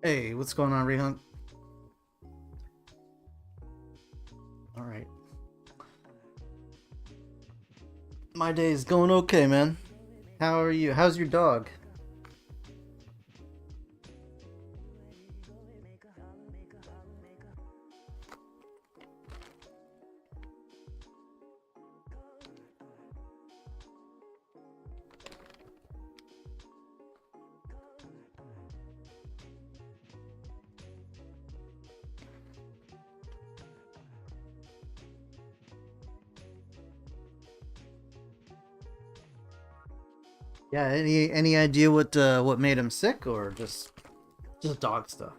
Hey, what's going on, Rehunk? Alright. My day's going okay, man. How are you? How's your dog? Yeah, any idea what made him sick, or just dog stuff?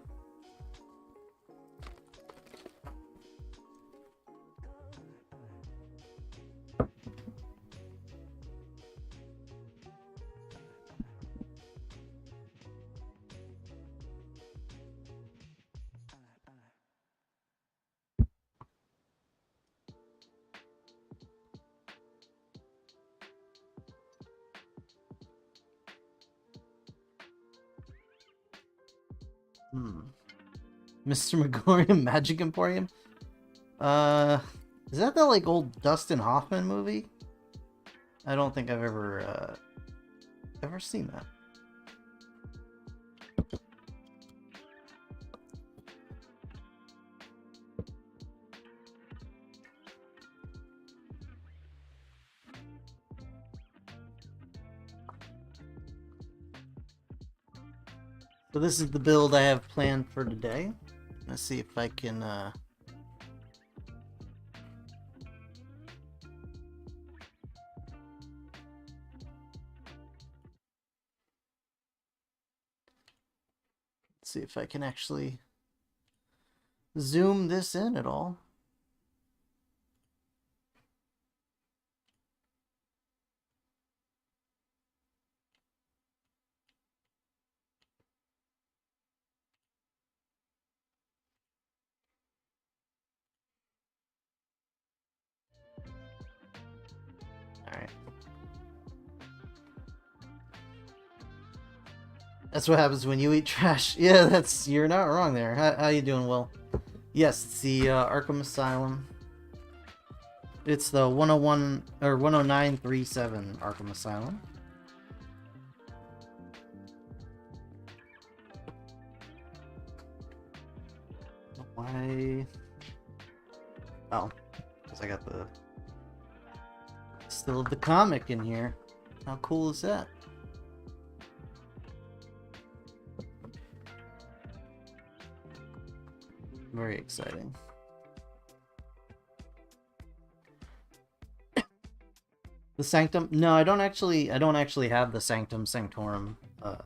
Hmm. Mr. Megorium Magic Emporium? Uh, is that like old Dustin Hoffman movie? I don't think I've ever seen that. So this is the build I have planned for today. Let's see if I can see if I can actually zoom this in at all. Alright. That's what happens when you eat trash. Yeah, you're not wrong there. How you doing, Will? Yes, it's the Arkham Asylum. It's the 101 or 10937 Arkham Asylum. Why? Oh, because I got the still the comic in here. How cool is that? Very exciting. The Sanctum? No, I don't actually have the Sanctum Sanctorum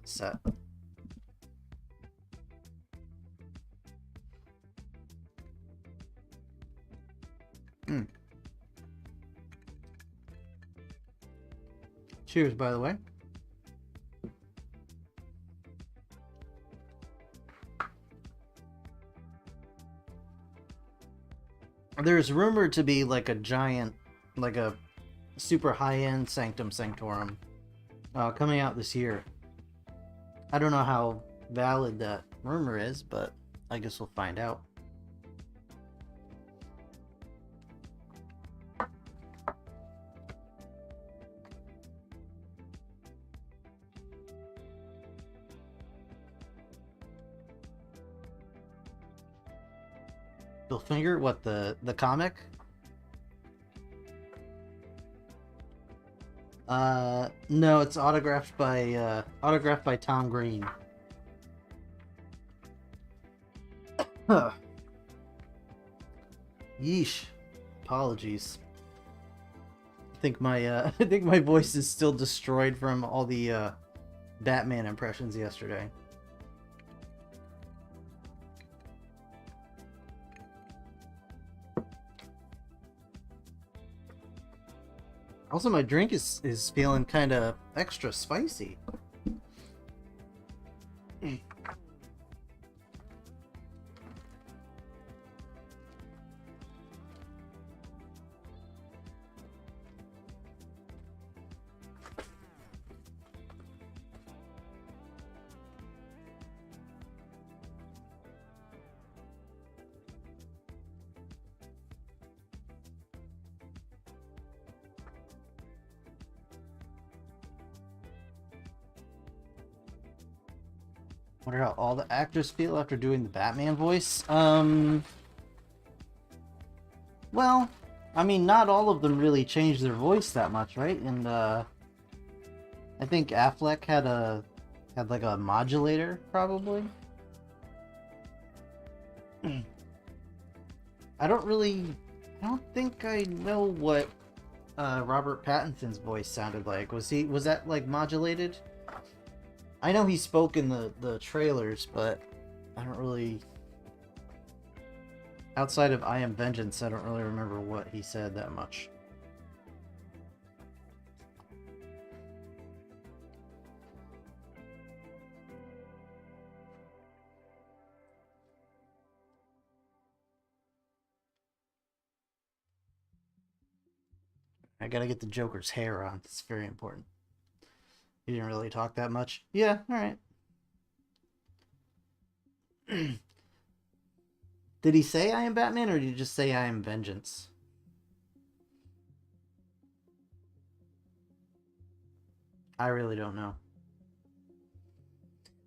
set. Cheers, by the way. There's rumored to be like a giant, like a super high-end Sanctum Sanctorum coming out this year. I don't know how valid that rumor is, but I guess we'll find out. Finger? What, the comic? No, it's autographed by Tom Green. Huh. Yeesh. Apologies. I think my voice is still destroyed from all the Batman impressions yesterday. Also, my drink is feeling kind of extra spicy. Wonder how all the actors feel after doing the Batman voice. Well, I mean, not all of them really changed their voice that much, right? And I think Affleck had like a modulator, probably. I don't think I know what Robert Pattinson's voice sounded like. Was that like modulated? I know he spoke in the trailers, but I don't really. Outside of I Am Vengeance, I don't really remember what he said that much. I gotta get the Joker's hair on. It's very important. He didn't really talk that much. Yeah, alright. Did he say I am Batman, or did he just say I am Vengeance? I really don't know.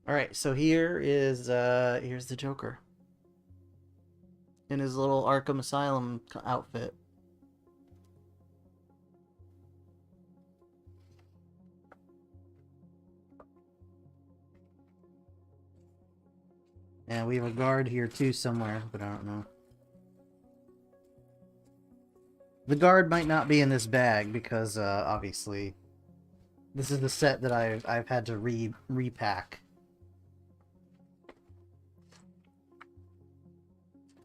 Alright, so here's the Joker. In his little Arkham Asylum outfit. And we have a guard here too somewhere, but I don't know. The guard might not be in this bag because obviously this is the set that I've had to repack.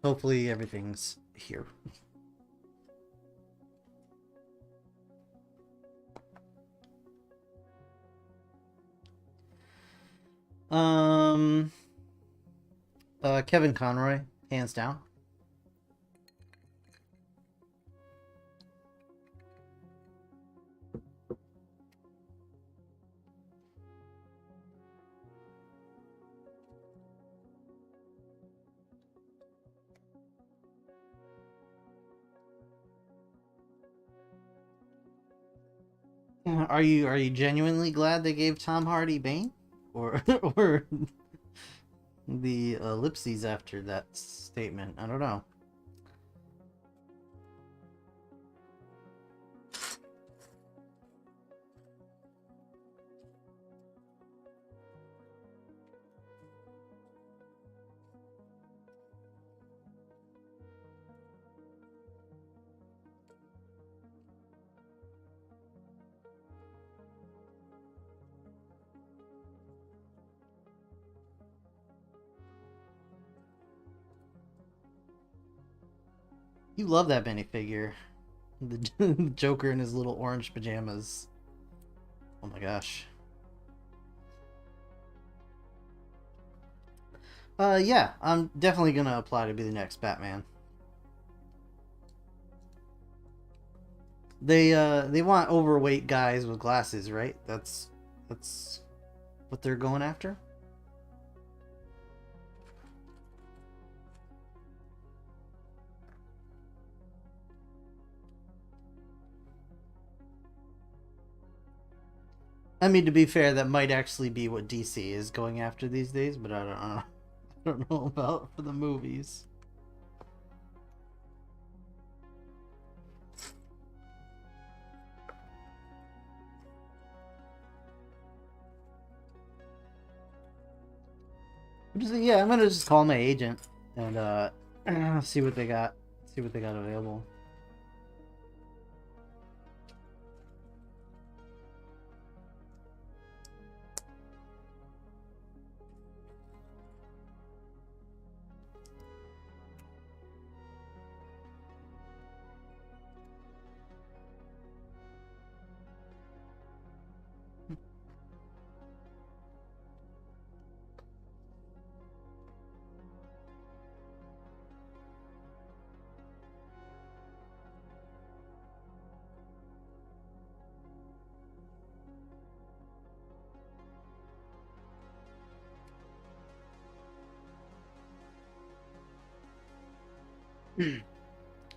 Hopefully everything's here. Kevin Conroy, hands down. Are you genuinely glad they gave Tom Hardy Bane, or or the ellipses after that statement? I don't know. You love that minifigure. The Joker in his little orange pajamas. Oh my gosh. Yeah, I'm definitely gonna apply to be the next Batman. They want overweight guys with glasses, right? That's what they're going after. I mean, to be fair, that might actually be what DC is going after these days, but I don't know. I don't know about for the movies. Yeah, I'm gonna just call my agent and see what they got. See what they got available.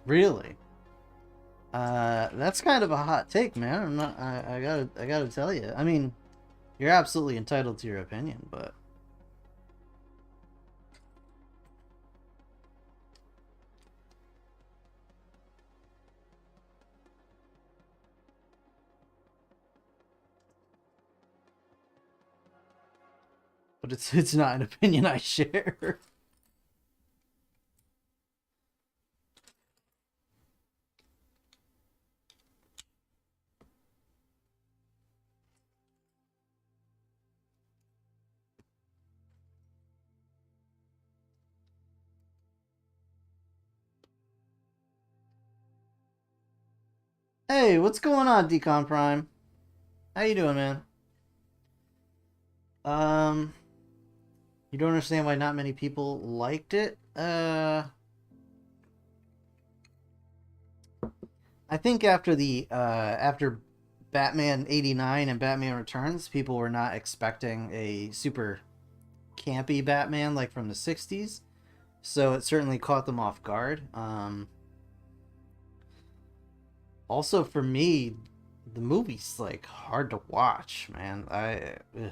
Really? That's kind of a hot take, man. I'm not. I gotta tell you. I mean, you're absolutely entitled to your opinion, but but it's not an opinion I share. Hey, what's going on, DcomPrime? How you doing, man? Um, you don't understand why not many people liked it? I think after Batman 89 and Batman Returns, people were not expecting a super campy Batman like from the 60s. So it certainly caught them off guard. Also for me, the movie's like hard to watch, man. Ugh.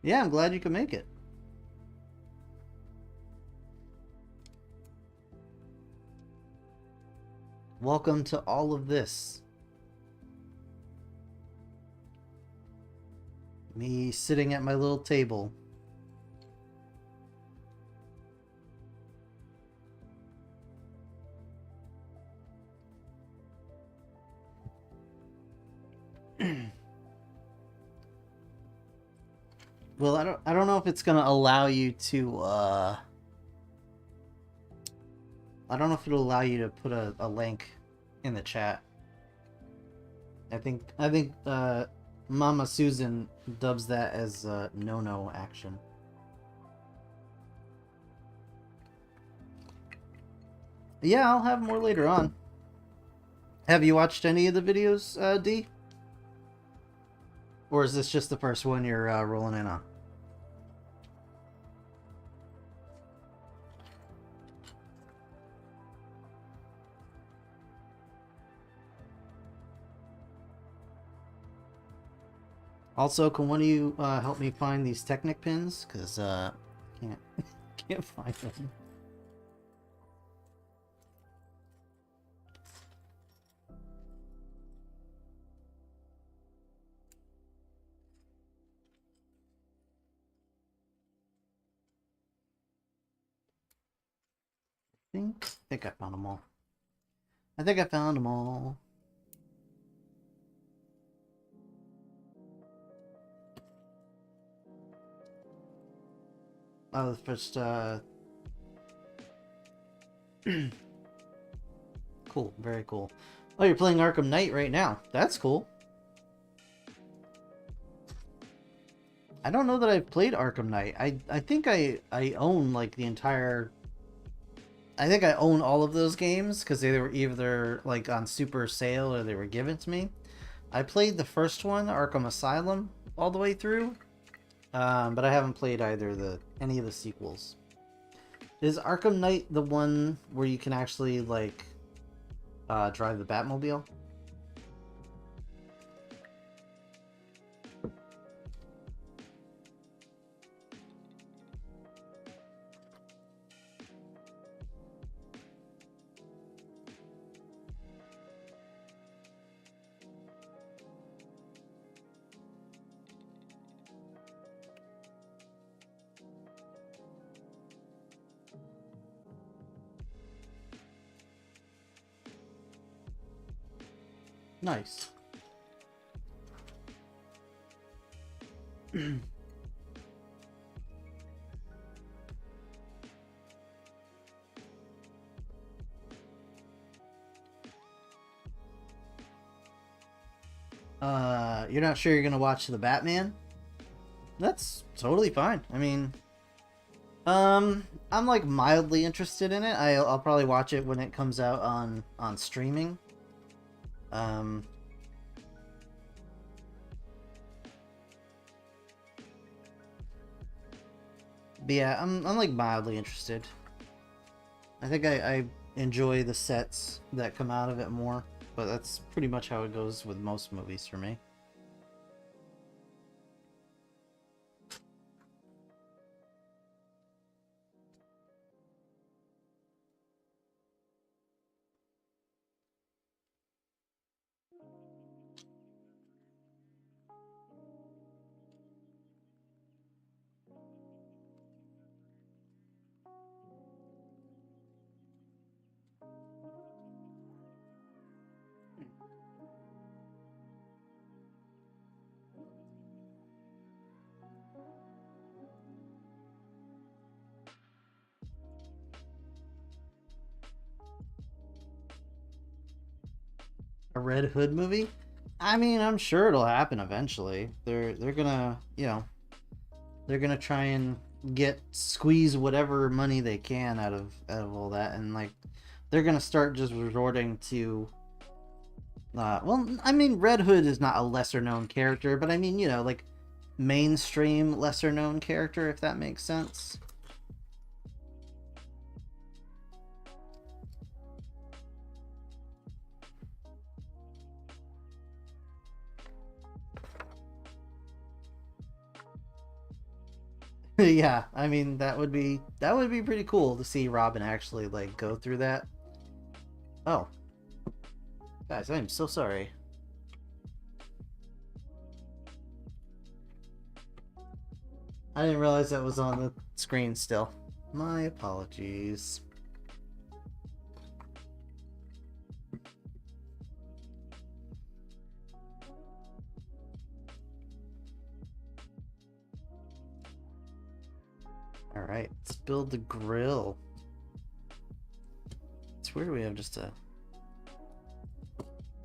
Yeah, I'm glad you could make it. Welcome to all of this. Me sitting at my little table. Well, I don't know if it's gonna allow you to I don't know if it'll allow you to put a link in the chat. I think Mama Susan dubs that as no action. Yeah, I'll have more later on. Have you watched any of the videos, D? Or is this just the first one you're rolling in on? Also, can one of you help me find these Technic pins? Because can't can't find them. I think I found them all. I think I found them all. Oh, the first cool, very cool. Oh, you're playing Arkham Knight right now. That's cool. I don't know that I've played Arkham Knight. I think I own like the entire. I think I own all of those games because they were either like on super sale or they were given to me. I played the first one, Arkham Asylum, all the way through, but I haven't played any of the sequels. Is Arkham Knight the one where you can actually like drive the Batmobile? Nice. You're not sure you're gonna watch the Batman? That's totally fine. I mean, I'm like mildly interested in it. I'll probably watch it when it comes out on streaming. Um, but yeah, I'm like mildly interested. I think I enjoy the sets that come out of it more, but that's pretty much how it goes with most movies for me. A Red Hood movie? I mean, I'm sure it'll happen eventually. They're gonna, you know, they're gonna try and squeeze whatever money they can out of all that, and like they're gonna start just resorting to well, I mean, Red Hood is not a lesser known character, but I mean, you know, like mainstream lesser known character, if that makes sense. Yeah, I mean, that would be pretty cool to see Robin actually like go through that. Oh, guys, I'm so sorry. I didn't realize that was on the screen still. My apologies. Alright, let's build the grill. It's weird we have just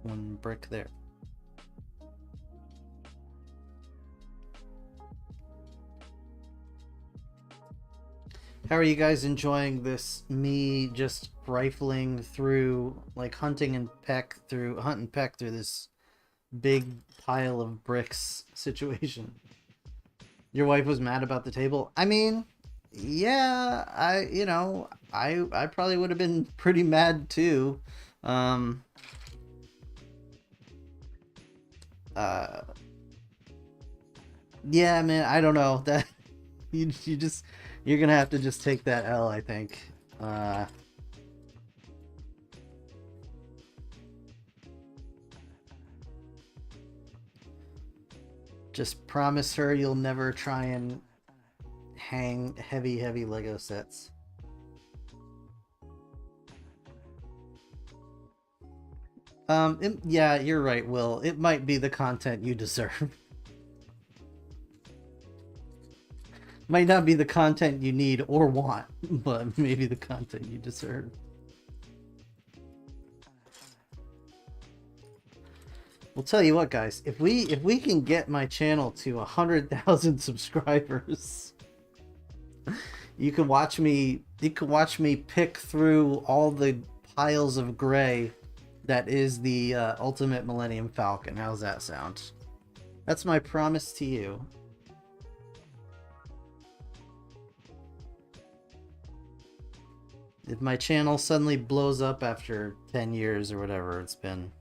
one brick there. How are you guys enjoying this, me just rifling through, like hunt and peck through this big pile of bricks situation? Your wife was mad about the table? I mean, yeah, I probably would have been pretty mad too. Yeah, man, I don't know. That you're gonna have to just take that L, I think. Just promise her you'll never try and hang heavy Lego sets. Yeah, you're right, Will. It might be the content you deserve. Might not be the content you need or want, but maybe the content you deserve. We'll tell you what, guys. If we can get my channel to 100,000 subscribers, you can watch me pick through all the piles of gray that is the ultimate Millennium Falcon. How's that sound? That's my promise to you. If my channel suddenly blows up after 10 years or whatever it's been.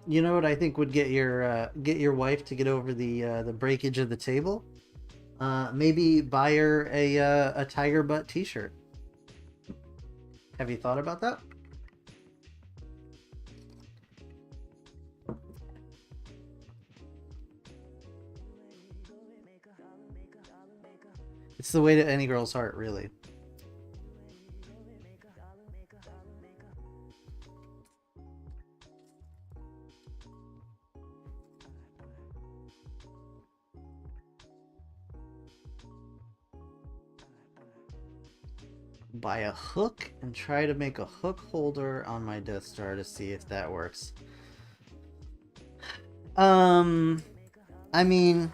You know what I think would get your wife to get over the breakage of the table? Maybe buy her a tiger butt t-shirt. Have you thought about that? It's the way to any girl's heart, really. Buy a hook and try to make a hook holder on my Death Star to see if that works. I mean,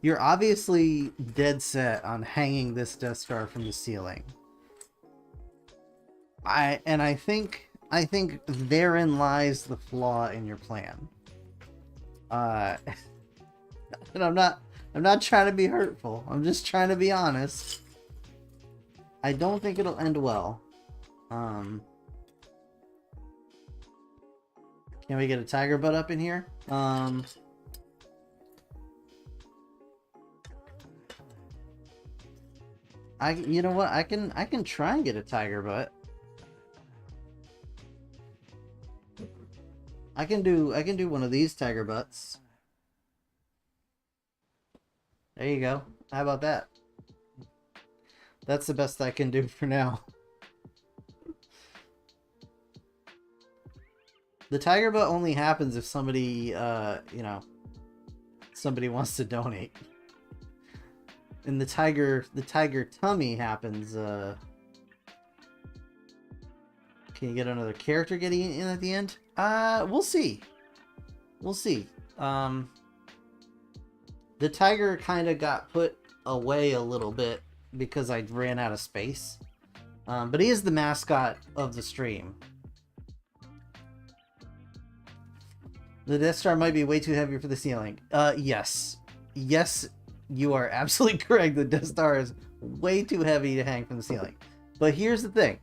you're obviously dead set on hanging this Death Star from the ceiling. I think therein lies the flaw in your plan. And I'm not trying to be hurtful. I'm just trying to be honest. I don't think it'll end well. Can we get a tiger butt up in here? You know what? I can try and get a tiger butt. I can do one of these tiger butts. There you go. How about that? That's the best I can do for now. The tiger butt only happens if somebody, you know, somebody wants to donate. And the tiger tummy happens, can you get another character getting in at the end? We'll see. We'll see. The tiger kind of got put away a little bit because I ran out of space. But he is the mascot of the stream. The Death Star might be way too heavy for the ceiling. Yes. Yes, you are absolutely correct. The Death Star is way too heavy to hang from the ceiling. But here's the thing.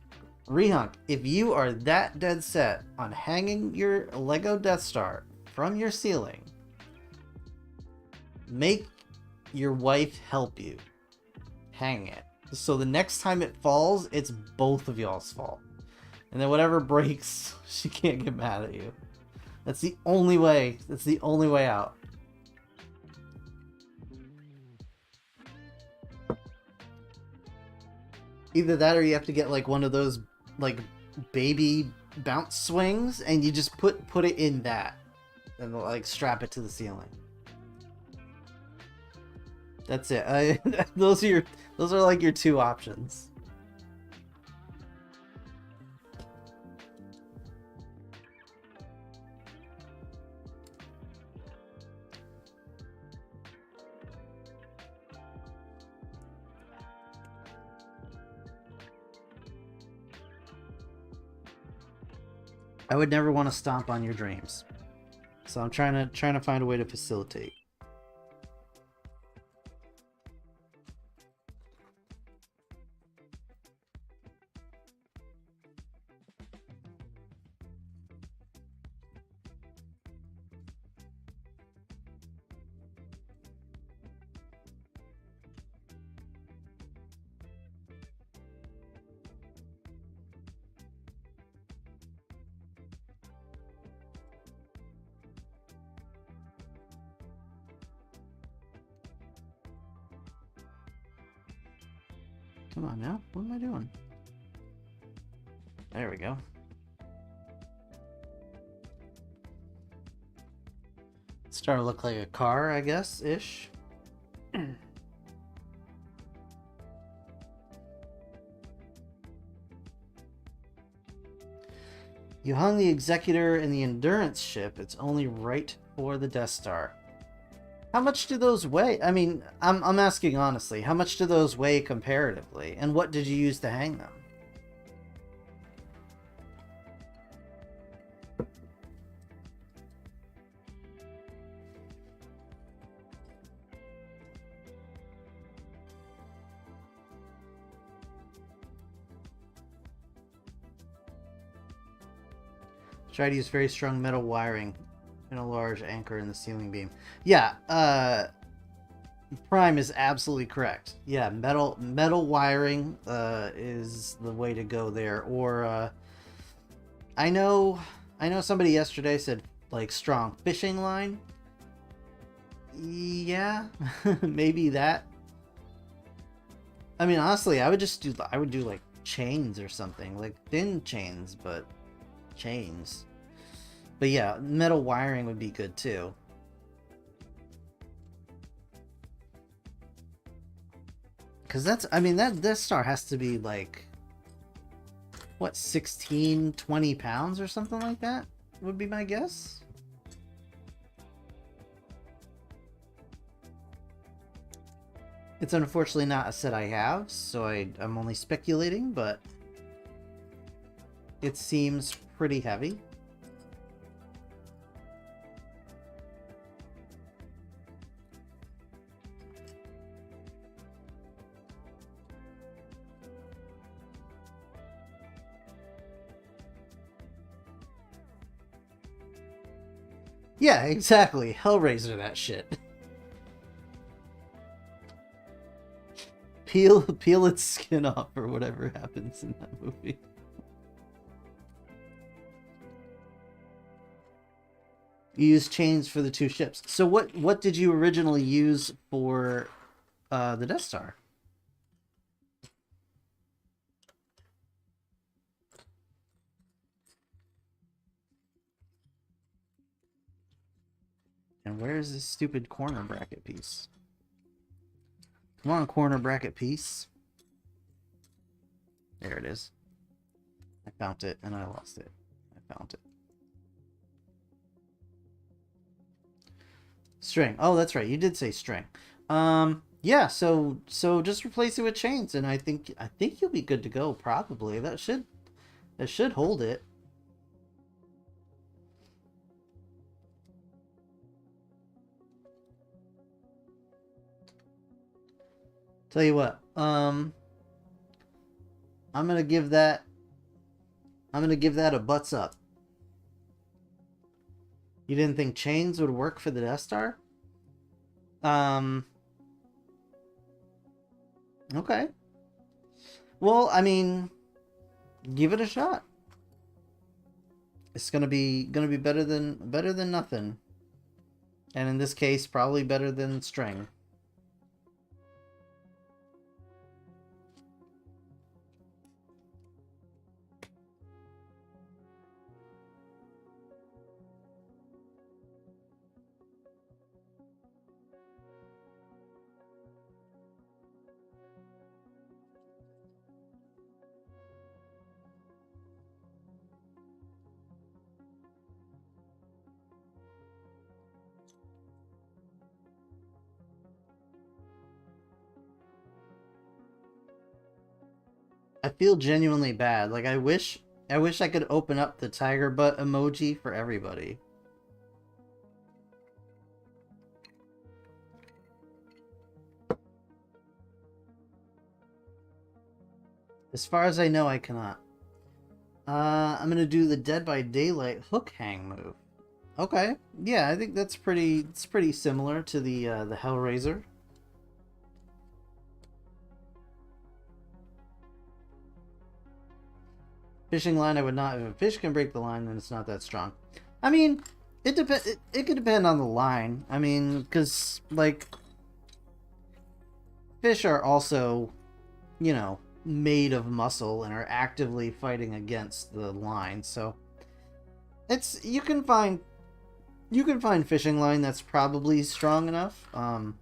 Rehunk, if you are that dead set on hanging your Lego Death Star from your ceiling, make your wife help you hang it. So the next time it falls, it's both of y'all's fault. And then whatever breaks, she can't get mad at you. That's the only way. That's the only way out. Either that or you have to get like one of those like baby bounce swings and you just put it in that and like strap it to the ceiling. That's it. Those are like your two options. I would never want to stomp on your dreams. So I'm trying to find a way to facilitate. Come on now. What am I doing? There we go. It's starting to look like a car, I guess, ish. You hung the Executor in the Endurance ship. It's only right for the Death Star. How much do those weigh? I mean, I'm asking honestly, how much do those weigh comparatively? And what did you use to hang them? Try to use very strong metal wiring and a large anchor in the ceiling beam. Yeah, Prime is absolutely correct. Yeah, metal wiring is the way to go there. Or I know somebody yesterday said like strong fishing line. Yeah, maybe that. I mean, honestly, I would do like chains or something, like thin chains, but chains. But yeah, metal wiring would be good too. Because that Death Star has to be like, what, 16, 20 pounds or something like that would be my guess. It's unfortunately not a set I have, so I'm only speculating, but it seems pretty heavy. Yeah, exactly. Hellraiser that shit. Peel its skin off or whatever happens in that movie. You use chains for the two ships. So what did you originally use for the Death Star? And where is this stupid corner bracket piece? Come on, corner bracket piece. There it is. I found it and I lost it. I found it. String. Oh, that's right. You did say string. Yeah, so just replace it with chains and I think you'll be good to go probably. That should hold it. Tell you what. I'm going to give that a butts up. You didn't think chains would work for the Death Star? Okay. Well, I mean, give it a shot. It's gonna be better than nothing. And in this case, probably better than string. I feel genuinely bad. Like I wish I could open up the tiger butt emoji for everybody. As far as I know, I cannot. I'm gonna do the Dead by Daylight hook hang move. Okay, yeah, I think that's pretty similar to the Hellraiser. Fishing line, I would not. If a fish can break the line, then it's not that strong. I mean, it could depend on the line. I mean, because like fish are also, you know, made of muscle and are actively fighting against the line. So it's you can find fishing line that's probably strong enough. I'm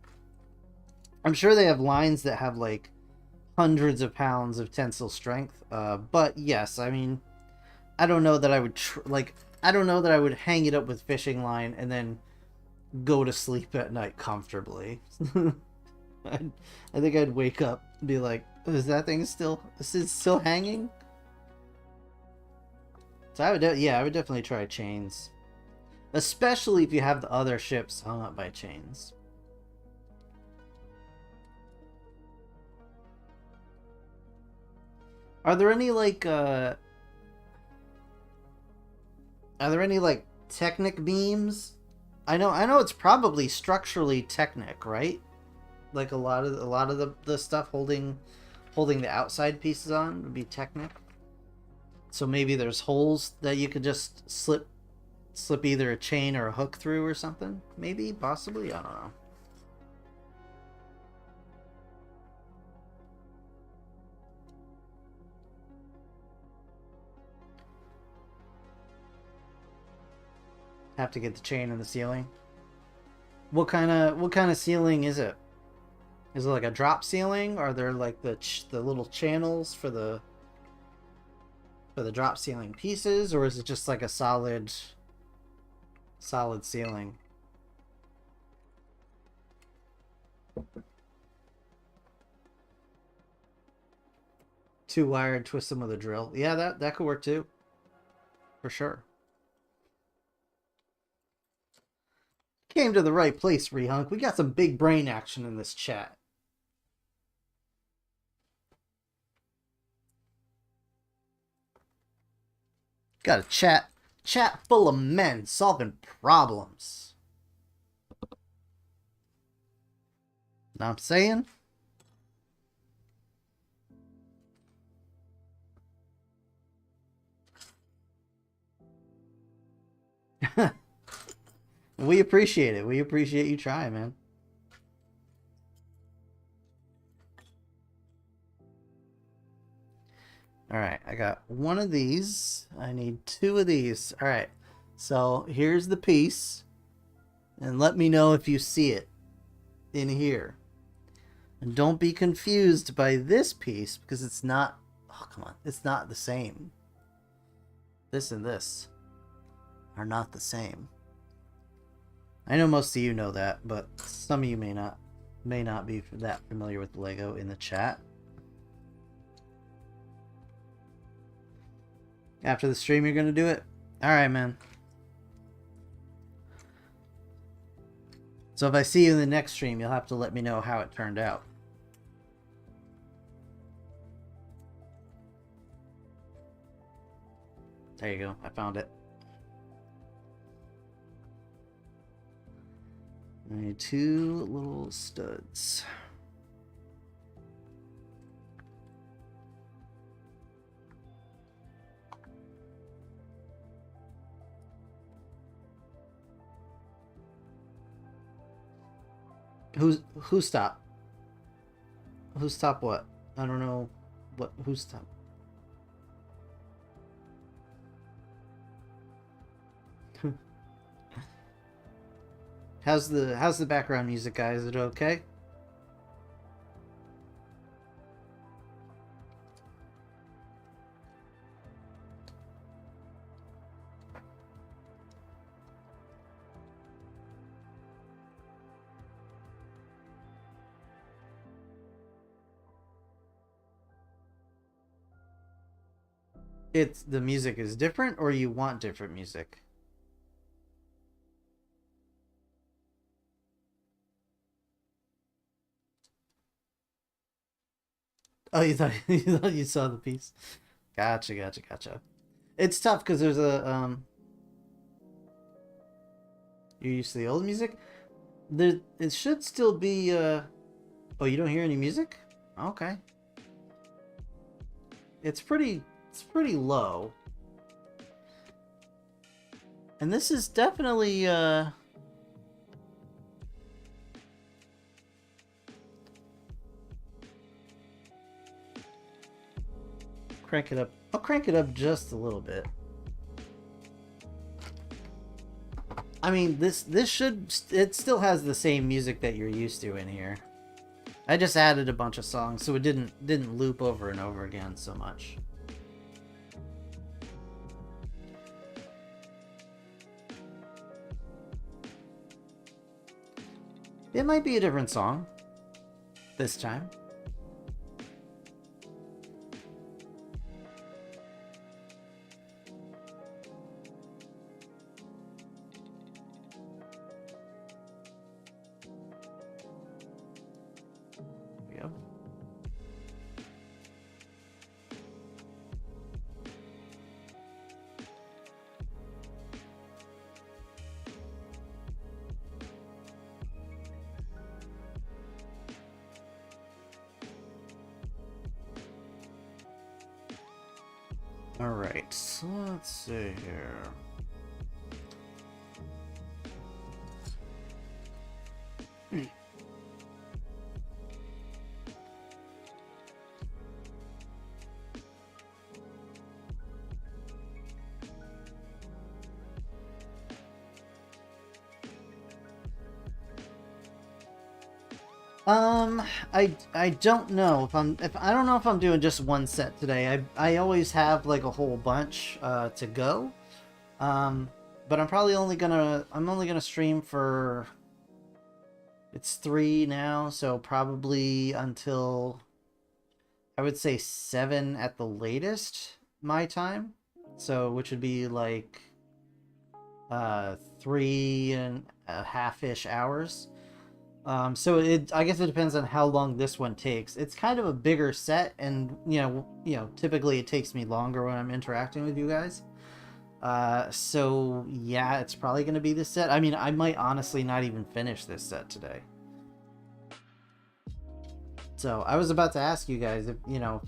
sure they have lines that have like hundreds of pounds of tensile strength. But yes, I mean, I don't know that I would I don't know that I would hang it up with fishing line and then go to sleep at night comfortably. I think I'd wake up and be like, is that thing still hanging? So I would definitely try chains. Especially if you have the other ships hung up by chains. Are there any like Technic beams? I know it's probably structurally Technic, right? Like a lot of the stuff holding the outside pieces on would be Technic. So maybe there's holes that you could just slip either a chain or a hook through or something. Maybe, possibly, I don't know. Have to get the chain in the ceiling. What kind of ceiling is it? Is it like a drop ceiling? Are there like the little channels for the drop ceiling pieces, or is it just like a solid ceiling? Two wired, twist them with a drill. Yeah, that could work too. For sure. Came to the right place, Rehunk. We got some big brain action in this chat. Got a chat full of men solving problems. Know what I'm saying? we appreciate it. We appreciate you trying, man. Alright, I got one of these. I need two of these. Alright, so here's the piece. And let me know if you see it in here. And don't be confused by this piece, because it's not... Oh, come on. It's not the same. This and this are not the same. I know most of you know that, but some of you may not be that familiar with Lego in the chat. After the stream, you're gonna do it? Alright, man. So if I see you in the next stream, you'll have to let me know how it turned out. There you go. I found it. I need two little studs. Who's top? Who's top what? I don't know what who's top. How's the background music, guys? Is it okay? It's the music is different, or you want different music? Oh, you thought you saw the piece? Gotcha. It's tough because there's a You're used to the old music. It should still be Oh, you don't hear any music? Okay. It's pretty low. And this is definitely crank it up. I'll crank it up just a little bit. I mean, it still has the same music that you're used to in here. I just added a bunch of songs so it didn't loop over and over again so much. It might be a different song this time. Yep. Alright, so let's see here. I don't know if I don't know if I'm doing just one set today. I always have like a whole bunch to go. But I'm only gonna stream for, it's 3 now, so probably until I would say 7 at the latest my time. So which would be like 3.5-ish hours. So I guess it depends on how long this one takes. It's kind of a bigger set, and you know, typically it takes me longer when I'm interacting with you guys. So yeah, it's probably going to be this set. I mean, I might honestly not even finish this set today. So I was about to ask you guys if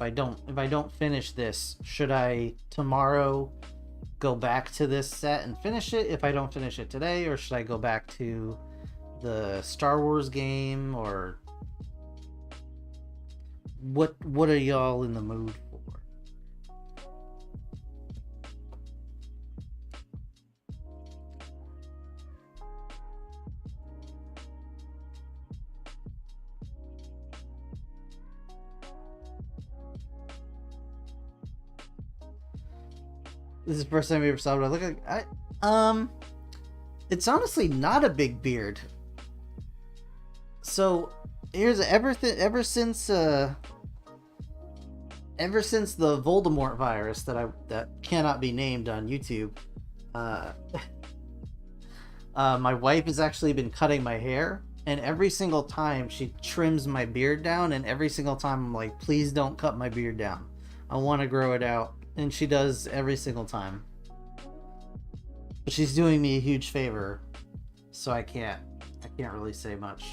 I don't finish this, should I tomorrow go back to this set and finish it if I don't finish it today, or should I go back to the Star Wars game, or what are y'all in the mood for? This is the first time we ever saw what I look like. It's honestly not a big beard. So here's ever since the Voldemort virus that cannot be named on YouTube, my wife has actually been cutting my hair, and every single time she trims my beard down, and every single time I'm like, please don't cut my beard down. I want to grow it out. And she does every single time. But she's doing me a huge favor, so I can't really say much.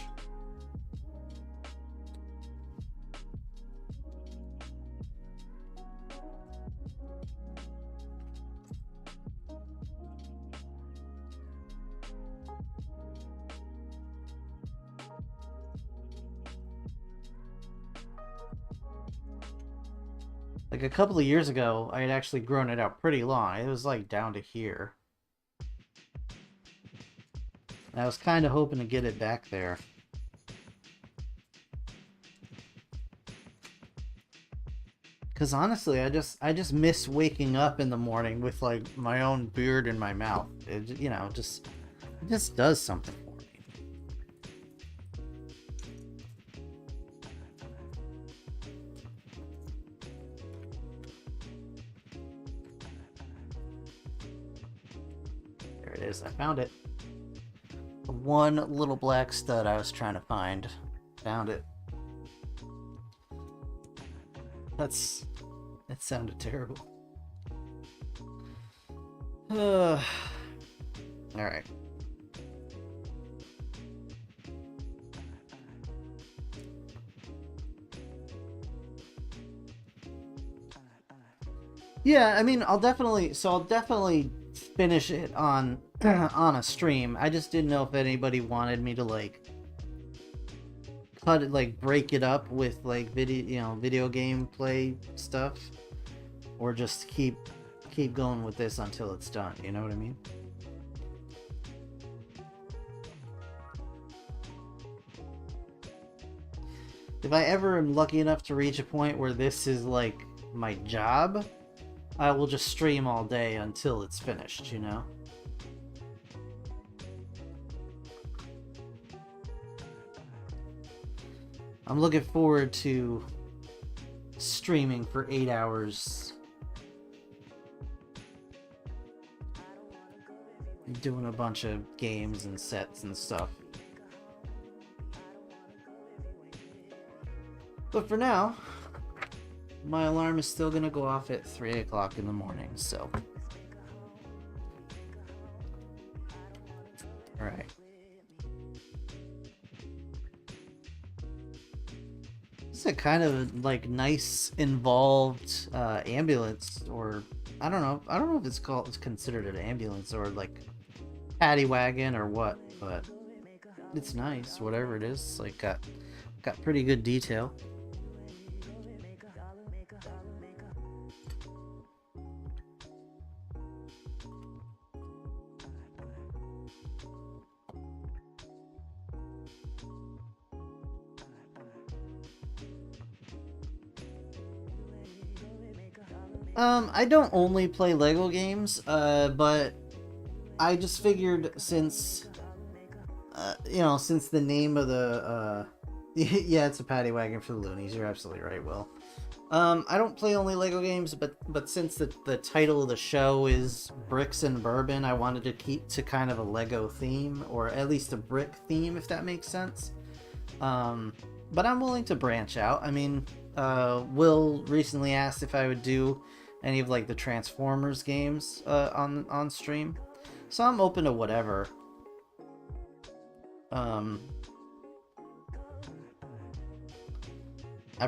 Like a couple of years ago, I had actually grown it out pretty long. It was like down to here. And I was kind of hoping to get it back there. Because honestly, I just miss waking up in the morning with like my own beard in my mouth. It, you know, it just does something. I found it. The one little black stud I was trying to find. Found it. That sounded terrible. Alright. Yeah, I mean, I'll definitely finish it on a stream. I just didn't know if anybody wanted me to like cut it, like break it up with like video gameplay stuff, or just keep going with this until it's done. You know what I mean? If I ever am lucky enough to reach a point where this is like my job, I will just stream all day until it's finished, you know? I'm looking forward to streaming for 8 hours. Doing a bunch of games and sets and stuff. But for now, my alarm is still gonna go off at 3 o'clock in the morning, so. Alright. It's a kind of like nice involved ambulance, or I don't know if it's considered an ambulance or like paddy wagon or what, but it's nice, whatever it is. It's like got pretty good detail. I don't only play Lego games, but I just figured since the name of the, yeah, it's a paddy wagon for the loonies, you're absolutely right, Will. I don't play only Lego games, but since the title of the show is Bricks and Bourbon, I wanted to keep to kind of a Lego theme, or at least a brick theme, if that makes sense. But I'm willing to branch out. I mean, Will recently asked if I would do any of like the Transformers games on stream, so I'm open to whatever. I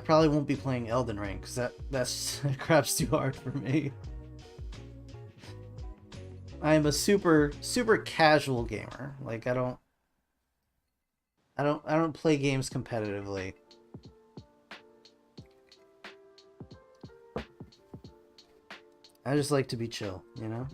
probably won't be playing Elden Ring because that crap's too hard for me. I'm a super casual gamer. Like I don't play games competitively. I just like to be chill, you know?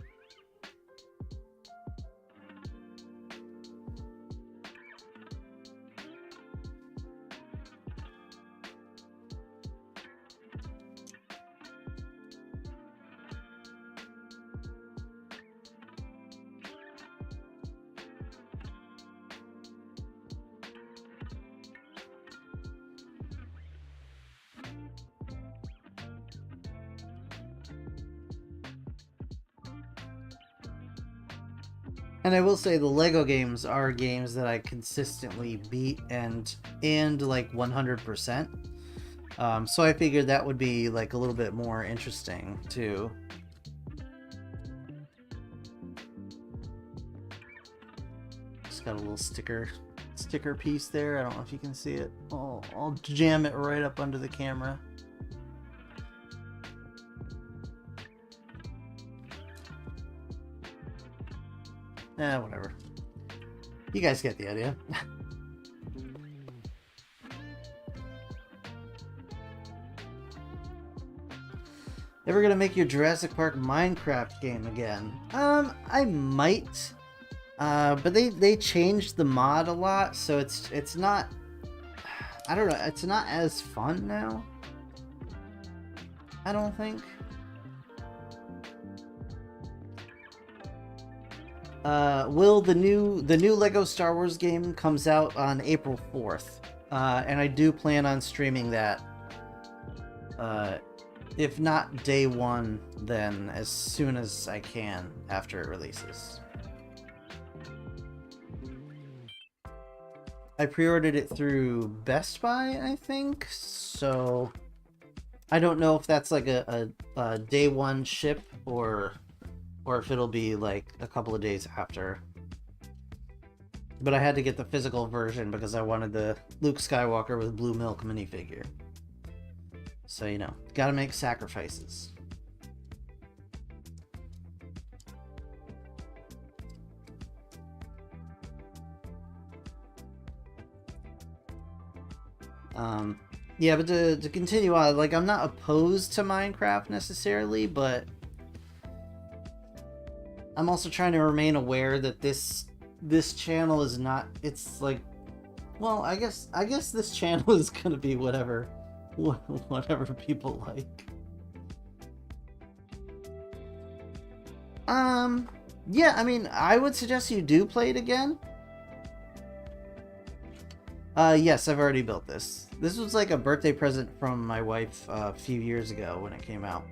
And I will say the Lego games are games that I consistently beat and like 100%. So I figured that would be like a little bit more interesting too. Just got a little sticker piece there. I don't know if you can see it. I'll jam it right up under the camera. Whatever. You guys get the idea. Ever gonna make your Jurassic Park Minecraft game again? I might. But they changed the mod a lot, so it's not. I don't know. It's not as fun now. I don't think. Will the new Lego Star Wars game comes out on April 4th, and I do plan on streaming that. If not day one, then as soon as I can after it releases. I pre-ordered it through Best Buy, I think, so I don't know if that's like a day one ship or if it'll be like a couple of days after. But I had to get the physical version because I wanted the Luke Skywalker with blue milk minifigure. So, you know, gotta make sacrifices. Yeah, but to continue on, like, I'm not opposed to Minecraft necessarily, but I'm also trying to remain aware that this channel is not, it's like, well, I guess this channel is gonna be whatever people like. Yeah, I mean, I would suggest you do play it again. Yes, I've already built this. This was like a birthday present from my wife a few years ago when it came out.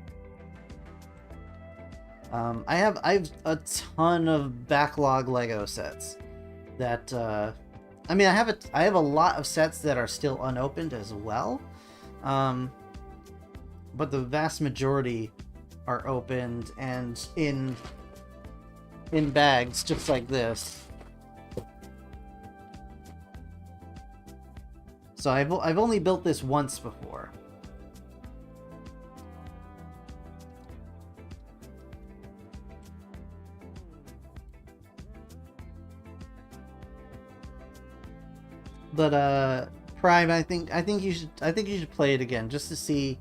I have a ton of backlog Lego sets that I mean, I have a lot of sets that are still unopened as well. But the vast majority are opened and in bags just like this. So I've only built this once before. But Prime, I think you should play it again just to see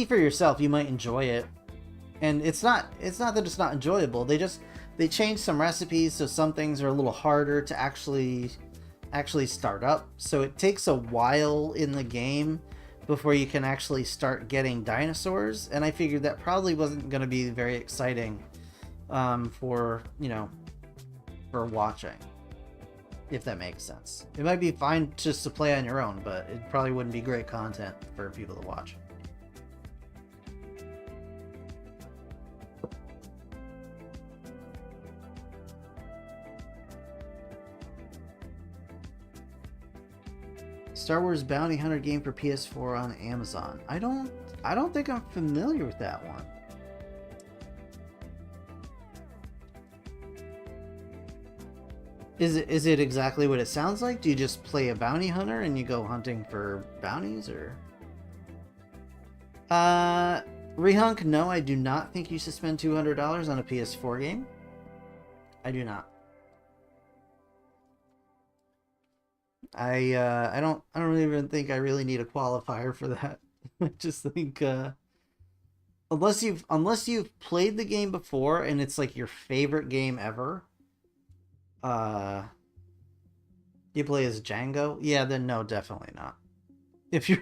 for yourself. You might enjoy it. And it's not that it's not enjoyable. They changed some recipes, so some things are a little harder to actually start up. So it takes a while in the game before you can actually start getting dinosaurs, and I figured that probably wasn't going to be very exciting for watching, if that makes sense. It might be fine just to play on your own, but it probably wouldn't be great content for people to watch. Star Wars Bounty Hunter game for PS4 on Amazon. I don't think I'm familiar with that one. Is it exactly what it sounds like? Do you just play a bounty hunter and you go hunting for bounties, or? Rehunk, no, I do not think you should spend $200 on a PS4 game. I do not. I don't even think I really need a qualifier for that. I just think unless you've played the game before and it's like your favorite game ever, uh you play as Django, yeah, then no, definitely not. If you're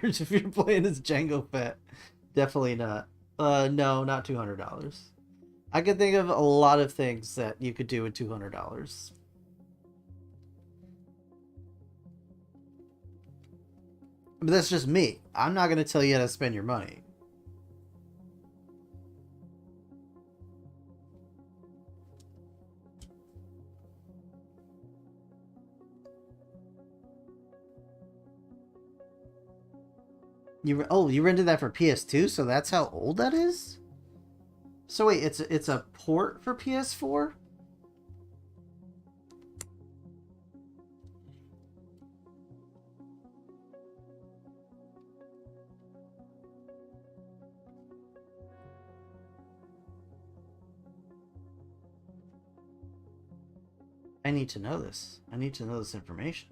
playing as Django Fett, definitely not. No, not $200. I could think of a lot of things that you could do with $200. But that's just me. I'm not gonna tell you how to spend your money. You rented that for PS2, so that's how old that is? So wait, it's a port for PS4? I need to know this. I need to know this information.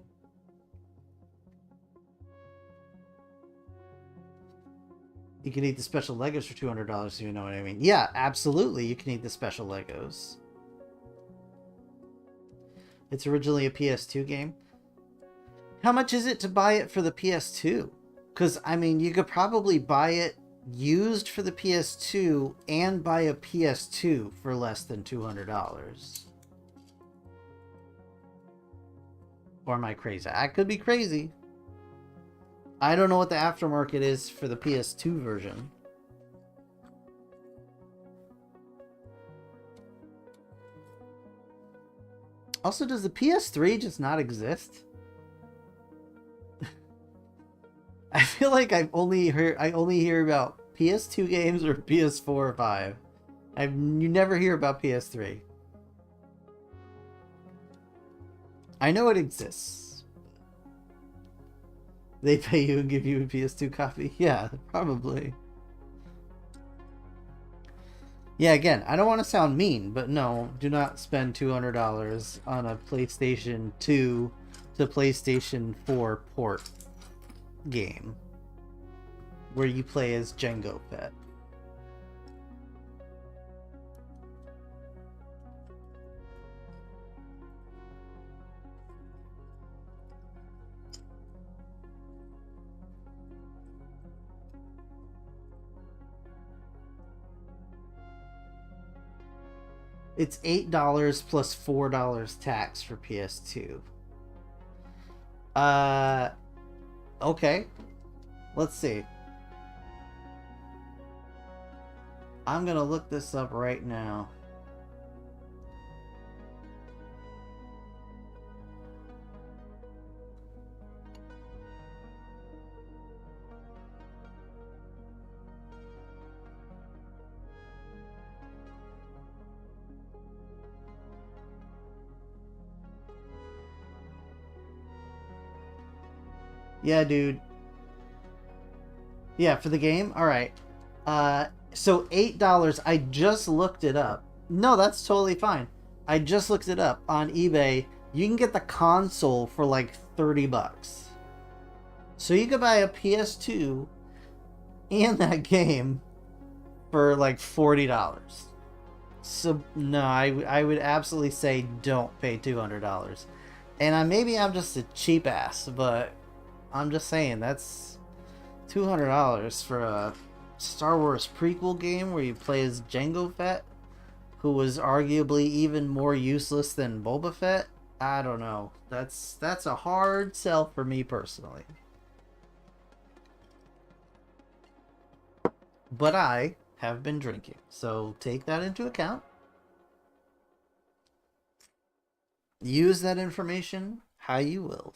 You can eat the special Legos for $200, if you know what I mean. Yeah, absolutely, you can eat the special Legos. It's originally a PS2 game. How much is it to buy it for the PS2? Because, I mean, you could probably buy it used for the PS2 and buy a PS2 for less than $200. Or am I crazy? I could be crazy. I don't know what the aftermarket is for the PS2 version. Also, does the PS3 just not exist? I feel like I only hear about PS2 games or PS4 or 5. You never hear about PS3. I know it exists. They pay you and give you a PS2 copy? Yeah, probably. Yeah, again, I don't want to sound mean, but no, do not spend $200 on a PlayStation 2 to PlayStation 4 port game where you play as Django Fett. It's $8 plus $4 tax for PS2. Okay. Let's see. I'm gonna look this up right now. Yeah, dude. Yeah, for the game? Alright. So $8, I just looked it up. No, that's totally fine. I just looked it up on eBay. You can get the console for like $30. So you could buy a PS2 and that game for like $40. So no, I would absolutely say don't pay $200. And maybe I'm just a cheap ass, but I'm just saying that's $200 for a Star Wars prequel game where you play as Jango Fett, who was arguably even more useless than Boba Fett. I don't know. That's a hard sell for me personally. But I have been drinking, so take that into account. Use that information how you will.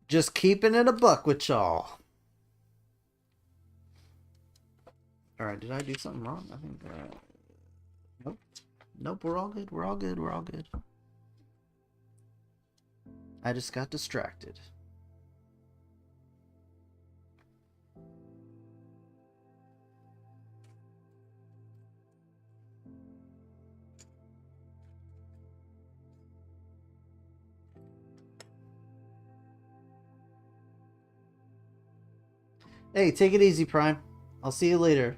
Just keeping it a buck with y'all. Alright, did I do something wrong? I think, nope. Nope, we're all good, we're all good, we're all good. I just got distracted. Hey, take it easy, Prime. I'll see you later.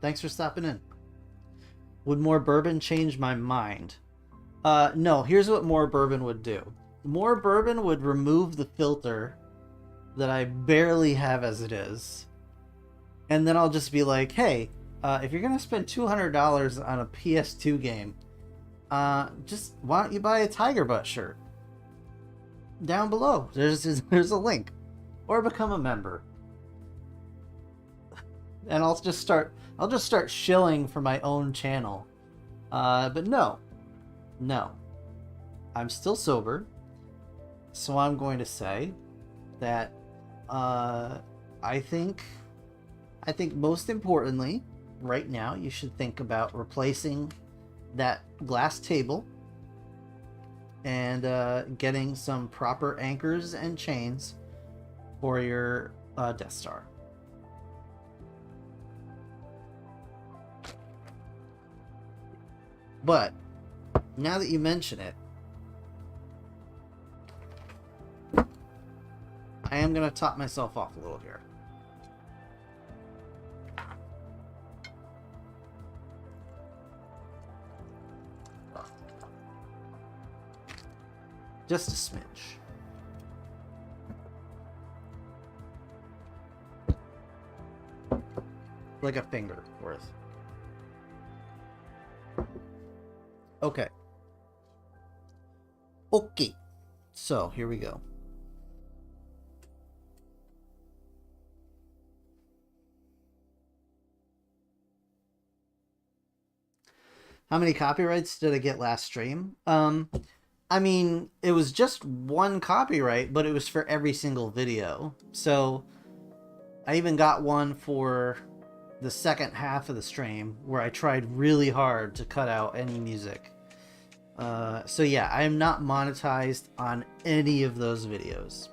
Thanks for stopping in. Would more bourbon change my mind? No, here's what more bourbon would do. More bourbon would remove the filter that I barely have as it is. And then I'll just be like, hey, if you're going to spend $200 on a PS2 game, just why don't you buy a Tiger Butt shirt? Down below, there's a link. Or become a member. And I'll just start shilling for my own channel. But no. I'm still sober. So I'm going to say that I think most importantly, right now, you should think about replacing that glass table and getting some proper anchors and chains for your Death Star. But now that you mention it, I am going to top myself off a little here. Just a smidge. Like a finger worth. Okay. Okay. So, here we go. How many copyrights did I get last stream? I mean, it was just one copyright, but it was for every single video. So, I even got one for the second half of the stream where I tried really hard to cut out any music. So yeah, I am not monetized on any of those videos.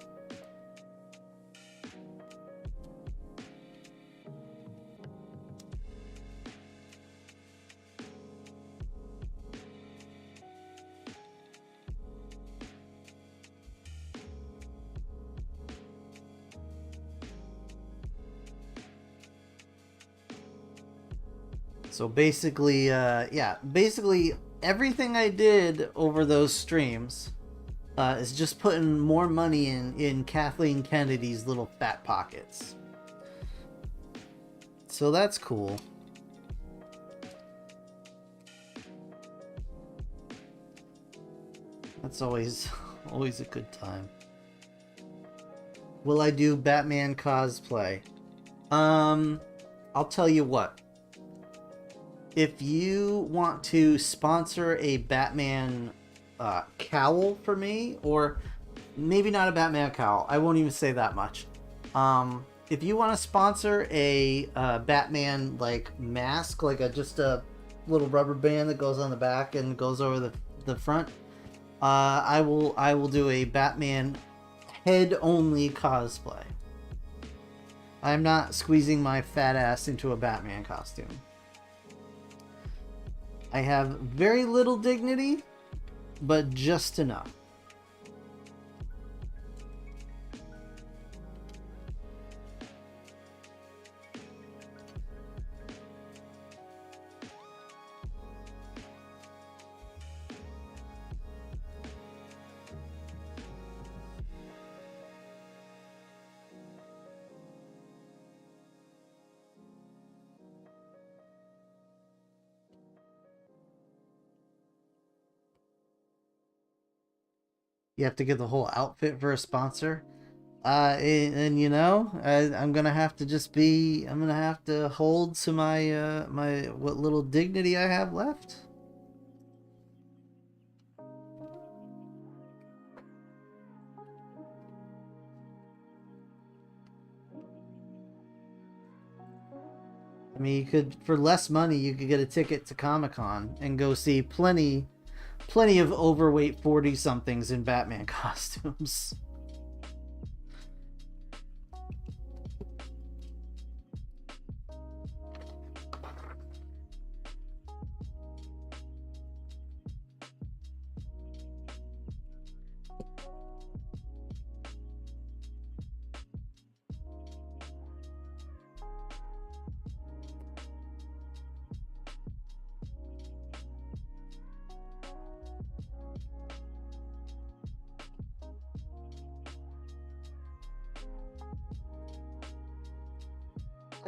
So basically, basically everything I did over those streams is just putting more money in Kathleen Kennedy's little fat pockets. So that's cool. That's always a good time. Will I do Batman cosplay? I'll tell you what. If you want to sponsor a Batman cowl for me, or maybe not a Batman cowl, I won't even say that much. If you want to sponsor a Batman like mask, like just a little rubber band that goes on the back and goes over the front, I will do a Batman head only cosplay. I'm not squeezing my fat ass into a Batman costume. I have very little dignity, but just enough. You have to get the whole outfit for a sponsor. And you know, I'm gonna have to hold to my my what little dignity I have left. I mean, you could, for less money, you could get a ticket to Comic-Con and go see plenty of overweight 40-somethings in Batman costumes.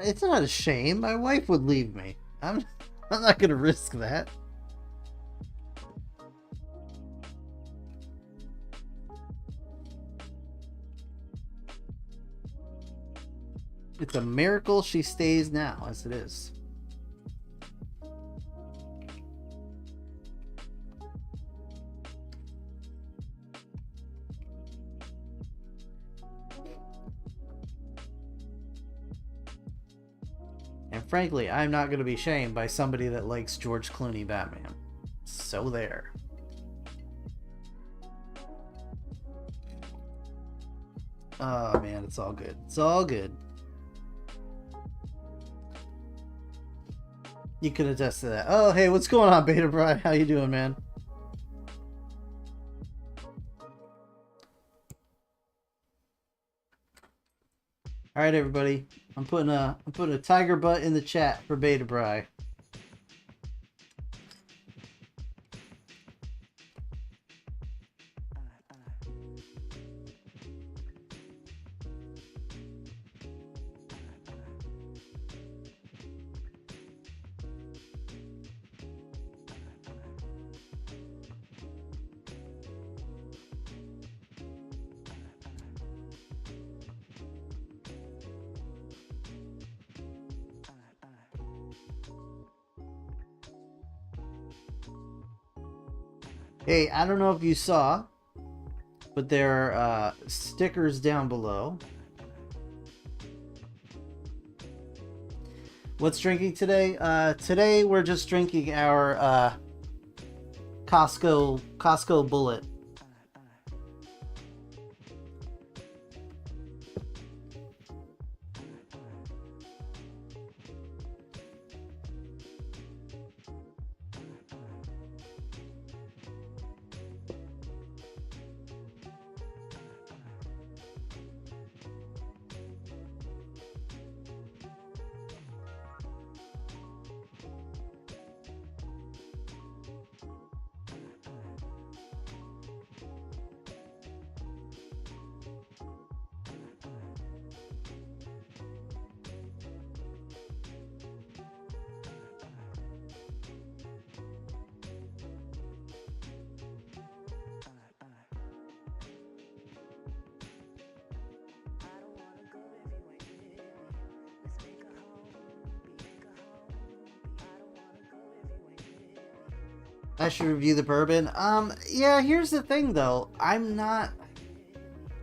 It's not a shame. My wife would leave me. I'm not gonna risk that. It's a miracle she stays now, as it is. And frankly, I'm not going to be shamed by somebody that likes George Clooney Batman. So there. Oh man, it's all good. It's all good. You can attest to that. Oh, hey, what's going on, Beta Bride? How you doing, man? All right, everybody. I'm putting a tiger butt in the chat for Beta Bride. Hey, I don't know if you saw, but there are stickers down below. What's drinking today? Today we're just drinking our Costco Bullet. I should review the bourbon. Yeah, here's the thing though. I'm not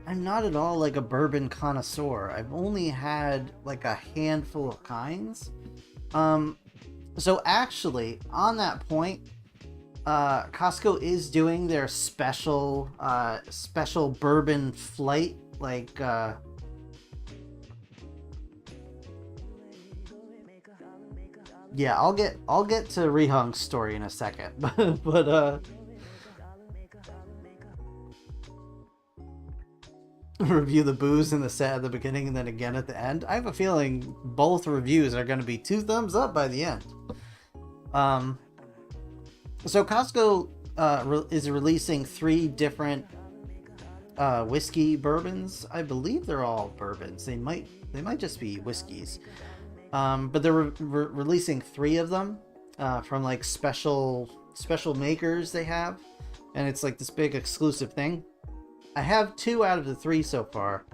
at all like a bourbon connoisseur. I've only had like a handful of kinds. So actually, on that point, Costco is doing their special bourbon flight, like yeah, I'll get to Rehung's story in a second, but review the booze in the set at the beginning and then again at the end. I have a feeling both reviews are going to be 2 thumbs up by the end. So Costco is releasing 3 different whiskey bourbons. I believe they're all bourbons. They might just be whiskeys. But they're releasing 3 of them from like special makers they have, and it's like this big exclusive thing. I have 2 out of the 3 so far,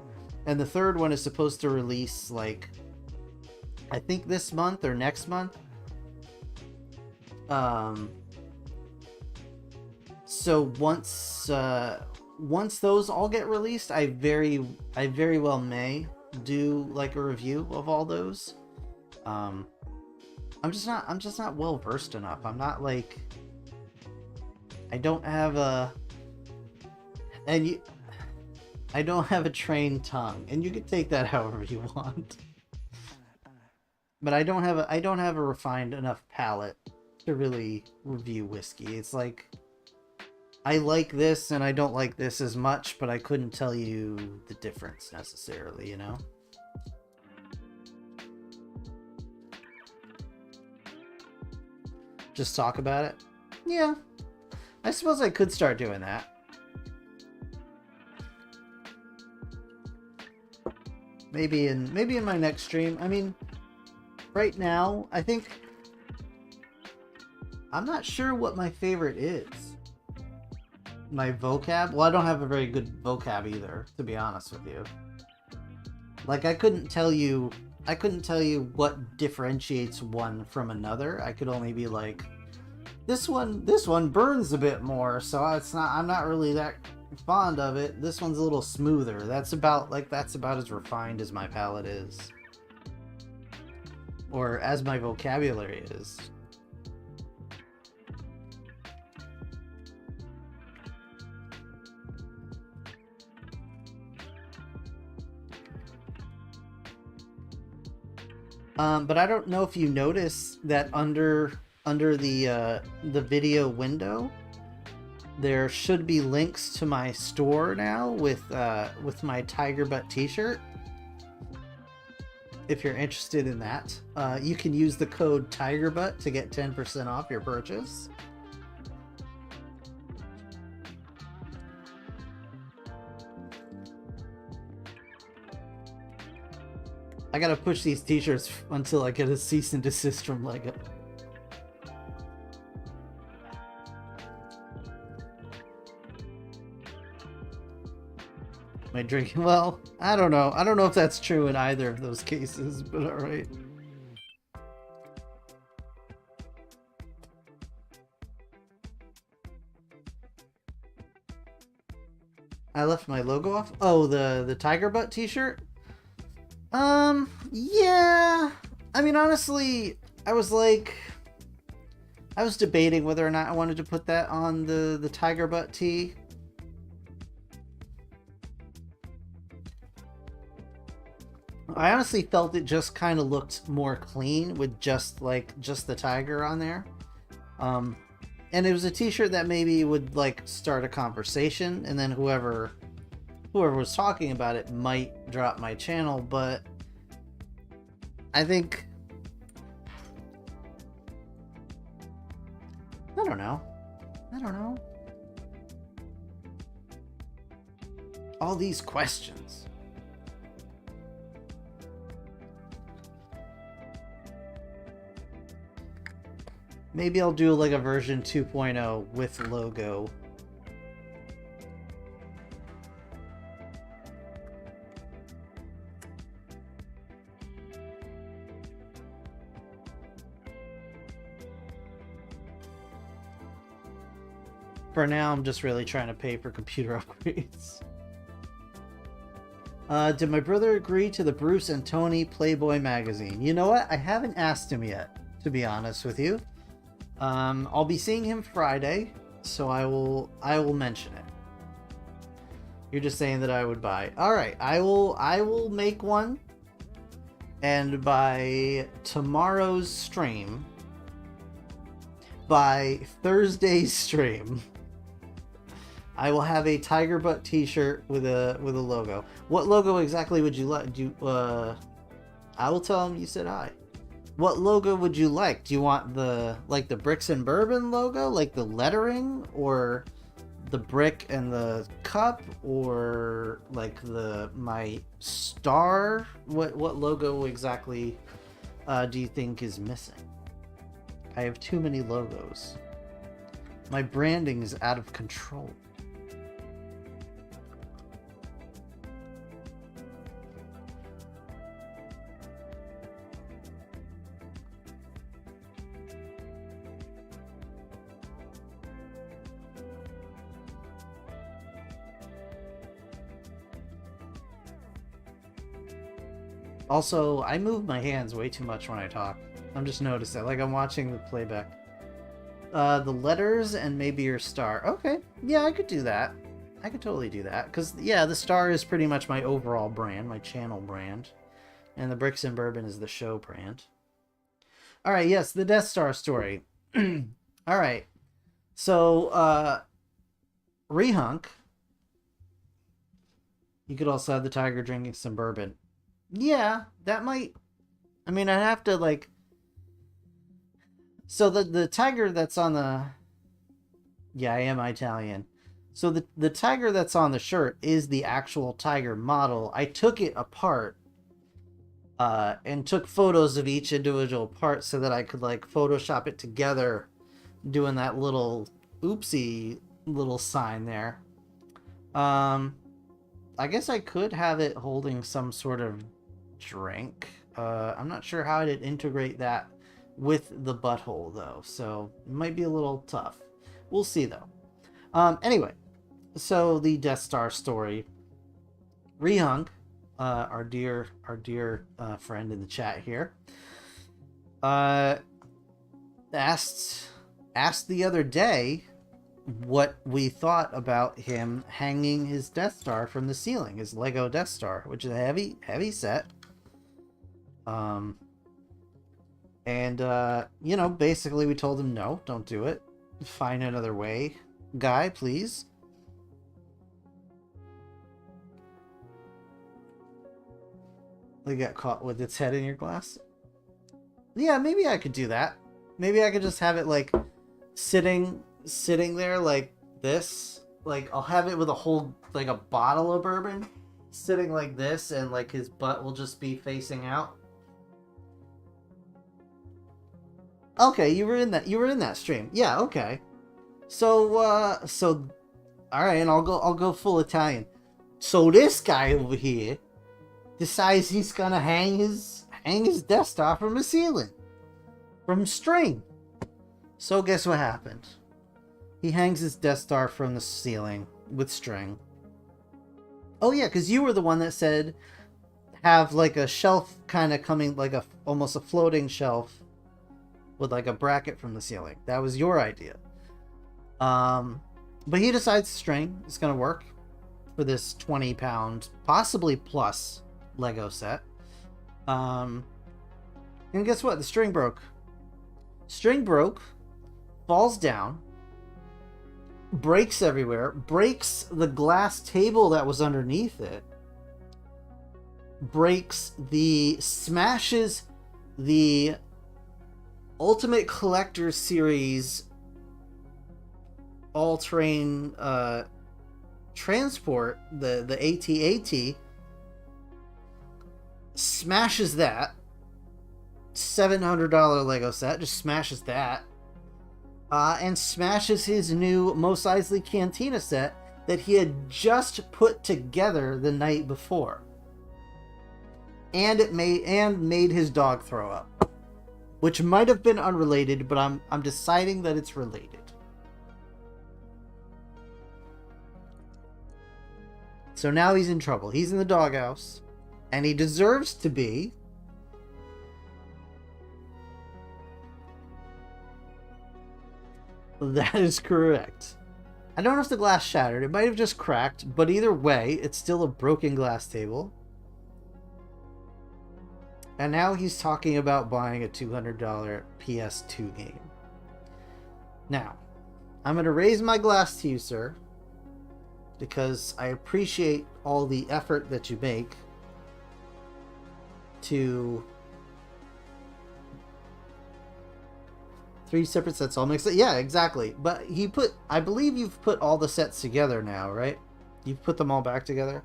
and the 3rd one is supposed to release like I think this month or next month. So once those all get released, I very well may do like a review of all those. I'm just not well versed enough. I'm not like, I don't have a trained tongue, and you can take that however you want. But I don't have a refined enough palate to really review whiskey. It's like I like this and I don't like this as much, but I couldn't tell you the difference necessarily, you know? Just talk about it? Yeah. I suppose I could start doing that. Maybe in my next stream. I mean, right now, I think... I'm not sure what my favorite is. My vocab? Well, I don't have a very good vocab either, to be honest with you. Like, I couldn't tell you what differentiates one from another. I could only be like, this one burns a bit more, so I'm not really that fond of it. This one's a little smoother. That's about as refined as my palate is. Or as my vocabulary is. But I don't know if you notice that under the video window, there should be links to my store now with my Tiger Butt t-shirt. If you're interested in that, you can use the code TigerButt to get 10% off your purchase. I gotta push these t-shirts until I get a cease and desist from Lego. My drinking, well, I don't know. I don't know if that's true in either of those cases, but alright. I left my logo off? Oh, the Tiger Butt t-shirt? Yeah. I mean, honestly, I was debating whether or not I wanted to put that on the Tiger Butt tee. I honestly felt it just kind of looked more clean with just the tiger on there. And it was a t-shirt that maybe would like start a conversation, and then whoever was talking about it might drop my channel, but I think, I don't know. All these questions. Maybe I'll do like a version 2.0 with logo. For now, I'm just really trying to pay for computer upgrades. Did my brother agree to the Bruce and Tony Playboy magazine? You know what? I haven't asked him yet, to be honest with you. I'll be seeing him Friday, so I will mention it. You're just saying that I would buy. All right, I will make one, and by tomorrow's stream, by Thursday's stream, I will have a Tiger Butt t-shirt with a logo. What logo exactly would you like? I will tell him you said hi. What logo would you like? Do you want the Bricks and Bourbon logo, like the lettering, or the brick and the cup, or like my star? What logo exactly do you think is missing? I have too many logos. My branding is out of control. Also, I move my hands way too much when I talk. I'm just noticing, like I'm watching the playback. The letters and maybe your star. Okay, yeah, I could do that. I could totally do that. Because, yeah, the star is pretty much my overall brand, my channel brand. And the Bricks and Bourbon is the show brand. Alright, yes, the Death Star story. Alright. So, Rehunk. You could also have the tiger drinking some bourbon. Yeah, that might... I mean, I'd have to, like... So the tiger that's on the... Yeah, I am Italian. So the tiger that's on the shirt is the actual tiger model. I took it apart and took photos of each individual part so that I could like Photoshop it together, doing that little oopsie little sign there. I guess I could have it holding some sort of drink. I'm not sure how I'd integrate that with the butthole though, so it might be a little tough. We'll see though. Anyway, so the Death Star story. Rehung, our dear friend in the chat here, asked the other day what we thought about him hanging his Death Star from the ceiling, his Lego Death Star, which is a heavy set. You know, basically we told him, no, don't do it. Find another way, guy, please. They got caught with its head in your glass. Yeah, maybe I could do that. Maybe I could just have it like sitting there like this. Like I'll have it with a whole like a bottle of bourbon sitting like this, and like his butt will just be facing out. Okay, you were in that stream. Yeah, okay. So all right, and I'll go full Italian. So this guy over here decides he's gonna hang his Death Star from the ceiling. From string. So guess what happened? He hangs his Death Star from the ceiling with string. Oh yeah, because you were the one that said have like a shelf kind of coming, like almost a floating shelf with like a bracket from the ceiling. That was your idea. But he decides string is gonna work for this 20-pound, possibly plus Lego set. And guess what? The string broke. String broke, falls down, breaks everywhere, breaks the glass table that was underneath it, smashes the Ultimate Collector Series all-terrain transport, the AT-AT, smashes that $700 Lego set, just smashes that, and smashes his new Mos Eisley Cantina set that he had just put together the night before, and made his dog throw up, which might have been unrelated, but I'm deciding that it's related. So now he's in trouble. He's in the doghouse, and he deserves to be. That is correct. I don't know if the glass shattered. It might have just cracked, but either way, it's still a broken glass table. And now he's talking about buying a $200 PS2 game. Now, I'm going to raise my glass to you, sir, because I appreciate all the effort that you make to... 3 separate sets all mixed up. Yeah, exactly. But I believe you've put all the sets together now, right? You've put them all back together?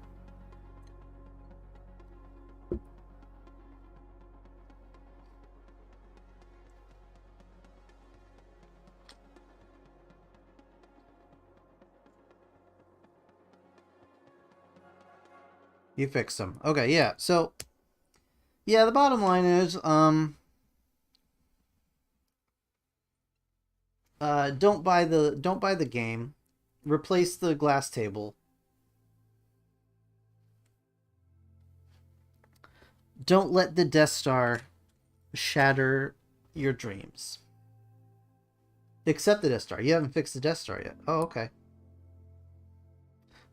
You fixed them. Okay, yeah. So, yeah, the bottom line is, don't buy the game. Replace the glass table. Don't let the Death Star shatter your dreams. Except the Death Star. You haven't fixed the Death Star yet. Oh, okay.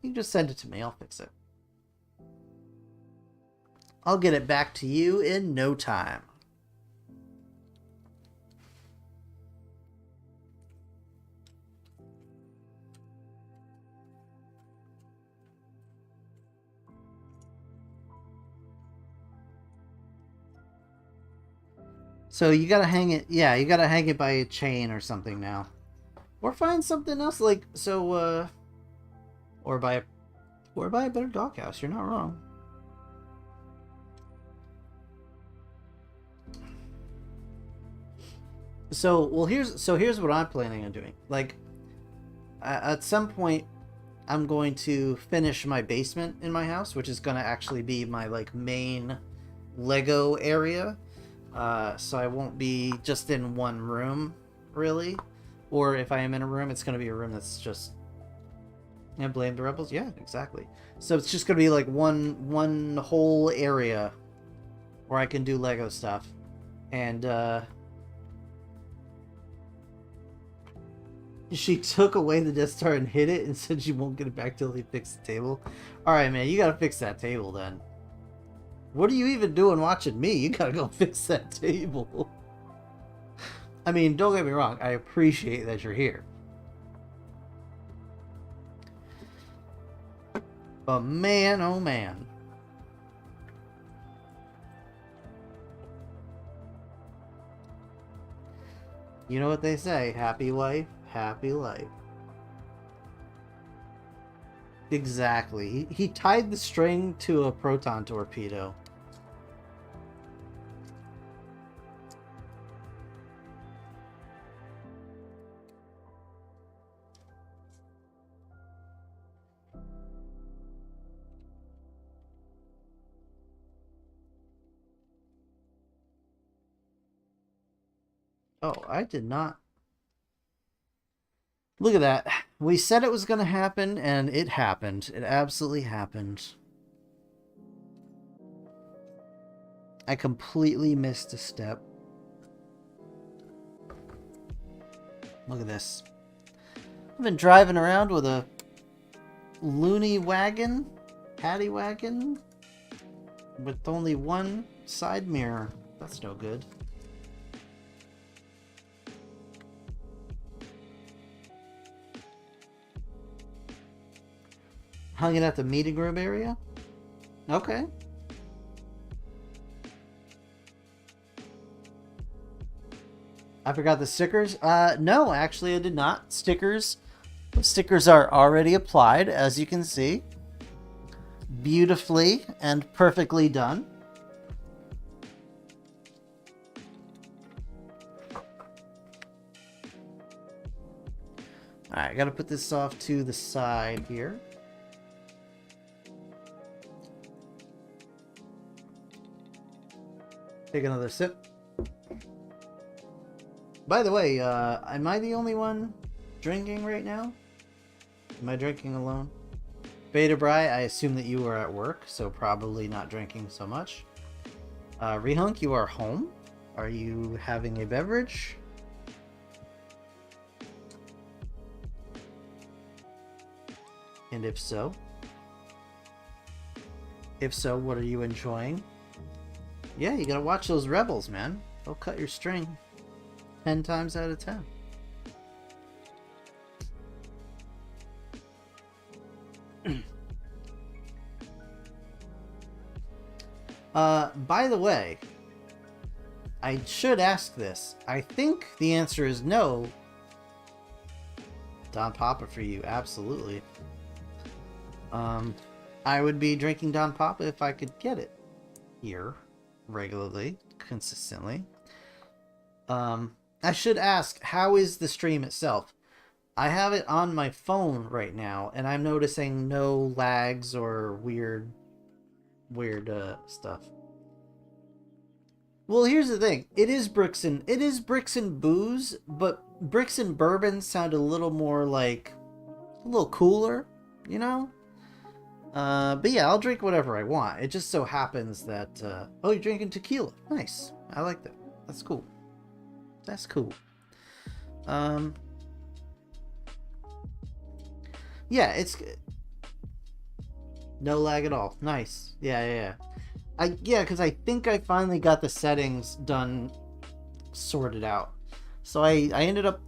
You can just send it to me. I'll fix it. I'll get it back to you in no time. So you gotta hang it, yeah, you gotta hang it by a chain or something now. Or find something else, like, so, or buy a better doghouse, you're not wrong. So, well, here's what I'm planning on doing. Like, at some point, I'm going to finish my basement in my house, which is going to actually be my like main Lego area. So I won't be just in one room, really. Or if I am in a room, it's going to be a room that's just... Yeah, blame the rebels? Yeah, exactly. So it's just going to be like one whole area where I can do Lego stuff. And, she took away the Death Star and hid it and said she won't get it back till they fix the table. Alright, man, you gotta fix that table then. What are you even doing watching me? You gotta go fix that table. I mean, don't get me wrong. I appreciate that you're here. But man, oh man. You know what they say, happy wife, happy life. Exactly. He tied the string to a proton torpedo. Oh, I did not. Look at that. We said it was going to happen, and it happened. It absolutely happened. I completely missed a step. Look at this. I've been driving around with a loony wagon, paddy wagon, with only one side mirror. That's no good. Hung it at the meeting room area? Okay. I forgot the stickers. No, actually I did not. Stickers are already applied, as you can see. Beautifully and perfectly done. Alright, I gotta put this off to the side here. Take another sip. By the way, am I the only one drinking right now? Am I drinking alone? Beta Bri, I assume that you are at work, so probably not drinking so much. Rehunk, you are home. Are you having a beverage? And if so, what are you enjoying? Yeah, you gotta watch those rebels, man. They'll cut your string 10 times out of 10. By the way, I should ask this. I think the answer is no. Don Papa for you, absolutely. I would be drinking Don Papa if I could get it here regularly, consistently. I should ask, how is the stream itself? I have it on my phone right now, and I'm noticing no lags or weird stuff. Well, here's the thing. It is bricks and booze, but bricks and bourbon sound a little more like a little cooler, you know? But yeah, I'll drink whatever I want. It just so happens that oh, you're drinking tequila. Nice. I like that. That's cool. That's cool. Yeah, it's no lag at all. Nice. Yeah. Because I think I finally got the settings done, sorted out. So I ended up...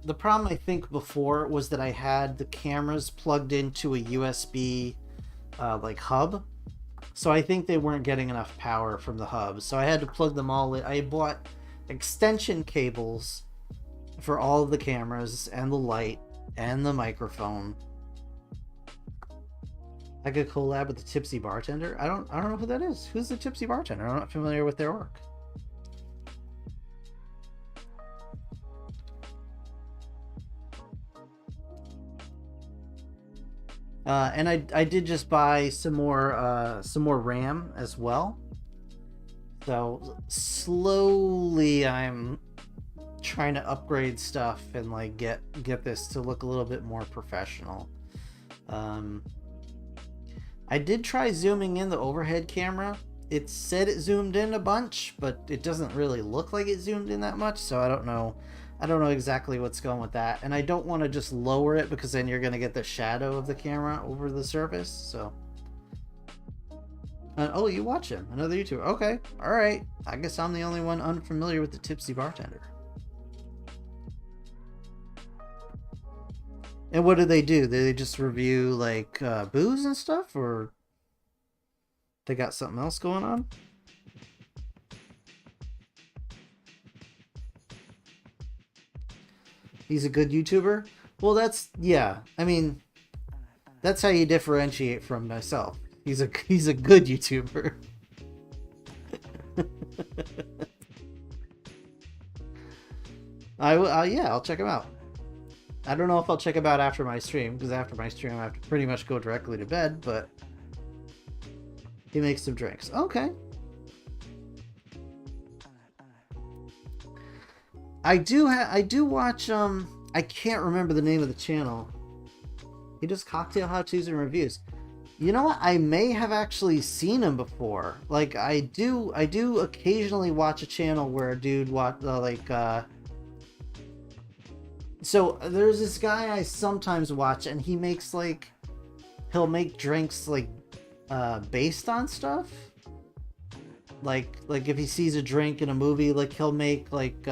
the problem I think before was that I had the cameras plugged into a USB like hub. So I think they weren't getting enough power from the hub. So I had to plug them all in. I bought extension cables for all of the cameras and the light and the microphone. I could collab with the Tipsy Bartender. I don't know who that is. Who's the Tipsy Bartender? I'm not familiar with their work. And I did just buy some more RAM as well. So slowly I'm trying to upgrade stuff and like get this to look a little bit more professional. I did try zooming in the overhead camera. It said it zoomed in a bunch, but it doesn't really look like it zoomed in that much, so I don't know exactly what's going with that. And I don't want to just lower it because then you're going to get the shadow of the camera over the surface. So oh, you watch him, another YouTuber. Okay, all right, I guess I'm the only one unfamiliar with the Tipsy Bartender. And what do? Do they just review like booze and stuff, or they got something else going on? He's a good YouTuber? Well, that's, yeah. I mean, that's how you differentiate from myself. He's a good YouTuber. Yeah, I'll check him out. I don't know if I'll check him out after my stream, because after my stream I have to pretty much go directly to bed, but he makes some drinks. Okay. I do watch, I can't remember the name of the channel. He does cocktail how-tos and reviews. You know what? I may have actually seen him before. Like, I do occasionally watch a channel where a dude so there's this guy I sometimes watch, and he makes like, he'll make drinks like based on stuff. Like if he sees a drink in a movie, like he'll make like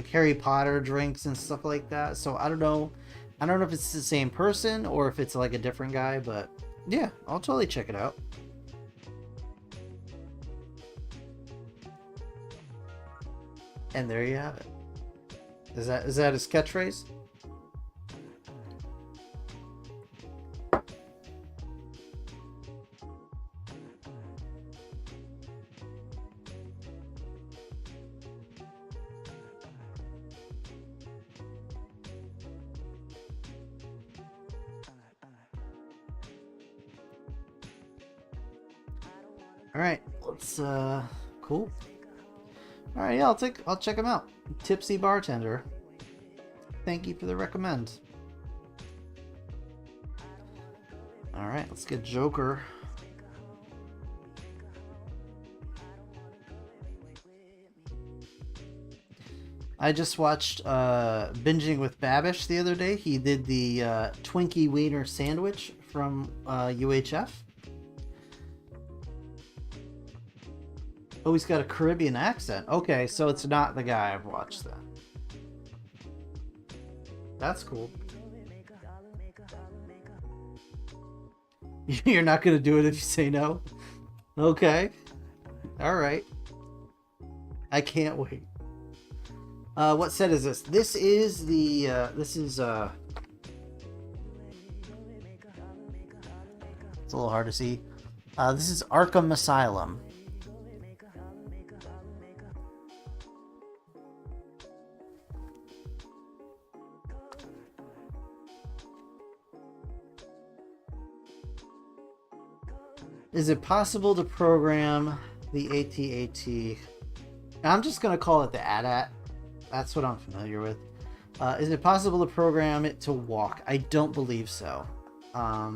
Harry Potter drinks and stuff like that. So I don't know if it's the same person or if it's like a different guy, but yeah, I'll totally check it out. And there you have it. Is that his catchphrase? All right, let's cool. All right, yeah, I'll check him out. Tipsy Bartender. Thank you for the recommend. All right, let's get Joker. I just watched Binging with Babish the other day. He did the Twinkie Wiener sandwich from UHF. Oh, he's got a Caribbean accent. Okay, so it's not the guy I've watched then. That's cool. You're not going to do it if you say no? Okay. Alright. I can't wait. What set is this? This is the, it's a little hard to see. This is Arkham Asylum. Is it possible to program the AT-AT? I'm just going to call it the AT-AT. That's what I'm familiar with. Is it possible to program it to walk? I don't believe so. I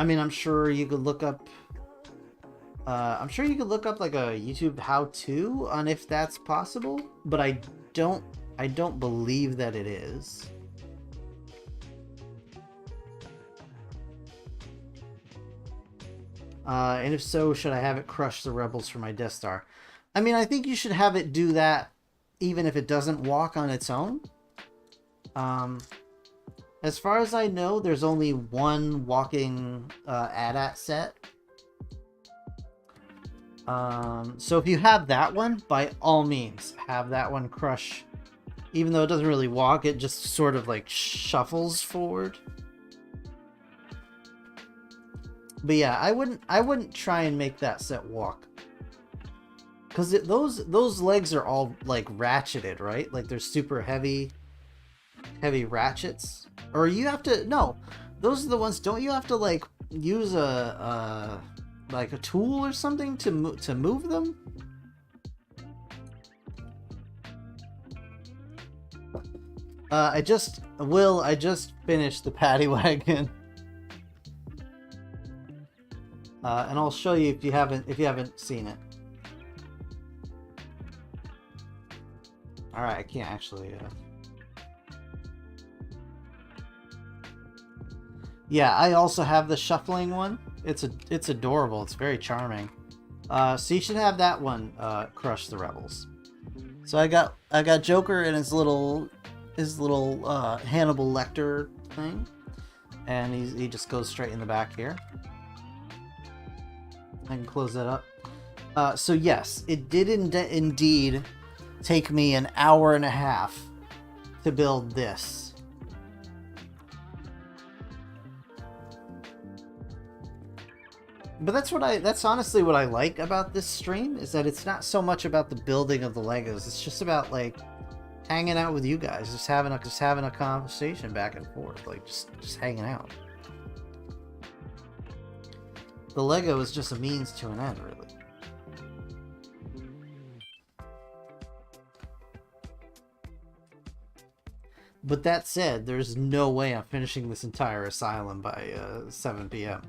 mean, I'm sure you could look up... like a YouTube how-to on if that's possible, but I don't believe that it is. And if so, should I have it crush the rebels for my Death Star? I mean, I think you should have it do that even if it doesn't walk on its own. As far as I know, there's only one walking AT-AT set. So if you have that one, by all means, have that one crush. Even though it doesn't really walk, it just sort of like shuffles forward. But yeah, I wouldn't try and make that set walk, because those legs are all like ratcheted, right? Like they're super heavy ratchets. Or you have to, no, Those are the ones. Don't you have to like use like a tool or something to move them? I just finished the paddy wagon. And I'll show you if you haven't seen it. All right, I can't actually. Yeah, I also have the shuffling one. It's adorable. It's very charming. So you should have that one. Crush the rebels. So I got Joker and his little Hannibal Lecter thing, and he just goes straight in the back here. I can close that up. So yes, it did indeed take me an hour and a half to build this. But that's honestly what I like about this stream, is that it's not so much about the building of the Legos. It's just about like hanging out with you guys, just having a conversation back and forth, like just hanging out. The Lego is just a means to an end, really. But that said, there's no way I'm finishing this entire asylum by 7 p.m.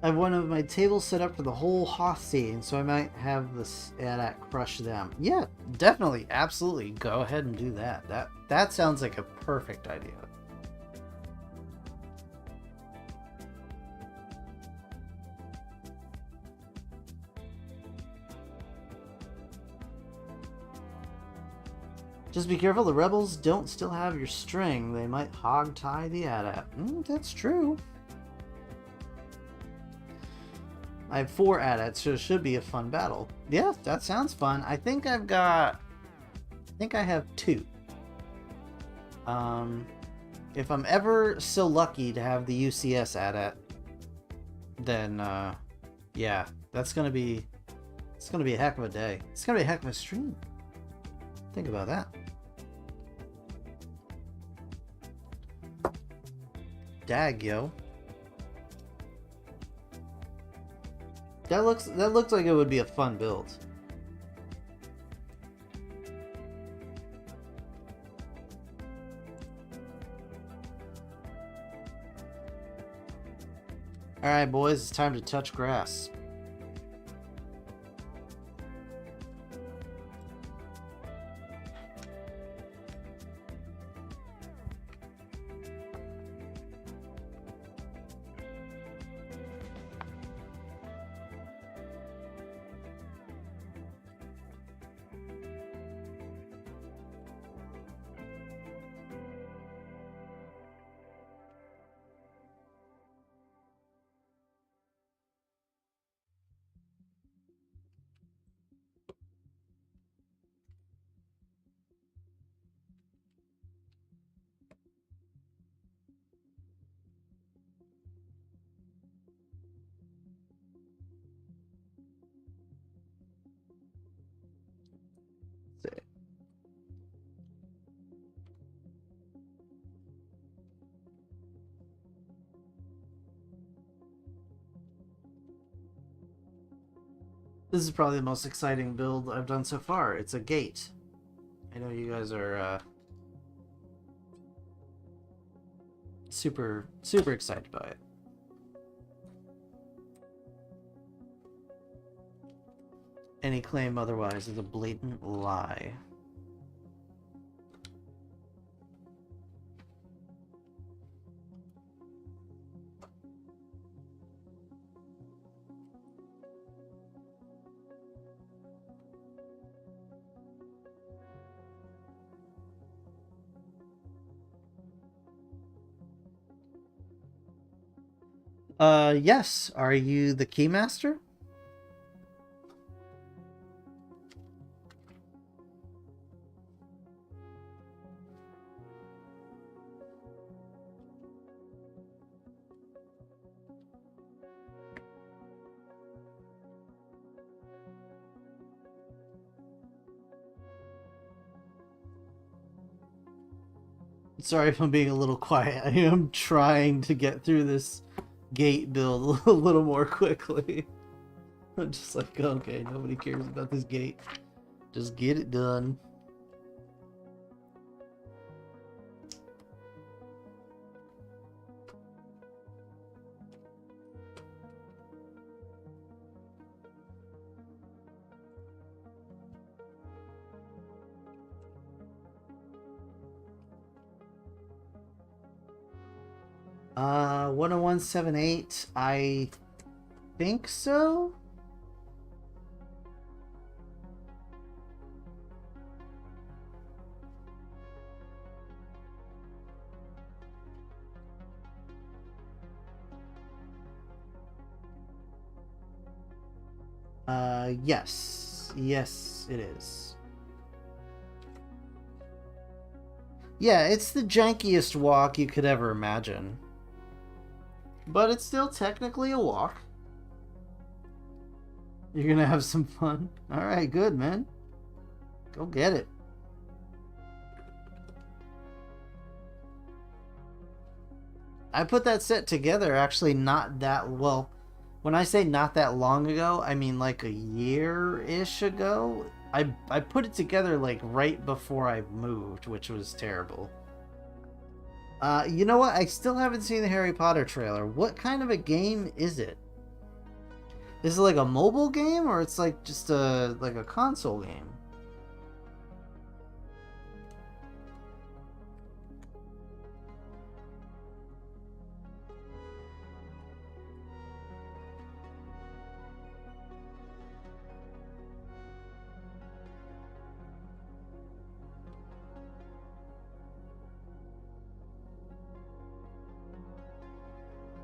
I have one of my tables set up for the whole Hoth scene, so I might have this AT-AT crush them. Yeah, definitely, absolutely. Go ahead and do that. That sounds like a perfect idea. Just be careful, the rebels don't still have your string. They might hog tie the AT-AT. That's true. I have 4 AT-ATs, so it should be a fun battle. Yeah, that sounds fun. I think I have 2. If I'm ever so lucky to have the UCS AT-AT, then yeah, it's gonna be a heck of a day. It's gonna be a heck of a stream. Think about that. Dag, yo. That looks like it would be a fun build. Alright boys, it's time to touch grass. This is probably the most exciting build I've done so far. It's a gate. I know you guys are super excited by it. Any claim otherwise is a blatant lie. Yes. Are you the keymaster? Sorry if I'm being a little quiet. I am trying to get through this gate build a little more quickly. I'm just like, okay, nobody cares about this gate. Just get it done. Uh, 10178, I think so? Yes. Yes, it is. Yeah, it's the jankiest walk you could ever imagine. But it's still technically a walk. You're gonna have some fun. Alright, good, man. Go get it. I put that set together actually not that well. When I say not that long ago, I mean like a year-ish ago. I put it together like right before I moved, which was terrible. You know what? I still haven't seen the Harry Potter trailer. What kind of a game is it? Is it like a mobile game or it's like just a console game?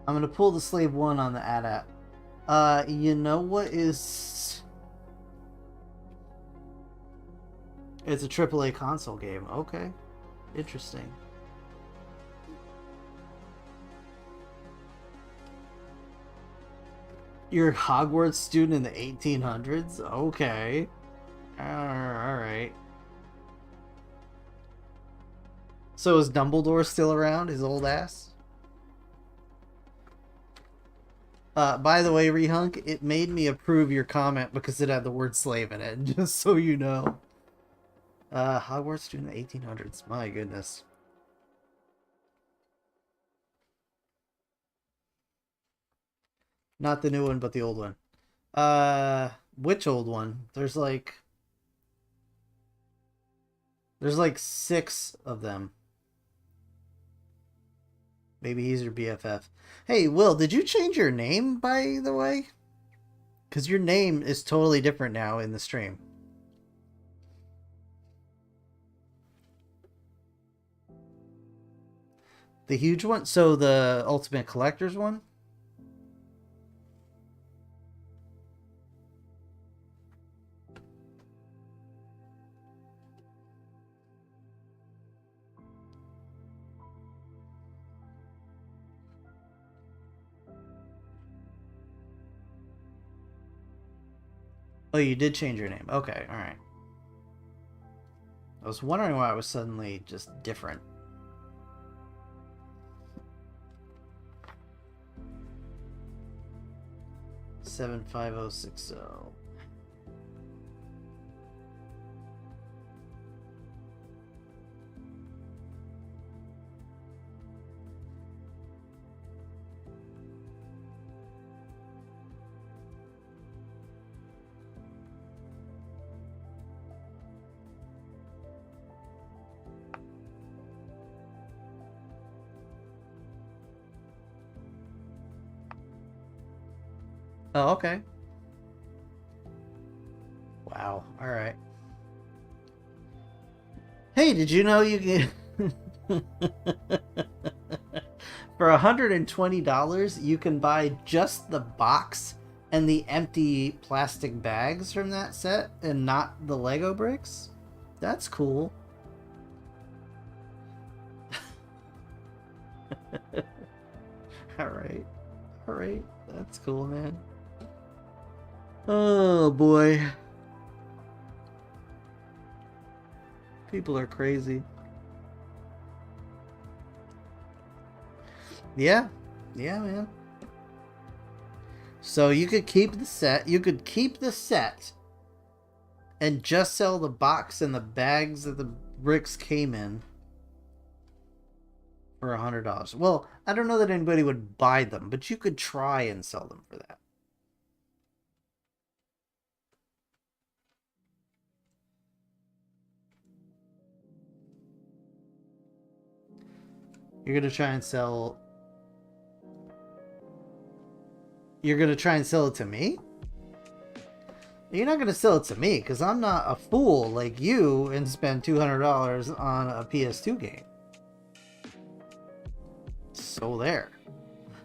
I'm gonna pull the Slave 1 on the AT-AT. You know what is... It's a AAA console game. Okay. Interesting. You're a Hogwarts student in the 1800s? Okay. Alright. So is Dumbledore still around, his old ass? By the way, Rehunk, it made me approve your comment because it had the word slave in it, just so you know. Hogwarts student in the 1800s. My goodness. Not the new one, but the old one. Which old one? There's like 6 of them. Maybe he's your BFF. Hey, Will, did you change your name, by the way? Because your name is totally different now in the stream. The huge one? So the Ultimate Collector's one? Oh, you did change your name. Okay, alright. I was wondering why it was suddenly just different. $75060. Oh, okay. Wow. All right. Hey, did you know you can for $120 you can buy just the box and the empty plastic bags from that set and not the Lego bricks? That's cool. All right. All right. That's cool, man. Oh boy. People are crazy. Yeah. Yeah, man. So you could keep the set. You could keep the set and just sell the box and the bags that the bricks came in for $100. Well, I don't know that anybody would buy them, but you could try and sell them for that. You're gonna try and sell. You're gonna try and sell it to me? You're not gonna sell it to me because I'm not a fool like you and spend $200 on a PS2 game. So there.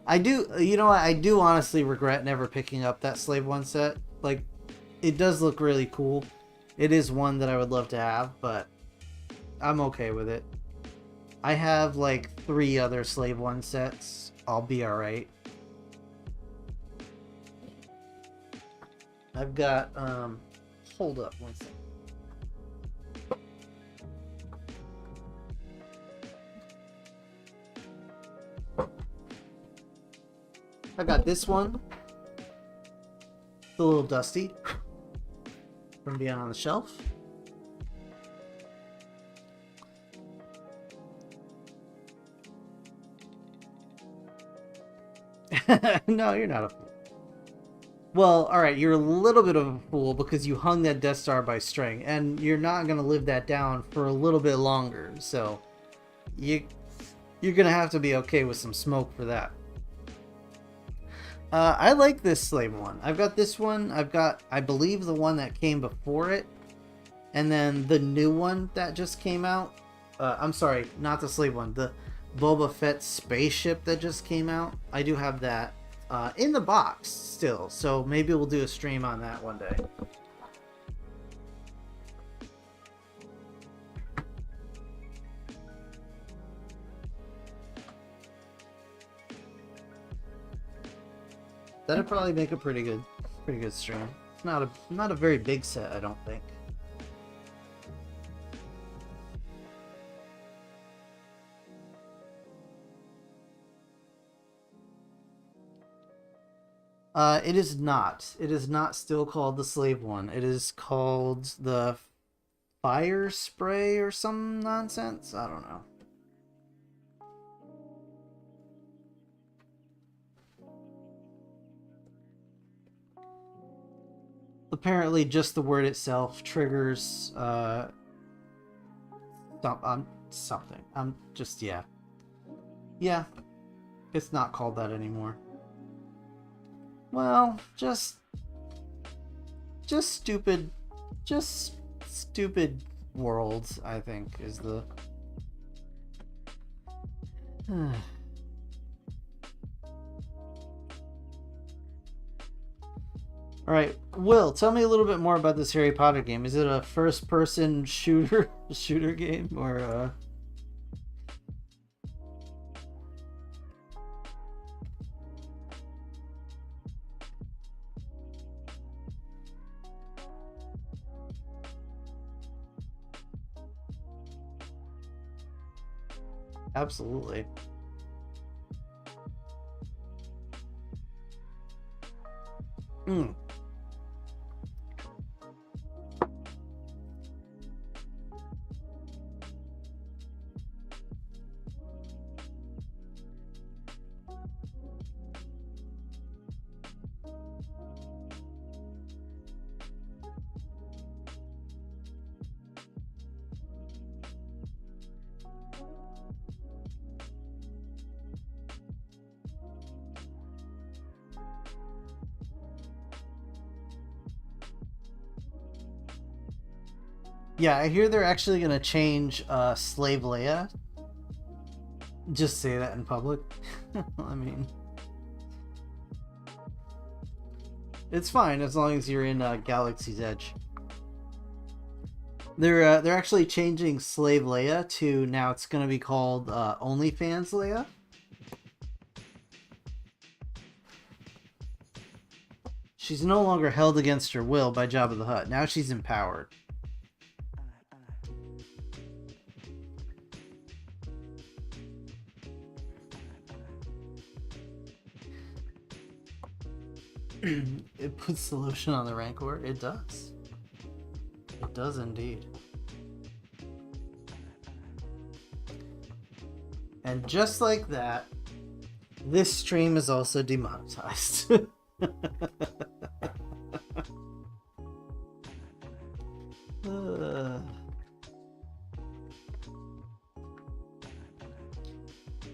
I do, you know what? I do honestly regret never picking up that Slave 1 set. Like, it does look really cool. It is one that I would love to have, but I'm okay with it. I have like 3 other Slave 1 sets. I'll be alright. I've got, hold up one second. I got this one. It's a little dusty from being on the shelf. No, you're not a fool. Well, alright, you're a little bit of a fool because you hung that Death Star by string, and you're not going to live that down for a little bit longer, so you're going to have to be okay with some smoke for that. I like this Slave one. I've got this one. I've got, I believe, the one that came before it. And then the new one that just came out. I'm sorry, not the Slave one. The Boba Fett spaceship that just came out. I do have that in the box still. So maybe we'll do a stream on that one day. That'd probably make a pretty good stream. It's not a very big set, I don't think. It is not. It is not still called the Slave one. It is called the Fire Spray or some nonsense. I don't know. Apparently just the word itself triggers something. I'm just, yeah, it's not called that anymore. Well, just stupid worlds, I think, is the Alright, Will, tell me a little bit more about this Harry Potter game. Is it a first-person shooter game, or Absolutely. Yeah, I hear they're actually gonna change Slave Leia. Just say that in public. I mean, it's fine as long as you're in Galaxy's Edge. They're actually changing Slave Leia to now it's gonna be called OnlyFans Leia. She's no longer held against her will by Jabba the Hutt. Now she's empowered. It puts the lotion on the Rancor. It does. It does indeed. And just like that, this stream is also demonetized.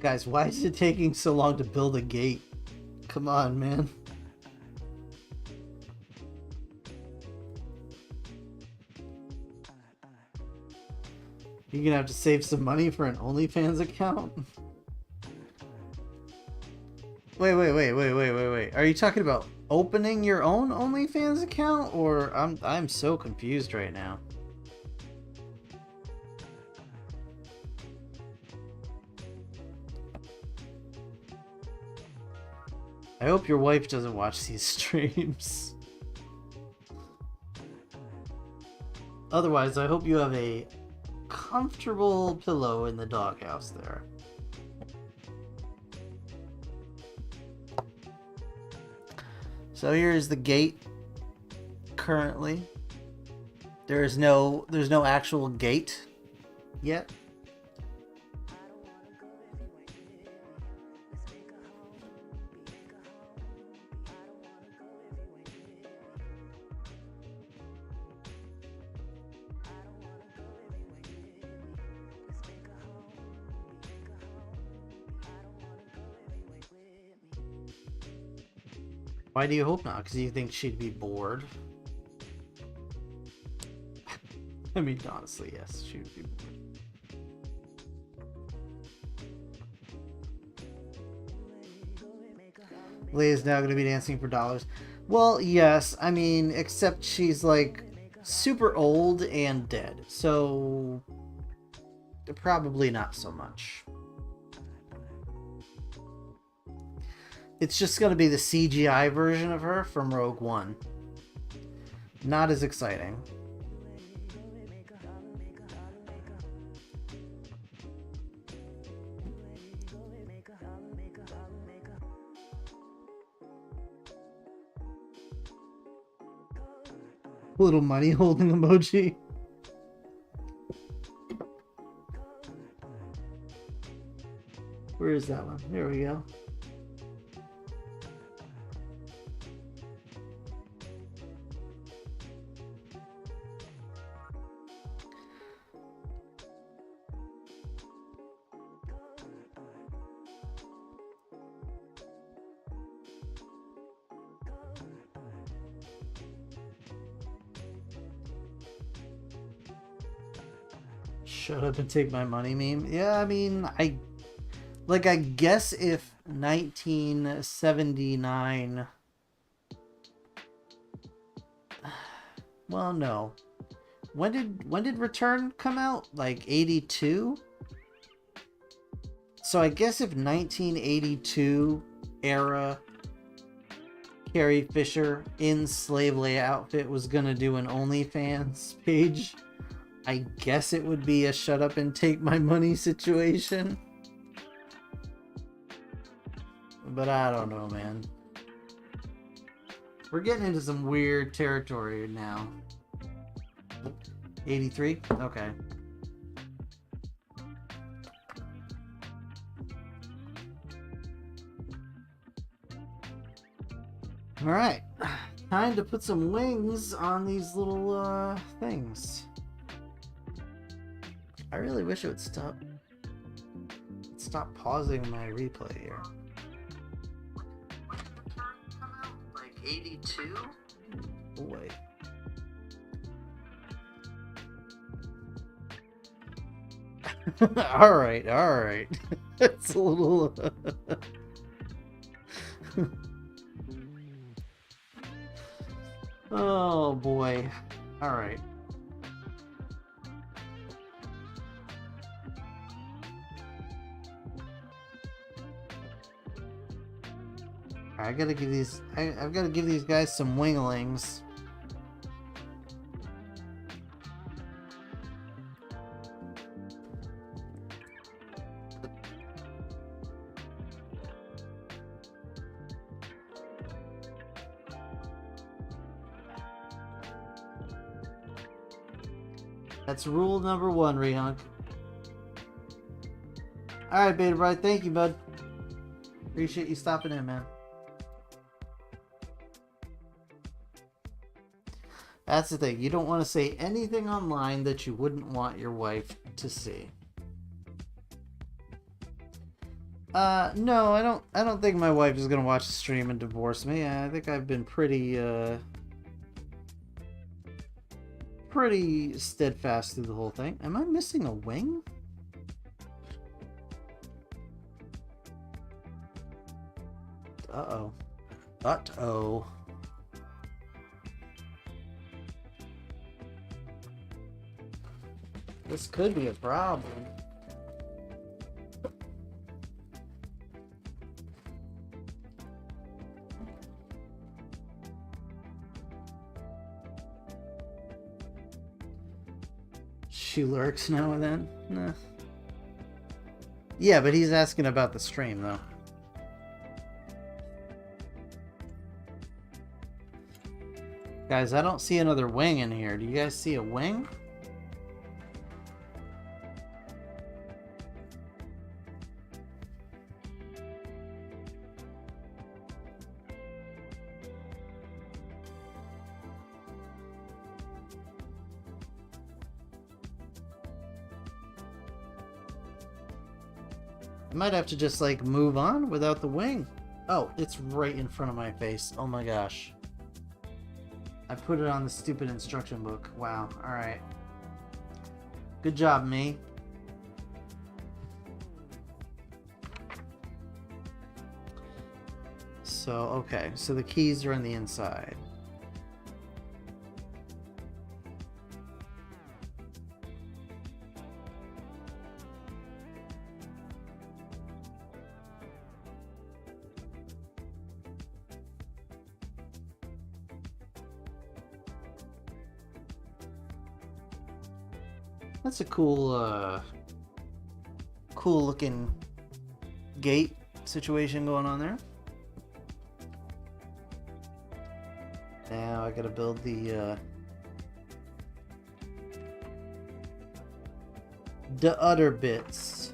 Guys, why is it taking so long to build a gate? Come on, man. You're gonna have to save some money for an OnlyFans account? Wait. Are you talking about opening your own OnlyFans account? Or I'm so confused right now. I hope your wife doesn't watch these streams. Otherwise, I hope you have a comfortable pillow in the doghouse there. So here's the gate. Currently, there's no actual gate yet. Why do you hope not? Because you think she'd be bored? I mean, honestly, yes, she would be bored. Leia's now going to be dancing for dollars. Well, yes, I mean, except she's like super old and dead, so probably not so much. It's just going to be the CGI version of her from Rogue One. Not as exciting. Little money holding emoji. Where is that one? There we go. Shut up and take my money meme. Yeah, I mean, I guess if 1979... Well, no. When did Return come out? Like 82? So I guess if 1982 era Carrie Fisher in Slave Leia outfit was gonna do an OnlyFans page, I guess it would be a shut up and take my money situation. But I don't know, man. We're getting into some weird territory now. 83? Okay. Alright. Time to put some wings on these little things. I really wish it would stop pausing my replay here. Like 82? Boy. Alright, alright. It's a little... Oh boy. Alright. I gotta give these... I've gotta give these guys some winglings. That's rule number 1, Rehunk. Alright, Beta Bride, thank you, bud. Appreciate you stopping in, man. That's the thing. You don't want to say anything online that you wouldn't want your wife to see. No, I don't think my wife is gonna watch the stream and divorce me. I think I've been pretty steadfast through the whole thing. Am I missing a wing? Uh-oh. Uh-oh. This could be a problem. She lurks now and then? Nah. Yeah, but he's asking about the stream, though. Guys, I don't see another wing in here. Do you guys see a wing? I might have to just, like, move on without the wing. Oh, it's right in front of my face. Oh my gosh. I put it on the stupid instruction book. Wow. Alright. Good job, me. So, okay. So the keys are on the inside. That's a cool, cool looking gate situation going on there. Now I gotta build the other bits.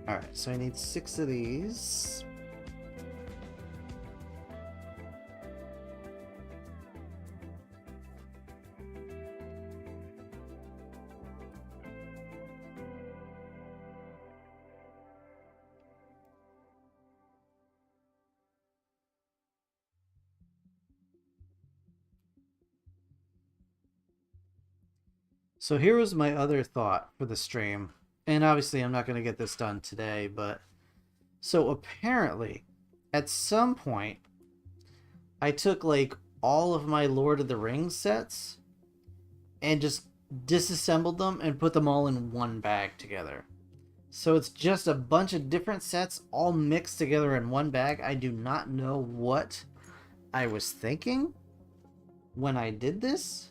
Alright, so I need 6 of these. So here was my other thought for the stream. And obviously I'm not going to get this done today, but... So apparently, at some point, I took, like, all of my Lord of the Rings sets and just disassembled them and put them all in one bag together. So it's just a bunch of different sets all mixed together in one bag. I do not know what I was thinking when I did this,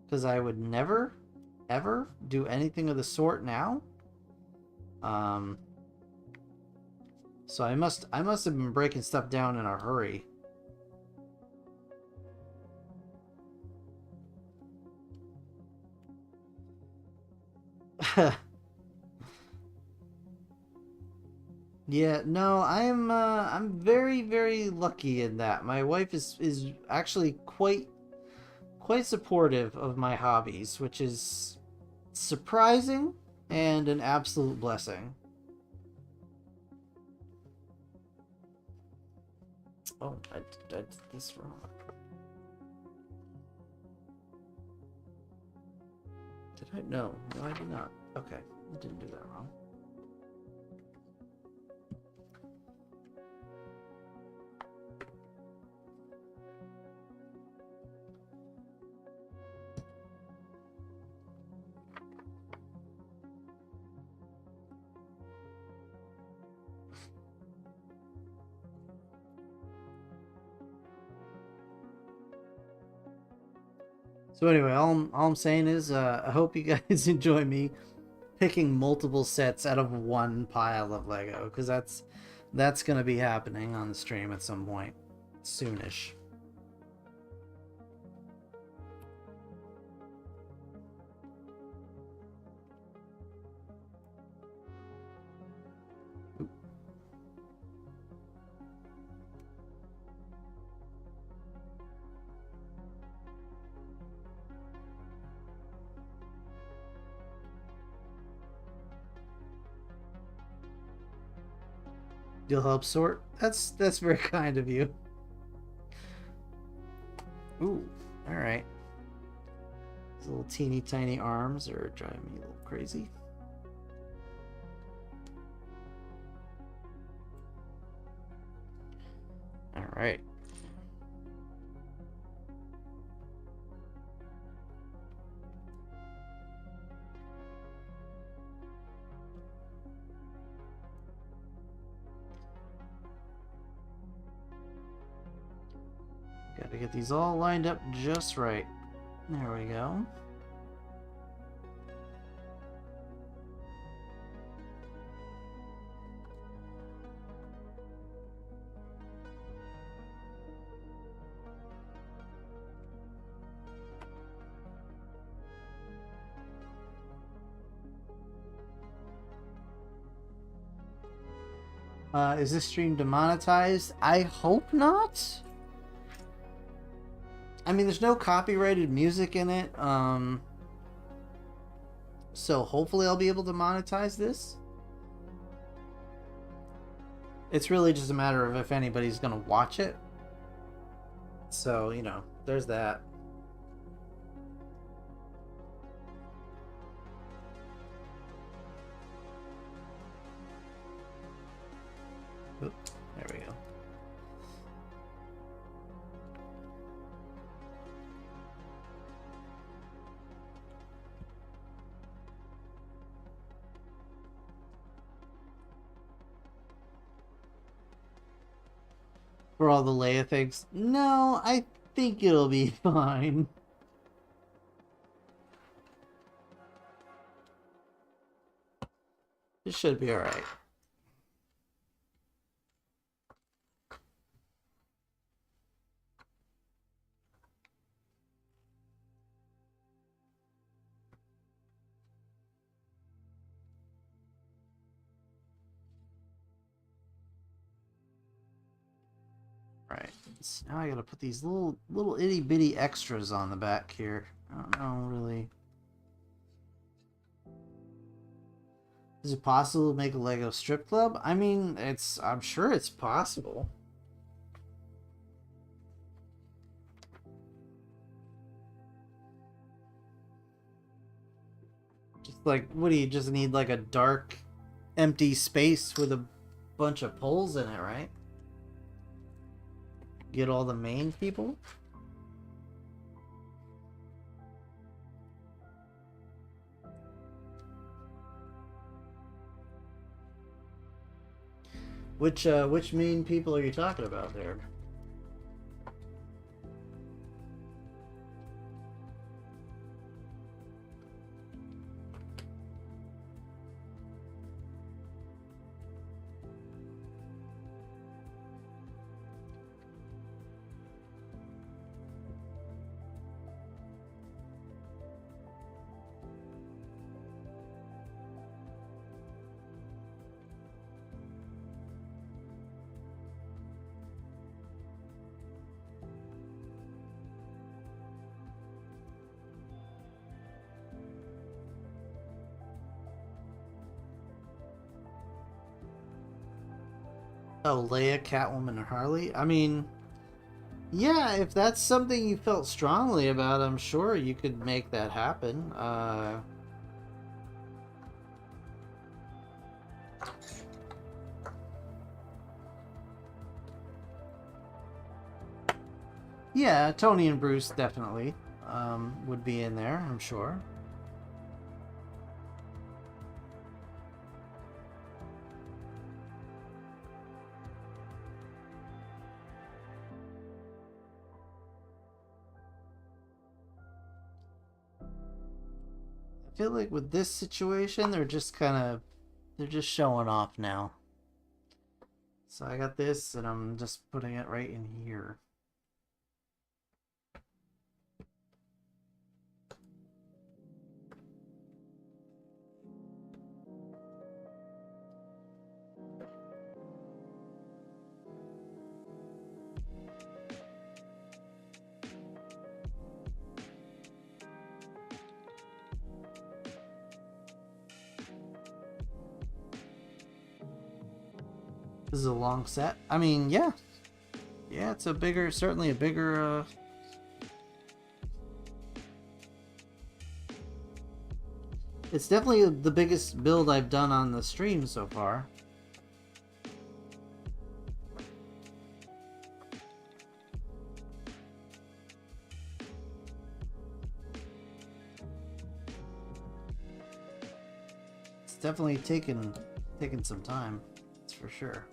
because I would never ever do anything of the sort now. So I must have been breaking stuff down in a hurry. Yeah, no, I'm very, very lucky in that. My wife is actually quite supportive of my hobbies, which is surprising and an absolute blessing. Oh, I did this wrong. Did I? No, I did not. Okay, I didn't do that wrong. So anyway, all I'm saying is, I hope you guys enjoy me picking multiple sets out of one pile of Lego, because that's gonna be happening on the stream at some point, soonish. You'll help sort? That's very kind of you. Ooh, alright. These little teeny tiny arms are driving me a little crazy. Alright. Gotta get these all lined up just right. There we go. Is this stream demonetized? I hope not. I mean, there's no copyrighted music in it, so hopefully I'll be able to monetize this. It's really just a matter of if anybody's gonna watch it. So, you know, there's that. Oop, there we go. For all the Leia things? No, I think it'll be fine. It should be alright. Right, so now I gotta put these little itty bitty extras on the back here. I don't know, really. Is it possible to make a Lego strip club? I mean, I'm sure it's possible. Just like, what do you just need, like a dark, empty space with a bunch of poles in it, right? Get all the main people? Which main people are you talking about there? Oh, Leia, Catwoman, and Harley? I mean, yeah, if that's something you felt strongly about, I'm sure you could make that happen. Yeah, Tony and Bruce definitely would be in there, I'm sure. I feel like with this situation, they're just showing off now. So I got this, and I'm just putting it right in here. This is a long set. I mean, yeah. Yeah, it's certainly a bigger, It's definitely the biggest build I've done on the stream so far. It's definitely taken some time, that's for sure.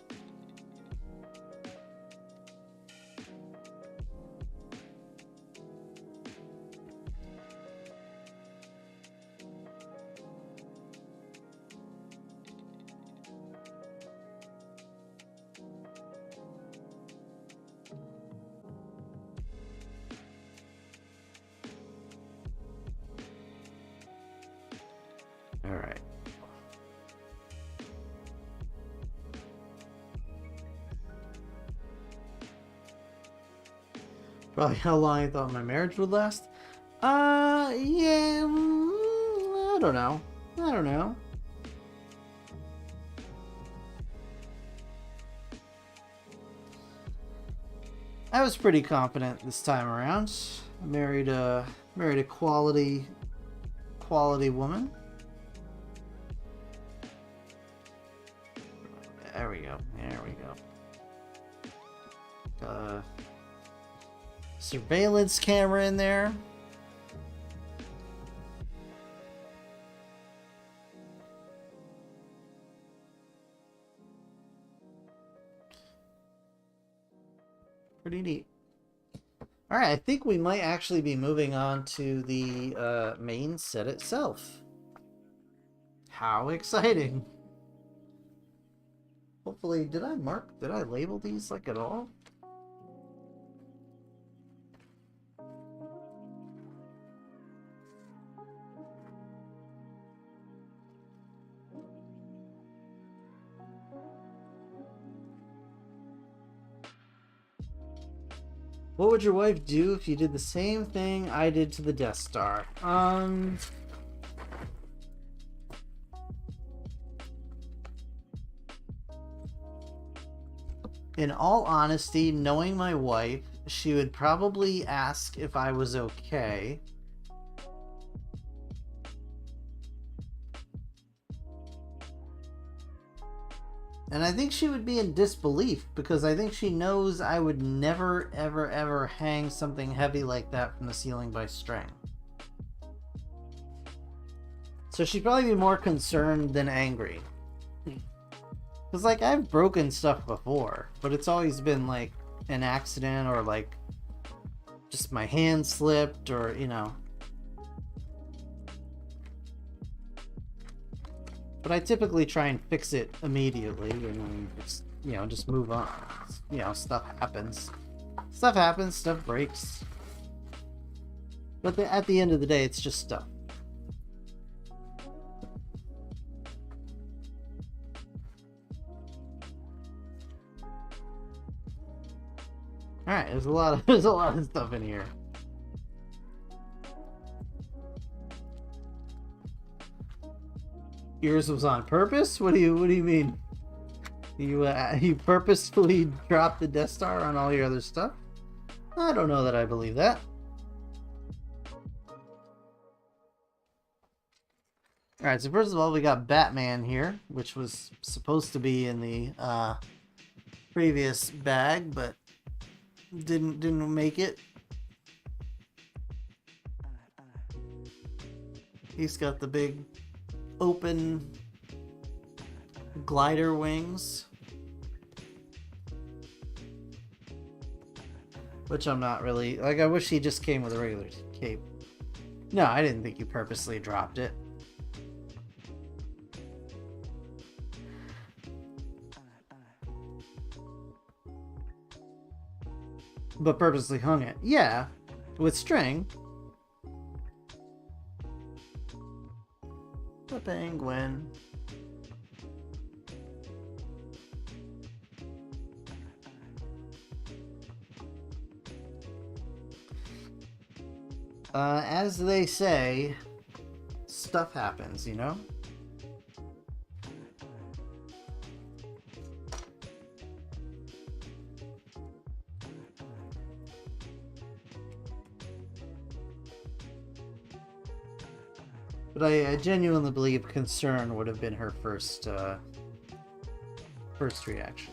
Alright. Probably how long I thought my marriage would last? Yeah, I don't know. I don't know. I was pretty confident this time around. I married a quality woman. There we go. There we go. Surveillance camera in there. Pretty neat. Alright, I think we might actually be moving on to the main set itself. How exciting! Hopefully, did I label these like at all? What would your wife do if you did the same thing I did to the Death Star? In all honesty, knowing my wife, she would probably ask if I was okay. And I think she would be in disbelief, because I think she knows I would never, ever, ever hang something heavy like that from the ceiling by string. So she'd probably be more concerned than angry. Because, like, I've broken stuff before, but it's always been, like, an accident, or, like, just my hand slipped, or, you know. But I typically try and fix it immediately, and just, you know, just move on. You know, stuff happens. Stuff happens, stuff breaks. But at the end of the day, it's just stuff. Alright, there's a lot of stuff in here. Yours was on purpose? What do you mean? You purposefully dropped the Death Star on all your other stuff? I don't know that I believe that. Alright, so first of all, we got Batman here, which was supposed to be in the previous bag, but didn't make it. He's got the big open glider wings, which I'm not really like. I wish he just came with a regular cape. No, I didn't think you purposely dropped it. But purposely hung it. Yeah, with string. The penguin. As they say, stuff happens, you know? But I genuinely believe concern would have been her first reaction.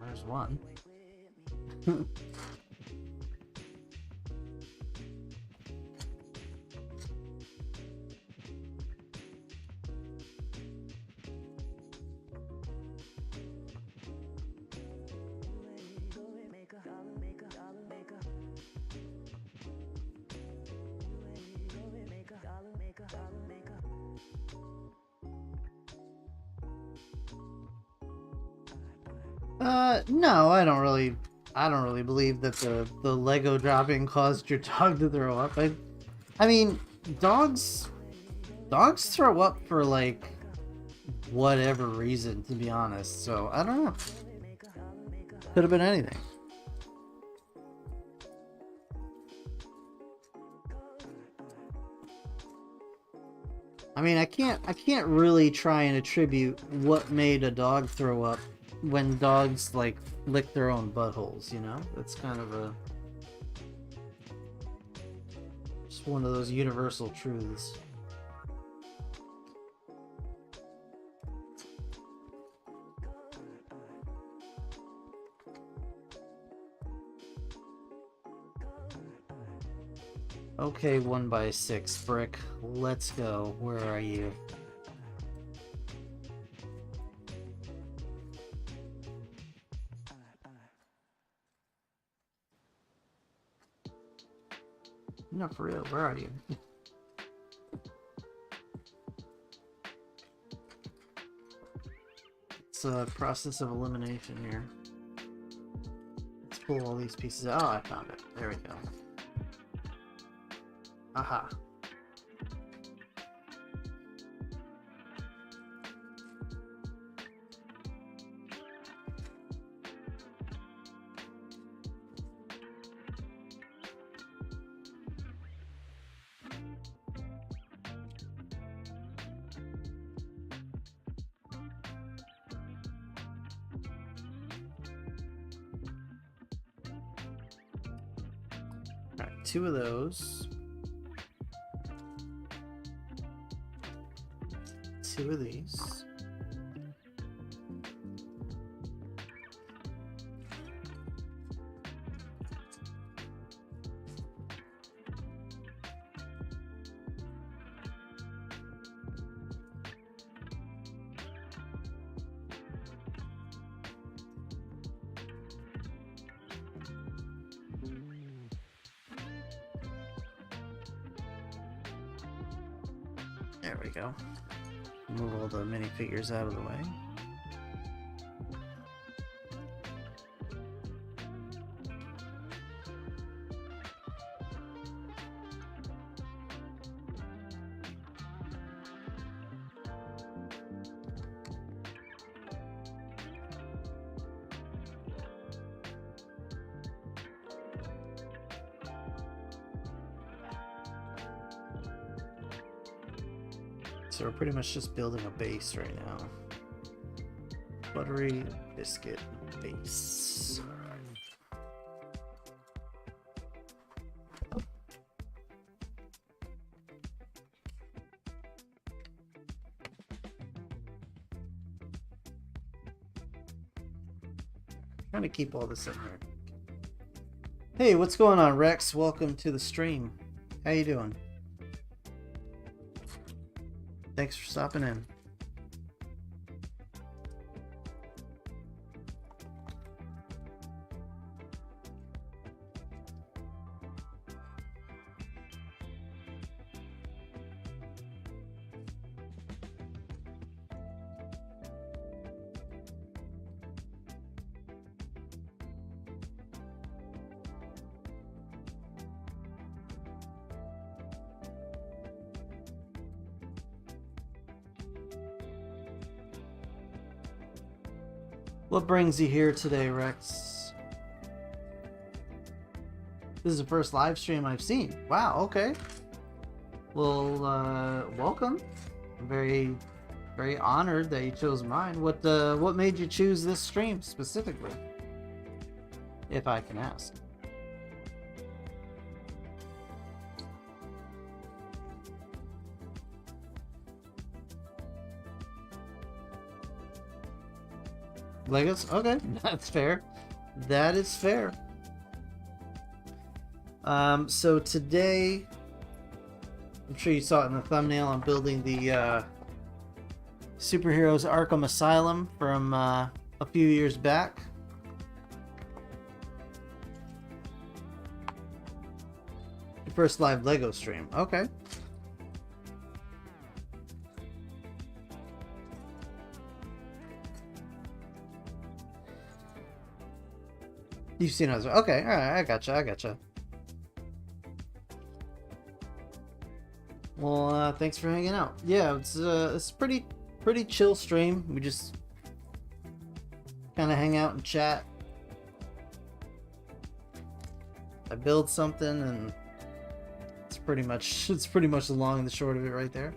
There's one. No, I don't really believe that the Lego dropping caused your dog to throw up. I mean, dogs throw up for like whatever reason, to be honest. So I don't know. Could have been anything. I mean, I can't really try and attribute what made a dog throw up when dogs like lick their own buttholes, you know? It's kind of just one of those universal truths. Okay, 1x6 brick. Let's go. Where are you? No, for real, where are you? It's a process of elimination here. Let's pull all these pieces out. Oh, I found it. There we go. Aha. Alright, 2 of those. 2 of these. There we go. Move all the minifigures out of the way. So we're pretty much just building a base right now. Buttery biscuit base. Trying to keep all this in here. Hey, what's going on, Rex? Welcome to the stream. How you doing? Thanks for stopping in. What brings you here today, Rex? This is the first live stream I've seen. Wow, okay. Well, welcome. I'm very, very honored that you chose mine. What made you choose this stream specifically? If I can ask. Legos? Okay, that's fair. That is fair. So today, I'm sure you saw it in the thumbnail, I'm building the Superheroes Arkham Asylum from a few years back. Your first live Lego stream. Okay. You've seen us. Okay, alright, I gotcha. Well, thanks for hanging out. Yeah, it's a pretty chill stream. We just kind of hang out and chat. I build something, and it's pretty much the long and the short of it right there.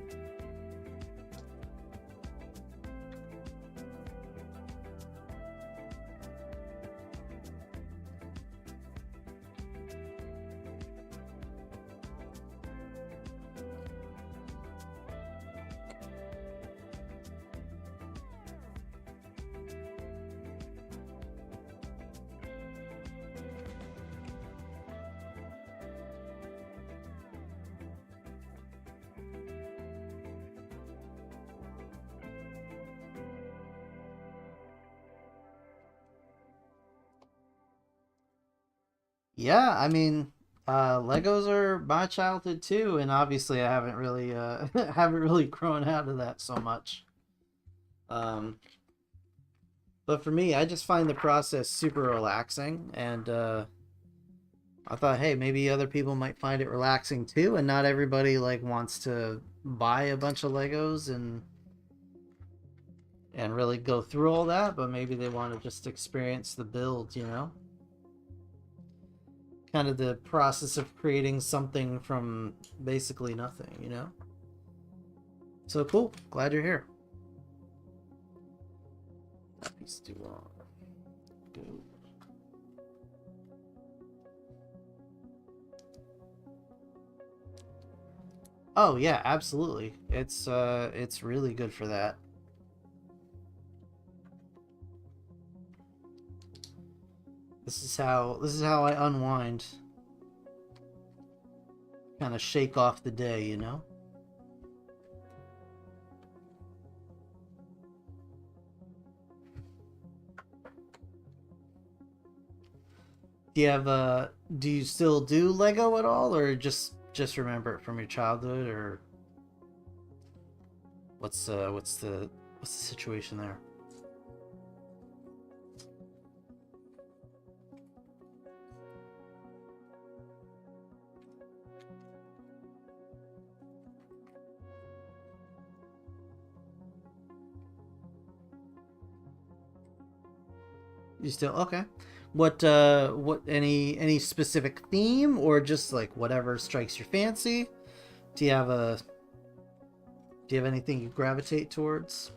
Yeah, I mean, Legos are my childhood too, and obviously I haven't really haven't really grown out of that so much. But for me, I just find the process super relaxing, and I thought, hey, maybe other people might find it relaxing too, and not everybody like wants to buy a bunch of Legos and really go through all that, but maybe they want to just experience the build, you know? Kind of the process of creating something from basically nothing, you know? So cool. Glad you're here. That piece too long. Go. Oh yeah, absolutely. It's really good for that. This is how I unwind. Kind of shake off the day, you know? Do you still do Lego at all, or just remember it from your childhood, or What's the situation there? You still okay? What any specific theme, or just like whatever strikes your fancy? Do you have anything you gravitate towards?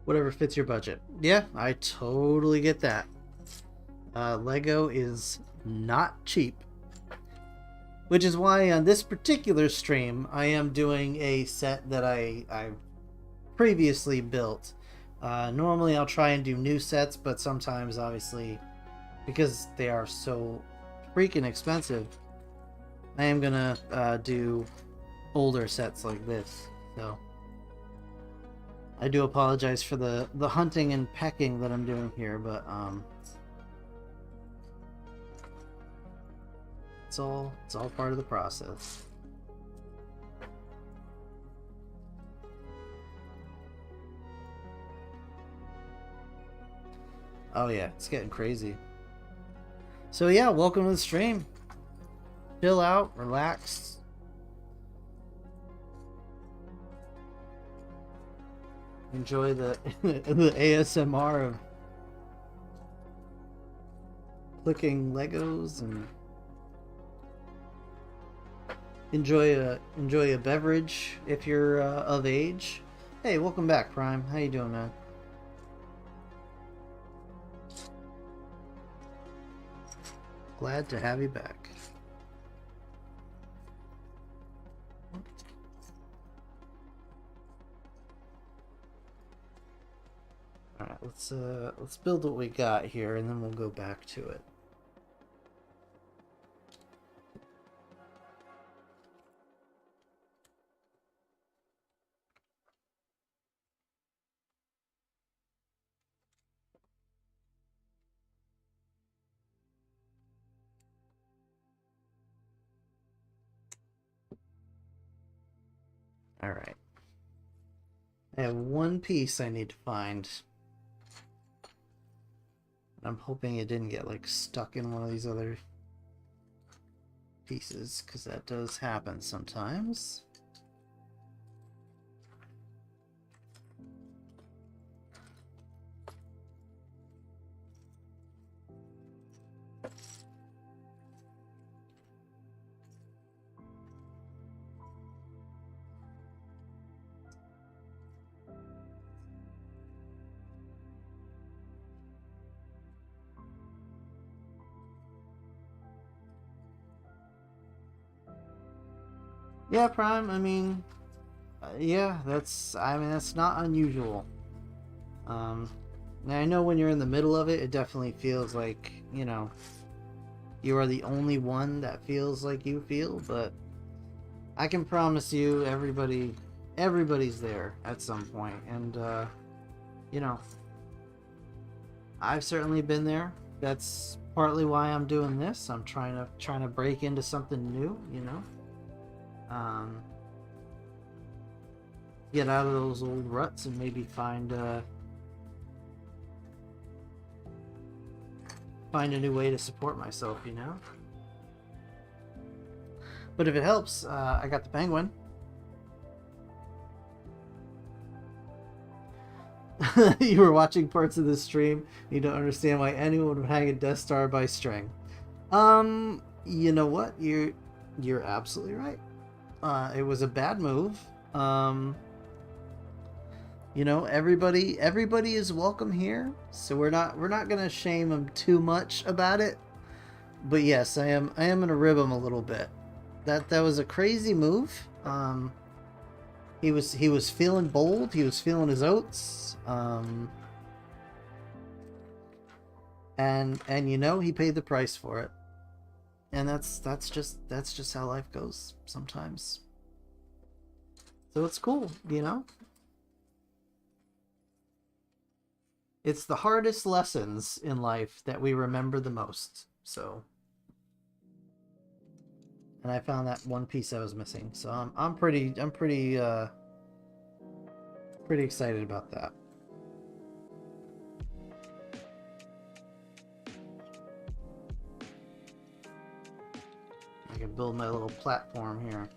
Whatever fits your budget. Yeah, I totally get that. Lego is not cheap. Which is why on this particular stream, I am doing a set that I previously built. Normally I'll try and do new sets, but sometimes, obviously, because they are so freaking expensive, I am gonna do older sets like this. So I do apologize for the hunting and pecking that I'm doing here, but it's all part of the process. Oh yeah, it's getting crazy. So yeah, welcome to the stream. Chill out, relax. Enjoy the the ASMR of clicking Legos, and enjoy a beverage if you're of age. Hey, welcome back, Prime. How you doing, man? Glad to have you back. Alright, let's build what we got here, and then we'll go back to it. Alright. I have one piece I need to find. I'm hoping it didn't get like stuck in one of these other pieces, because that does happen sometimes. Yeah, Prime, I mean, yeah, that's not unusual. Now I know when you're in the middle of it, it definitely feels like, you know, you are the only one that feels like you feel, but I can promise you everybody's there at some point, and, you know, I've certainly been there. That's partly why I'm doing this. I'm trying to break into something new, you know? Get out of those old ruts and maybe find a new way to support myself, you know? But if it helps, I got the penguin. You were watching parts of this stream. You don't understand why anyone would hang a Death Star by string. You know what? You're absolutely right. It was a bad move. You know, everybody is welcome here, so we're not gonna shame him too much about it. But yes, I am gonna rib him a little bit. That was a crazy move. He was feeling bold. He was feeling his oats. And you know, he paid the price for it. And that's just how life goes sometimes. So it's cool, you know? It's the hardest lessons in life that we remember the most. So, and I found that one piece I was missing. So I'm pretty excited about that. I can build my little platform here.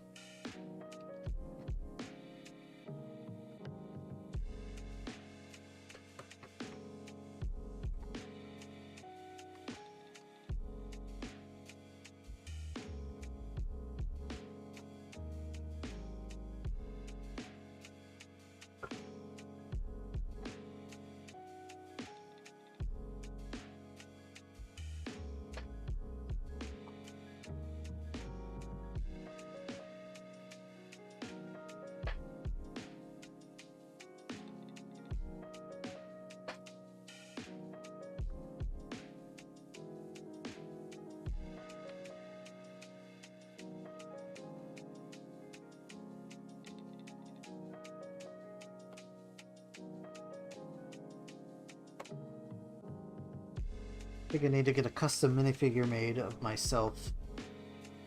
I think I need to get a custom minifigure made of myself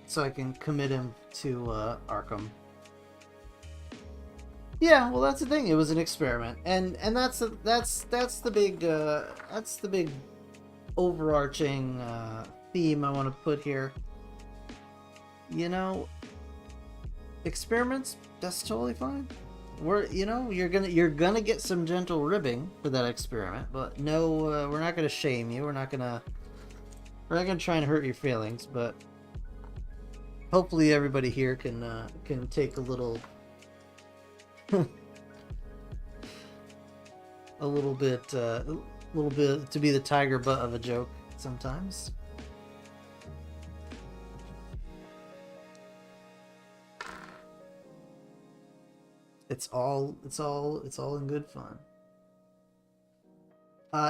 so I can commit him to Arkham. Yeah, well, that's the thing. It was an experiment, and that's the big overarching theme I want to put here. You know, experiments, that's totally fine. You're gonna get some gentle ribbing for that experiment, but no, we're not gonna shame you. We're not gonna try and hurt your feelings, but hopefully everybody here can take a little a little bit to be the tiger butt of a joke sometimes. It's all in good fun.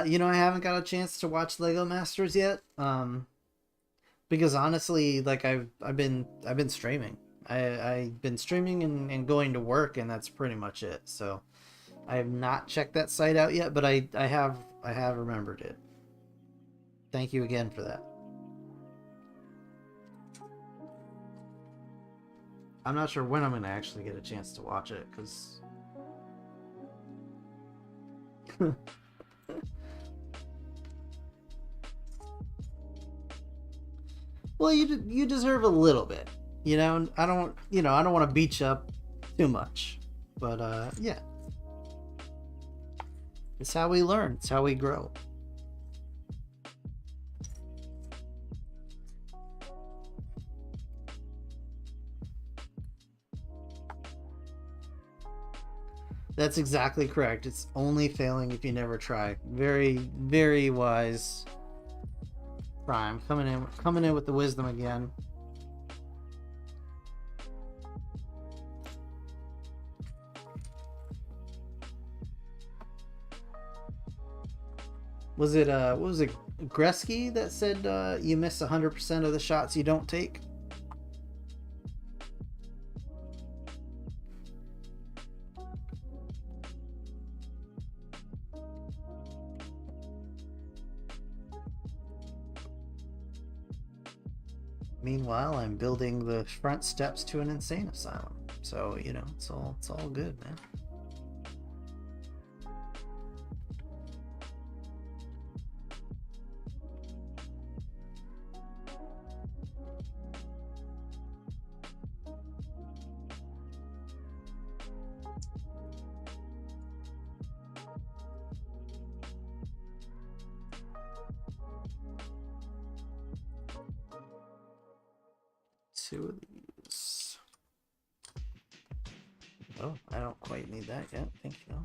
You know, I haven't got a chance to watch Lego Masters yet. Because honestly, like I've been streaming. I've been streaming and going to work, and that's pretty much it. So I have not checked that site out yet, but I have remembered it. Thank you again for that. I'm not sure when I'm going to actually get a chance to watch it, because well, you deserve a little bit. You know, I don't want to beat you up too much. But yeah. It's how we learn. It's how we grow. That's exactly correct. It's only failing if you never try. Very, very wise. Prime coming in with the wisdom again. Was it what was it, Gretzky that said you miss 100% of the shots you don't take? Meanwhile, I'm building the front steps to an insane asylum. So, you know, it's all good, man. 2 of these. Oh, I don't quite need that yet. Thank you.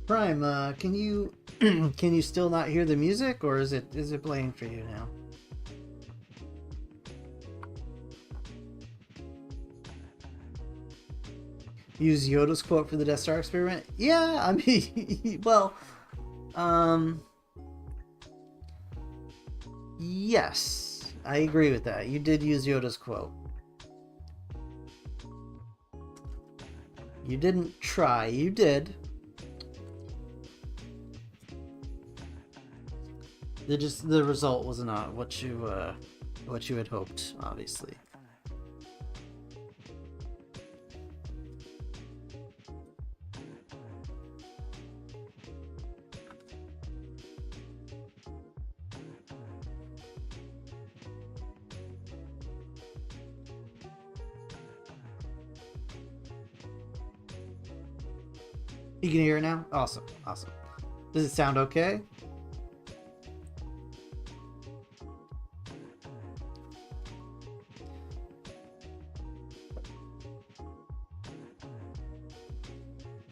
Prime, can you can you still not hear the music, or is it playing for you now? Use Yoda's quote for the Death Star experiment? Yeah, I mean, well, yes, I agree with that. You did use Yoda's quote. You didn't try, you did. The result was not what you had hoped, obviously. You can hear it now? Awesome, awesome. Does it sound okay?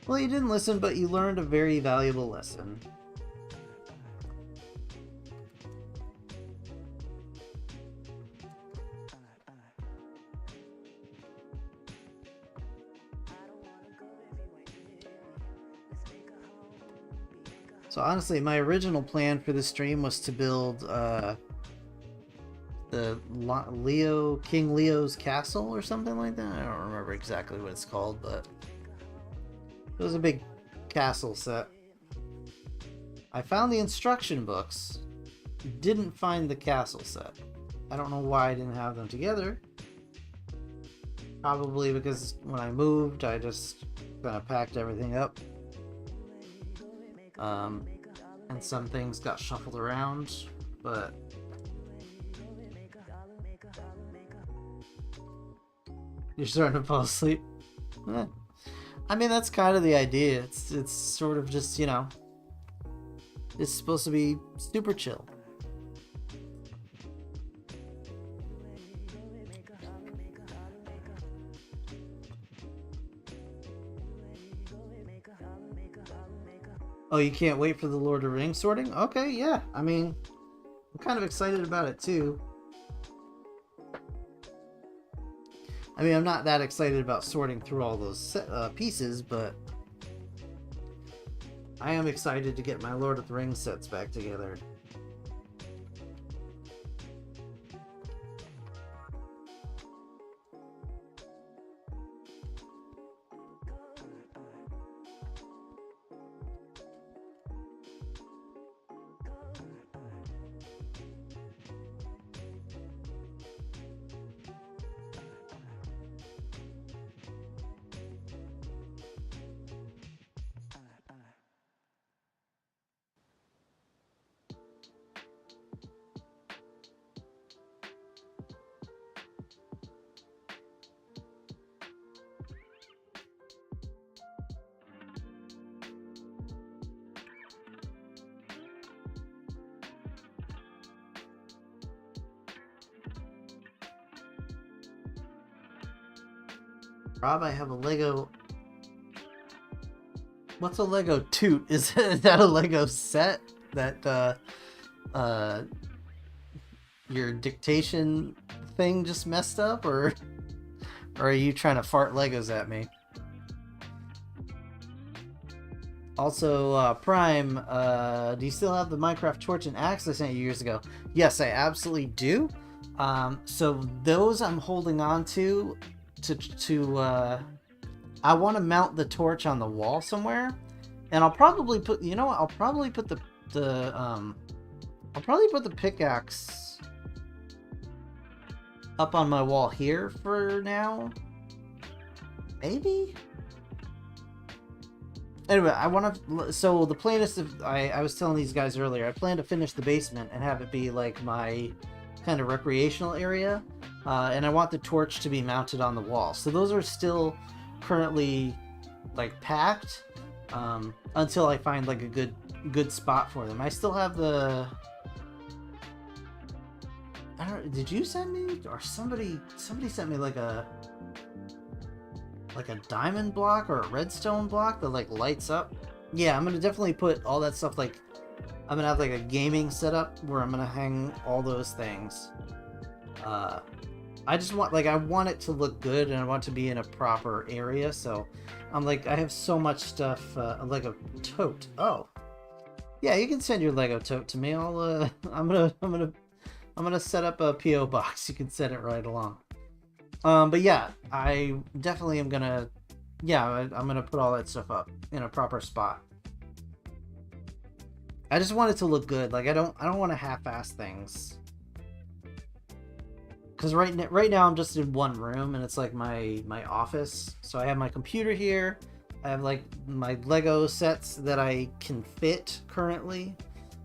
Well, you didn't listen, but you learned a very valuable lesson. So honestly, my original plan for this stream was to build the King Leo's castle or something like that. I don't remember exactly what it's called, but it was a big castle set. I found the instruction books, didn't find the castle set. I don't know why I didn't have them together. Probably because when I moved, I just kind of packed everything up. And some things got shuffled around, but you're starting to fall asleep. I mean, that's kind of the idea. It's sort of just, you know, it's supposed to be super chill. Oh, you can't wait for the Lord of the Rings sorting? Okay, yeah. I mean, I'm kind of excited about it too. I mean, I'm not that excited about sorting through all those pieces, but I am excited to get my Lord of the Rings sets back together. Rob, I have a Lego. What's a Lego toot? Is that a Lego set that your dictation thing just messed up, or are you trying to fart Legos at me? Also, Prime, do you still have the Minecraft torch and axe I sent you years ago? Yes, I absolutely do. So those I'm holding on to I want to mount the torch on the wall somewhere, and I'll probably put, you know what, I'll probably put the pickaxe up on my wall here for now, maybe. Anyway, I want to, so the plan is to, I was telling these guys earlier, I plan to finish the basement and have it be like my kind of recreational area, and I want the torch to be mounted on the wall. So those are still currently like packed until I find like a good spot for them. I still have the. I don't. Did you send me or somebody sent me like a diamond block or a redstone block that like lights up? Yeah, I'm gonna definitely put all that stuff. Like I'm gonna have like a gaming setup where I'm gonna hang all those things. I just want I want it to look good, and I want it to be in a proper area. So I'm like, I have so much stuff. A Lego tote. Oh, yeah, you can send your Lego tote to me. I'll I'm gonna set up a PO box. You can send it right along. But yeah, I definitely am gonna. Yeah, I'm gonna put all that stuff up in a proper spot. I just want it to look good. Like I don't want to half-ass things. Because right now I'm just in one room, and it's like my office. So I have my computer here. I have like my Lego sets that I can fit currently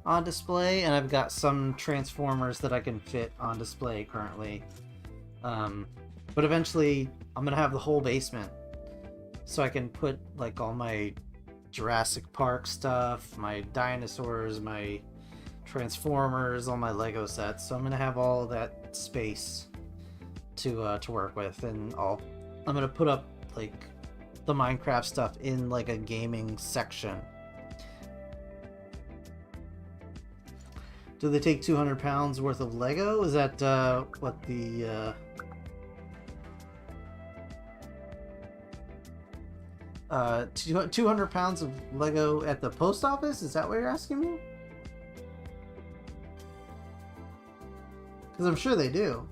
on display, and I've got some Transformers that I can fit on display currently. But eventually I'm gonna have the whole basement, so I can put like all my Jurassic Park stuff, my dinosaurs, my Transformers, all my Lego sets. So I'm gonna have all that space to work with, and I'm gonna put up like the Minecraft stuff in like a gaming section. Do they take 200 pounds worth of Lego? Is that what the 200 pounds of Lego at the post office? Is that what you're asking me? Because I'm sure they do.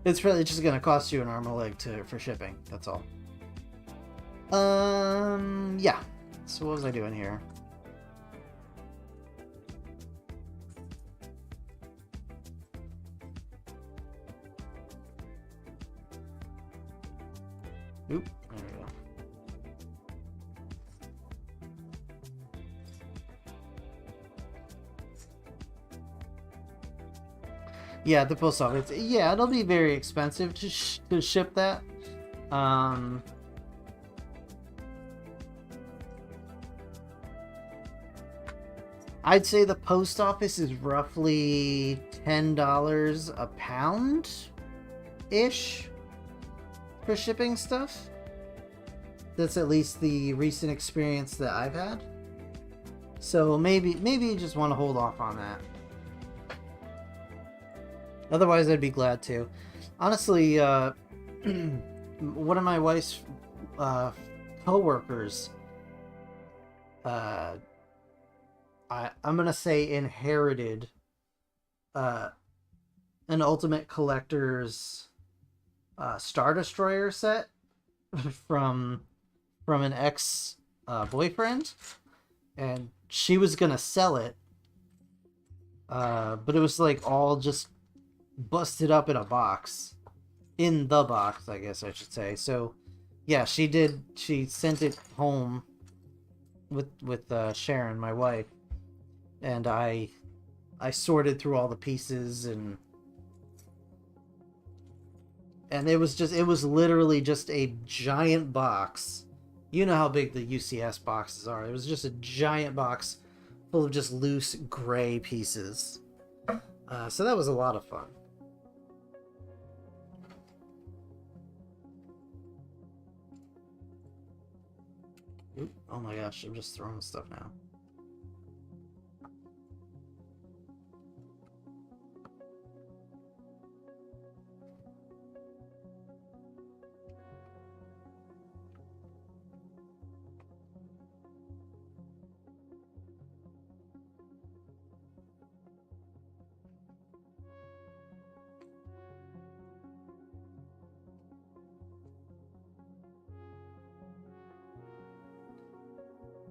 It's really just gonna cost you an arm and a leg for shipping. That's all. Yeah. So what was I doing here? Oop. There we go. Yeah, the post office. Yeah, it'll be very expensive to ship that. I'd say the post office is roughly $10 a pound-ish for shipping stuff. That's at least the recent experience that I've had. So maybe you just want to hold off on that. Otherwise, I'd be glad to. Honestly, one of my wife's co-workers, I'm gonna say inherited an Ultimate Collector's Star Destroyer set from an ex boyfriend, and she was gonna sell it, but it was like all just busted up in a box, in the box, I guess I should say. So yeah, she did. She sent it home with Sharon, my wife, and I sorted through all the pieces, and it was literally just a giant box. You know how big the UCS boxes are. It was just a giant box full of just loose gray pieces. So that was a lot of fun. Oop, oh my gosh, I'm just throwing stuff now.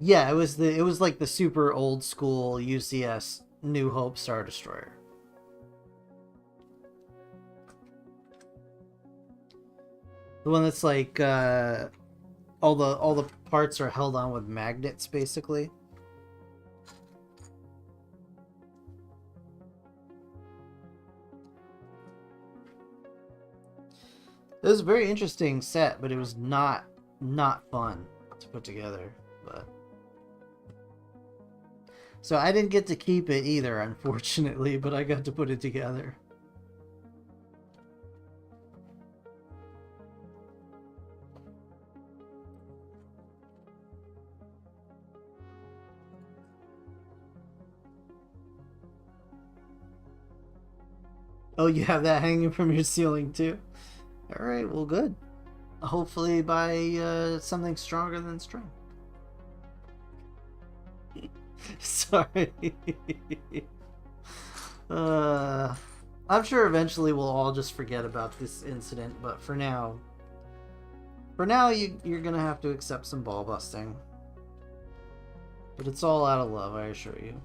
Yeah, it was like the super old school UCS New Hope Star Destroyer. The one that's like all the parts are held on with magnets, basically. It was a very interesting set, but it was not fun to put together. But so I didn't get to keep it either, unfortunately, but I got to put it together. Oh, you have that hanging from your ceiling too? Alright, well good. Hopefully buy something stronger than string. Sorry. I'm sure eventually we'll all just forget about this incident, but for now you're gonna have to accept some ball busting. But it's all out of love, I assure you.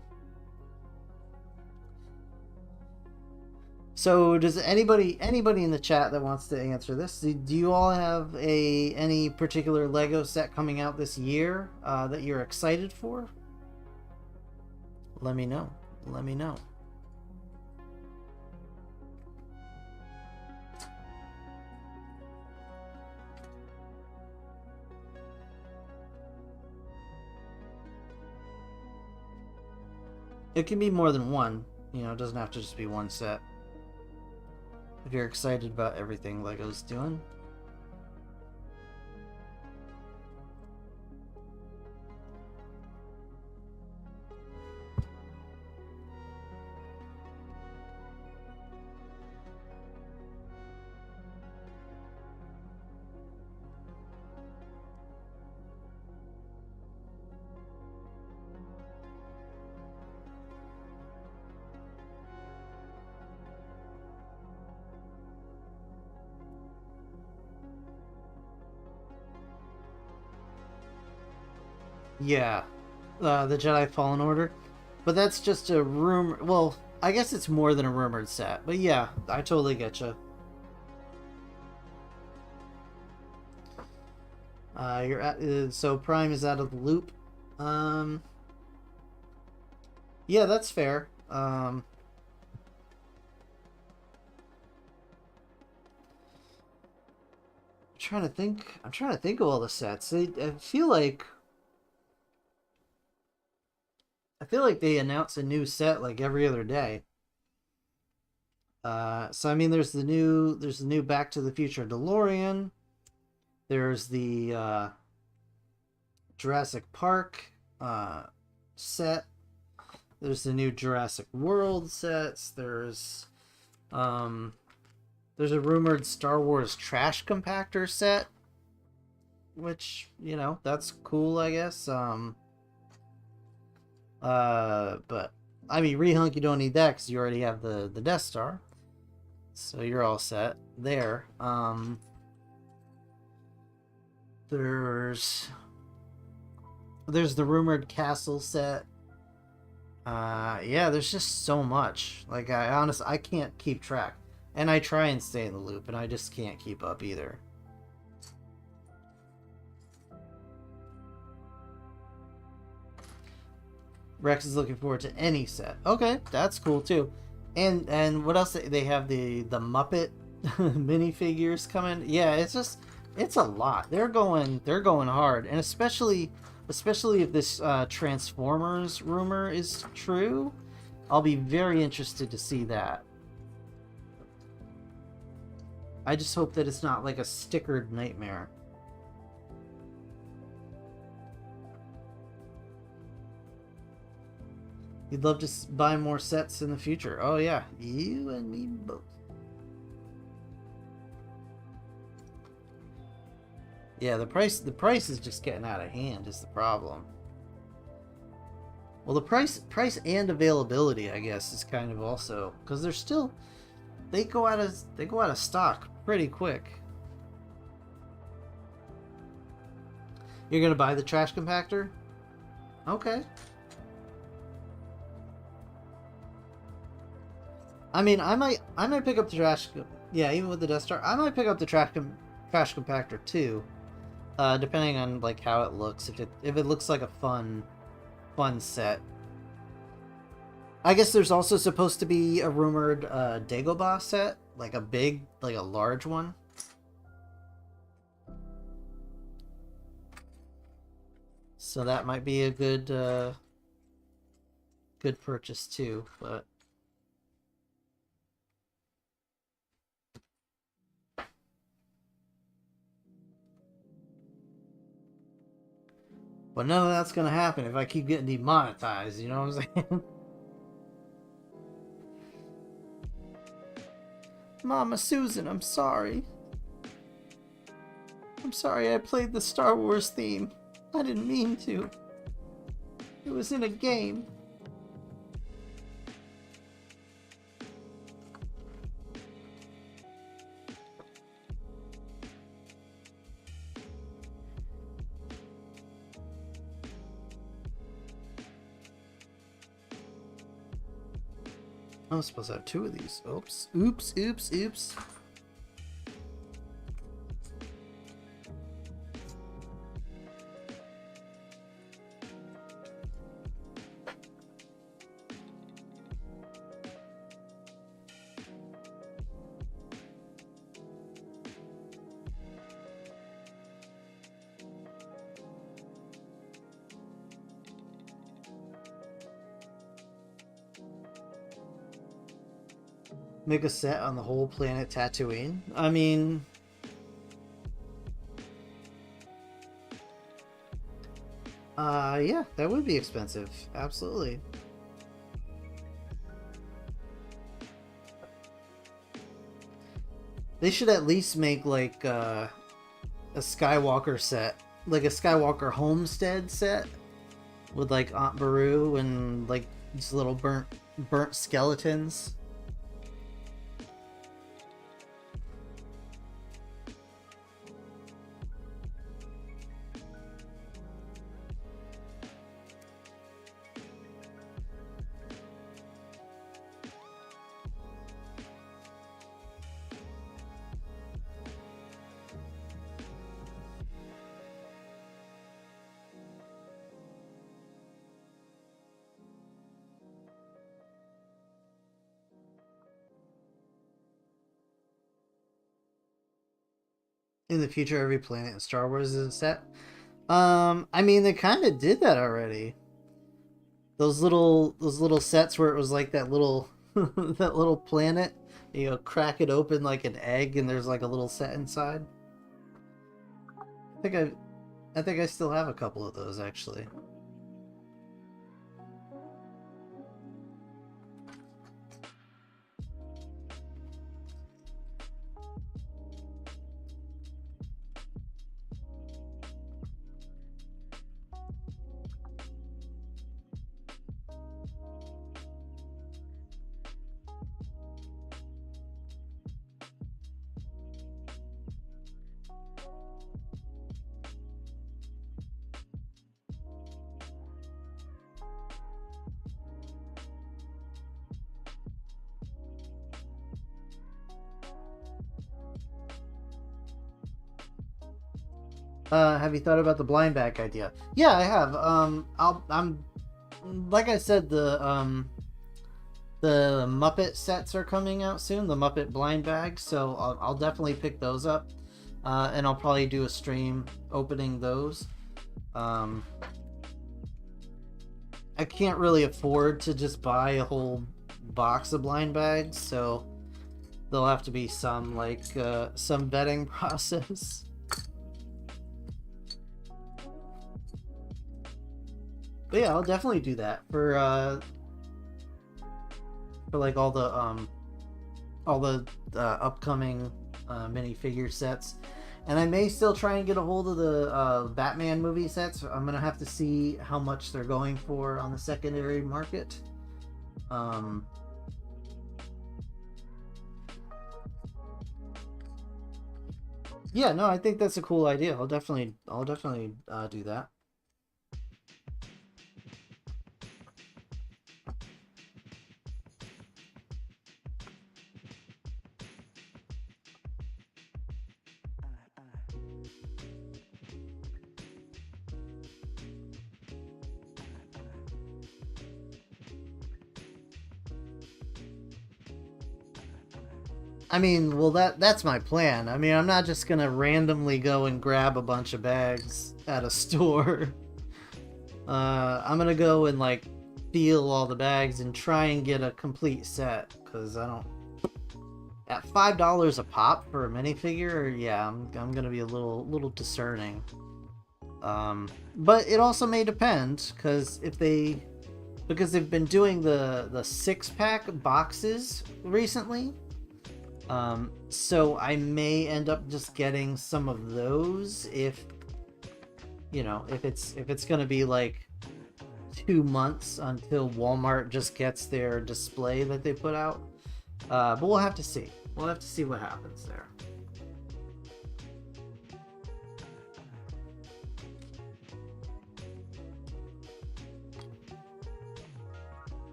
So does anybody in the chat that wants to answer this, do you all have any particular Lego set coming out this year that you're excited for? Let me know. Let me know. It can be more than one, you know, it doesn't have to just be one set. If you're excited about everything Lego's doing. Yeah, the Jedi Fallen Order. But that's just a rumor. Well, I guess it's more than a rumored set. But yeah, I totally get you. You're at, so Prime is out of the loop. Yeah, that's fair. I'm trying to think. I'm trying to think of all the sets. I feel like they announce a new set like every other day. So I mean, there's the new Back to the Future DeLorean. There's the Jurassic Park set. There's the new Jurassic World sets. There's a rumored Star Wars trash compactor set, which, you know, that's cool, I guess. But I mean, rehunk, you don't need that because you already have the Death Star, so you're all set there. There's the rumored castle set. Yeah, there's just so much. Like, I can't keep track, and I try and stay in the loop, and I just can't keep up either. Rex is looking forward to any set. Okay, that's cool too. And what else? They have the Muppet minifigures coming. Yeah, it's a lot. They're going hard, and especially if this Transformers rumor is true, I'll be very interested to see that. I just hope that it's not like a stickered nightmare. You'd love to buy more sets in the future. Oh yeah, you and me both. Yeah, the price is just getting out of hand is the problem. Well, the price and availability, I guess, is kind of also, because they're still, they go out of stock pretty quick. You're gonna buy the trash compactor? Okay. I mean, I might pick up the trash. Yeah, even with the Death Star, I might pick up the trash compactor too. Depending on like how it looks. If it looks like a fun set. I guess there's also supposed to be a rumored Dagobah set, like a large one. So that might be a good purchase too, but none of that's gonna happen if I keep getting demonetized, you know what I'm saying? Mama Susan, I'm sorry. I'm sorry I played the Star Wars theme. I didn't mean to. It was in a game. I'm supposed to have 2 of these. Oops. Oops, oops, oops. Make a set on the whole planet Tatooine? I mean... yeah, that would be expensive. Absolutely. They should at least make, like, a Skywalker set. Like a Skywalker homestead set. With, like, Aunt Beru and, like, just little burnt skeletons. In the future, every planet in Star Wars is a set. I mean, they kind of did that already. Those little sets where it was like that little that little planet. You know, crack it open like an egg, and there's like a little set inside. I think I still have a couple of those actually. Have you thought about the blind bag idea? Yeah, I have. I'm like I said, the Muppet sets are coming out soon. The Muppet blind bags, so I'll definitely pick those up, and I'll probably do a stream opening those. I can't really afford to just buy a whole box of blind bags, so there'll have to be some some vetting process. But yeah, I'll definitely do that for like all the upcoming minifigure sets, and I may still try and get a hold of the Batman movie sets. I'm gonna have to see how much they're going for on the secondary market. Yeah, no, I think that's a cool idea. I'll definitely do that. I mean, well, that's my plan. I mean, I'm not just gonna randomly go and grab a bunch of bags at a store. I'm gonna go and like feel all the bags and try and get a complete set, because I don't. At $5 a pop for a minifigure, yeah, I'm gonna be a little discerning. But it also may depend, because they've been doing the 6-pack boxes recently. So I may end up just getting some of those if it's gonna be like 2 months until Walmart just gets their display that they put out. But we'll have to see. We'll have to see what happens there.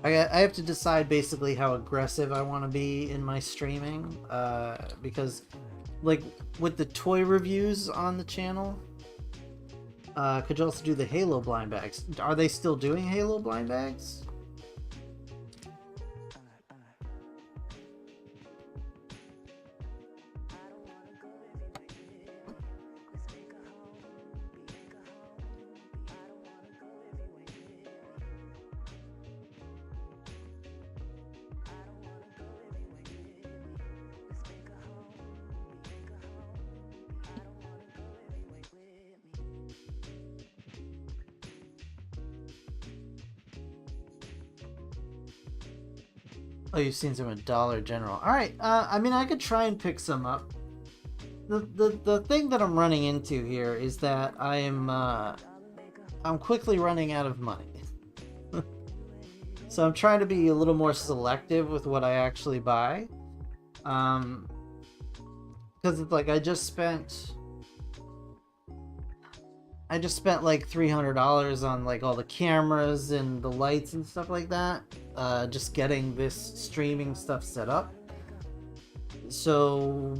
I have to decide basically how aggressive I want to be in my streaming, because like with the toy reviews on the channel, could you also do the Halo blind bags? Are they still doing Halo blind bags? Oh, you've seen some at Dollar General. All right. I mean, I could try and pick some up. The thing that I'm running into here is that I'm quickly running out of money. So I'm trying to be a little more selective with what I actually buy. Because it's like I just spent like $300 on like all the cameras and the lights and stuff like that. Just getting this streaming stuff set up. So,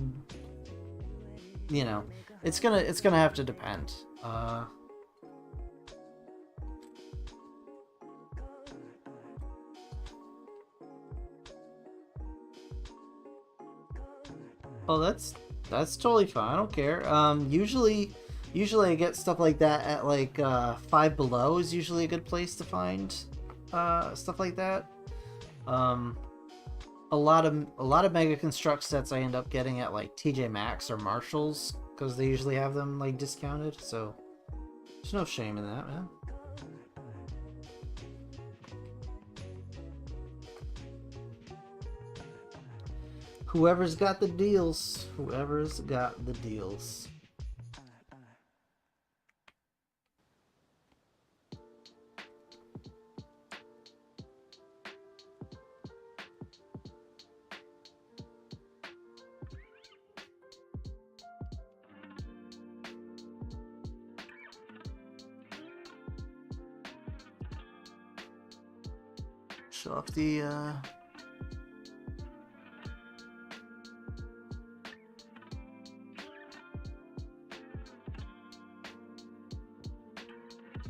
you know, it's gonna have to depend. Oh, that's totally fine. I don't care. Usually I get stuff like that at like Five Below is usually a good place to find stuff like that. A lot of Mega Construct sets I end up getting at like TJ Maxx or Marshalls, because they usually have them like discounted. So there's no shame in that, man. Whoever's got the deals. Whoever's got the deals. Show off the there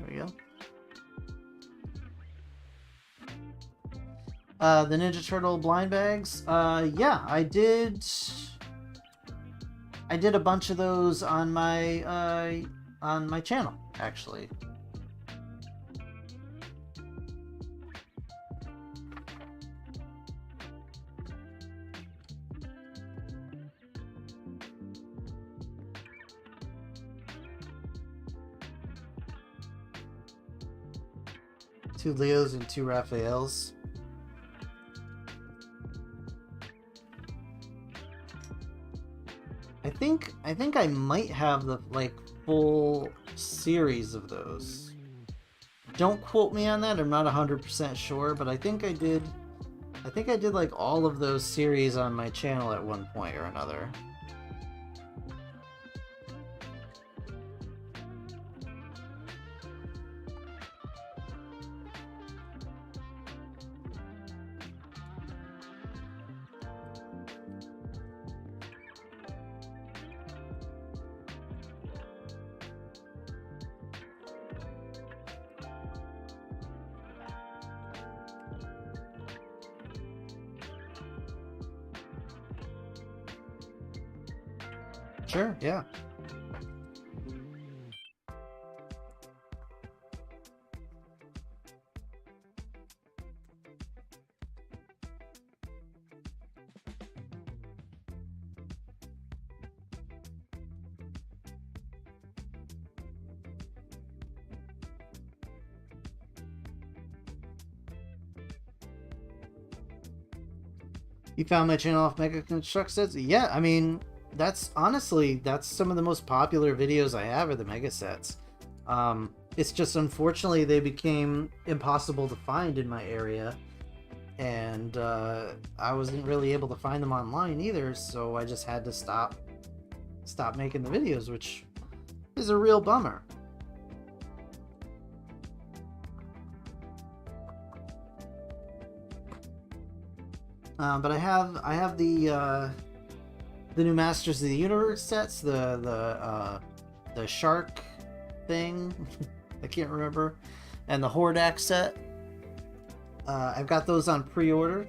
we go. The Ninja Turtle blind bags. Yeah, I did a bunch of those on my channel, actually. Two Leos and two Raphaels. I think I might have the like full series of those. Don't quote me on that. I'm not 100% sure, but I think I did like all of those series on my channel at one point or another. Sure, yeah. You found my channel off Mega Construct sets? Yeah, I mean, that's honestly, that's some of the most popular videos I have are the Mega sets. It's just unfortunately they became impossible to find in my area, and I wasn't really able to find them online either, so I just had to stop making the videos, which is a real bummer. But I have the new Masters of the Universe sets, the shark thing, I can't remember, and the Hordak set. I've got those on pre-order,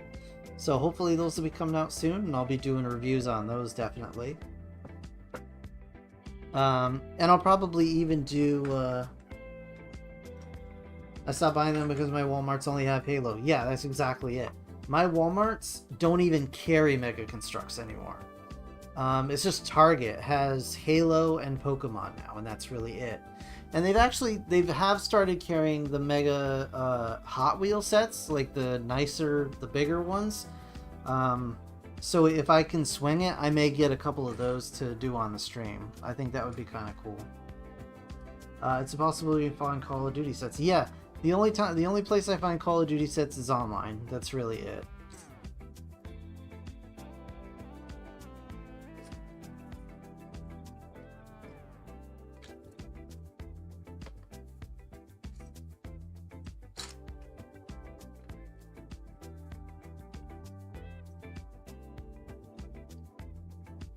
so hopefully those will be coming out soon, and I'll be doing reviews on those definitely. And I'll probably even do. I stopped buying them because my Walmarts only have Halo. Yeah, that's exactly it. My Walmarts don't even carry Mega Constructs anymore. It's just Target has Halo and Pokemon now, and that's really it. And they have started carrying the Mega Hot Wheel sets, like the nicer, the bigger ones. So if I can swing it, I may get a couple of those to do on the stream. I think that would be kind of cool. It's a possibility to find Call of Duty sets. Yeah. The only place I find Call of Duty sets is online. That's really it.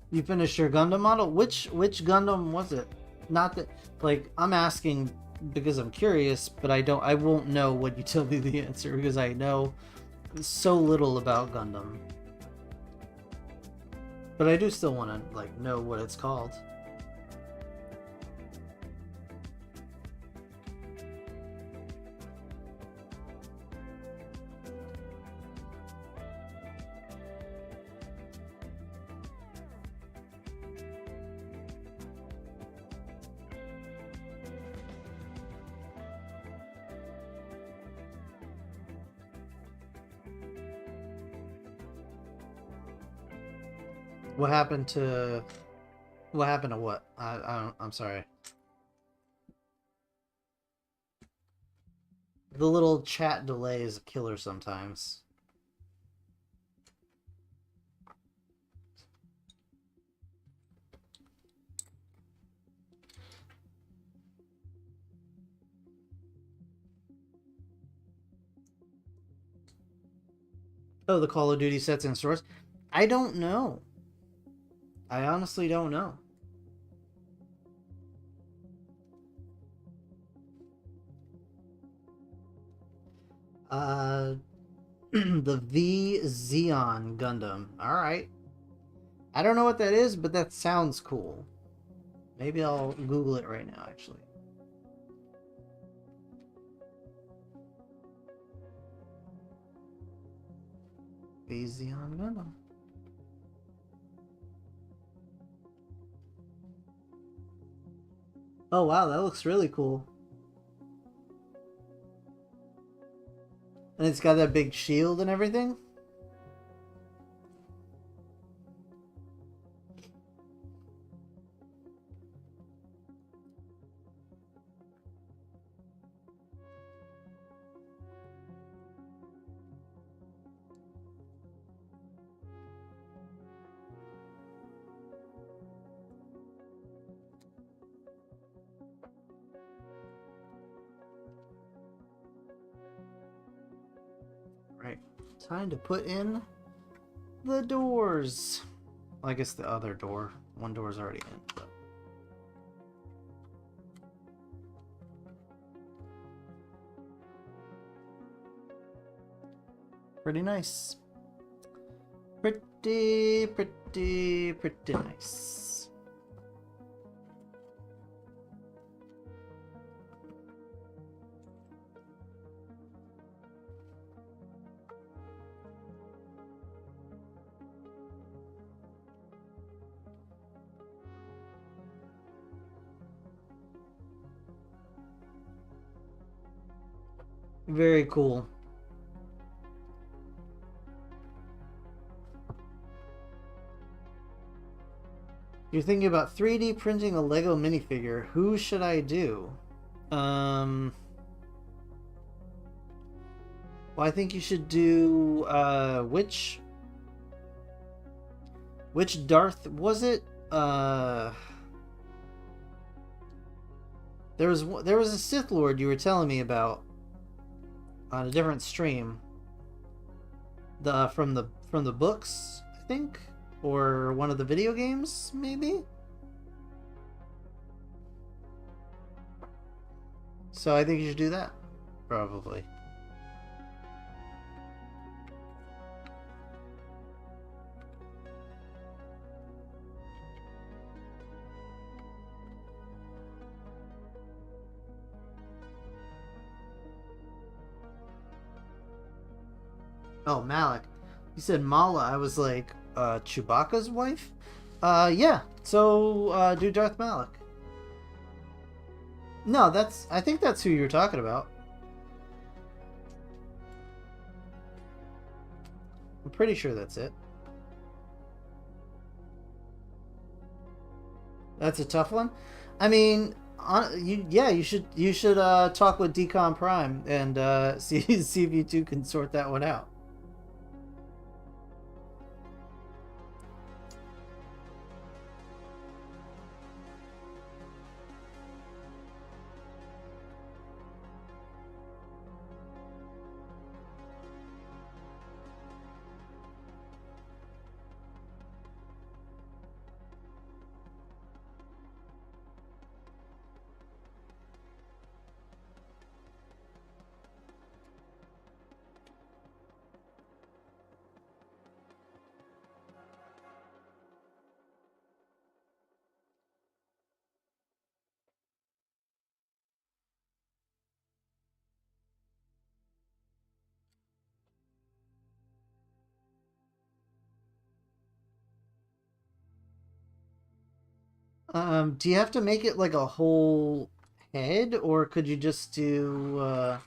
You finished your Gundam model? Which Gundam was it? Not that, like, I'm asking because I'm curious, but I won't know when you tell me the answer because I know so little about Gundam. But I do still want to, like, know what it's called. What happened to what? I'm sorry. The little chat delay is a killer sometimes. Oh, the Call of Duty sets in stores? I don't know. I honestly don't know. The V Xeon Gundam. Alright. I don't know what that is, but that sounds cool. Maybe I'll Google it right now, actually. V Xeon Gundam. Oh wow, that looks really cool. And it's got that big shield and everything? Right. Time to put in the doors. Well, I guess the other door. One door's already in. But... pretty nice. Pretty nice. Very cool. You're thinking about 3D printing a Lego minifigure. Who should I do? Well, I think you should do which Darth was it? There was a Sith Lord you were telling me about on a different stream. From the books, I think, or one of the video games, maybe. So I think you should do that, probably. Oh, Malik. You said Mala. I was like, Chewbacca's wife? Yeah. So, do Darth Malik. No, I think that's who you were talking about. I'm pretty sure that's it. That's a tough one. I mean, you should talk with DcomPrime and see if you two can sort that one out. Do you have to make it like a whole head, or could you just do?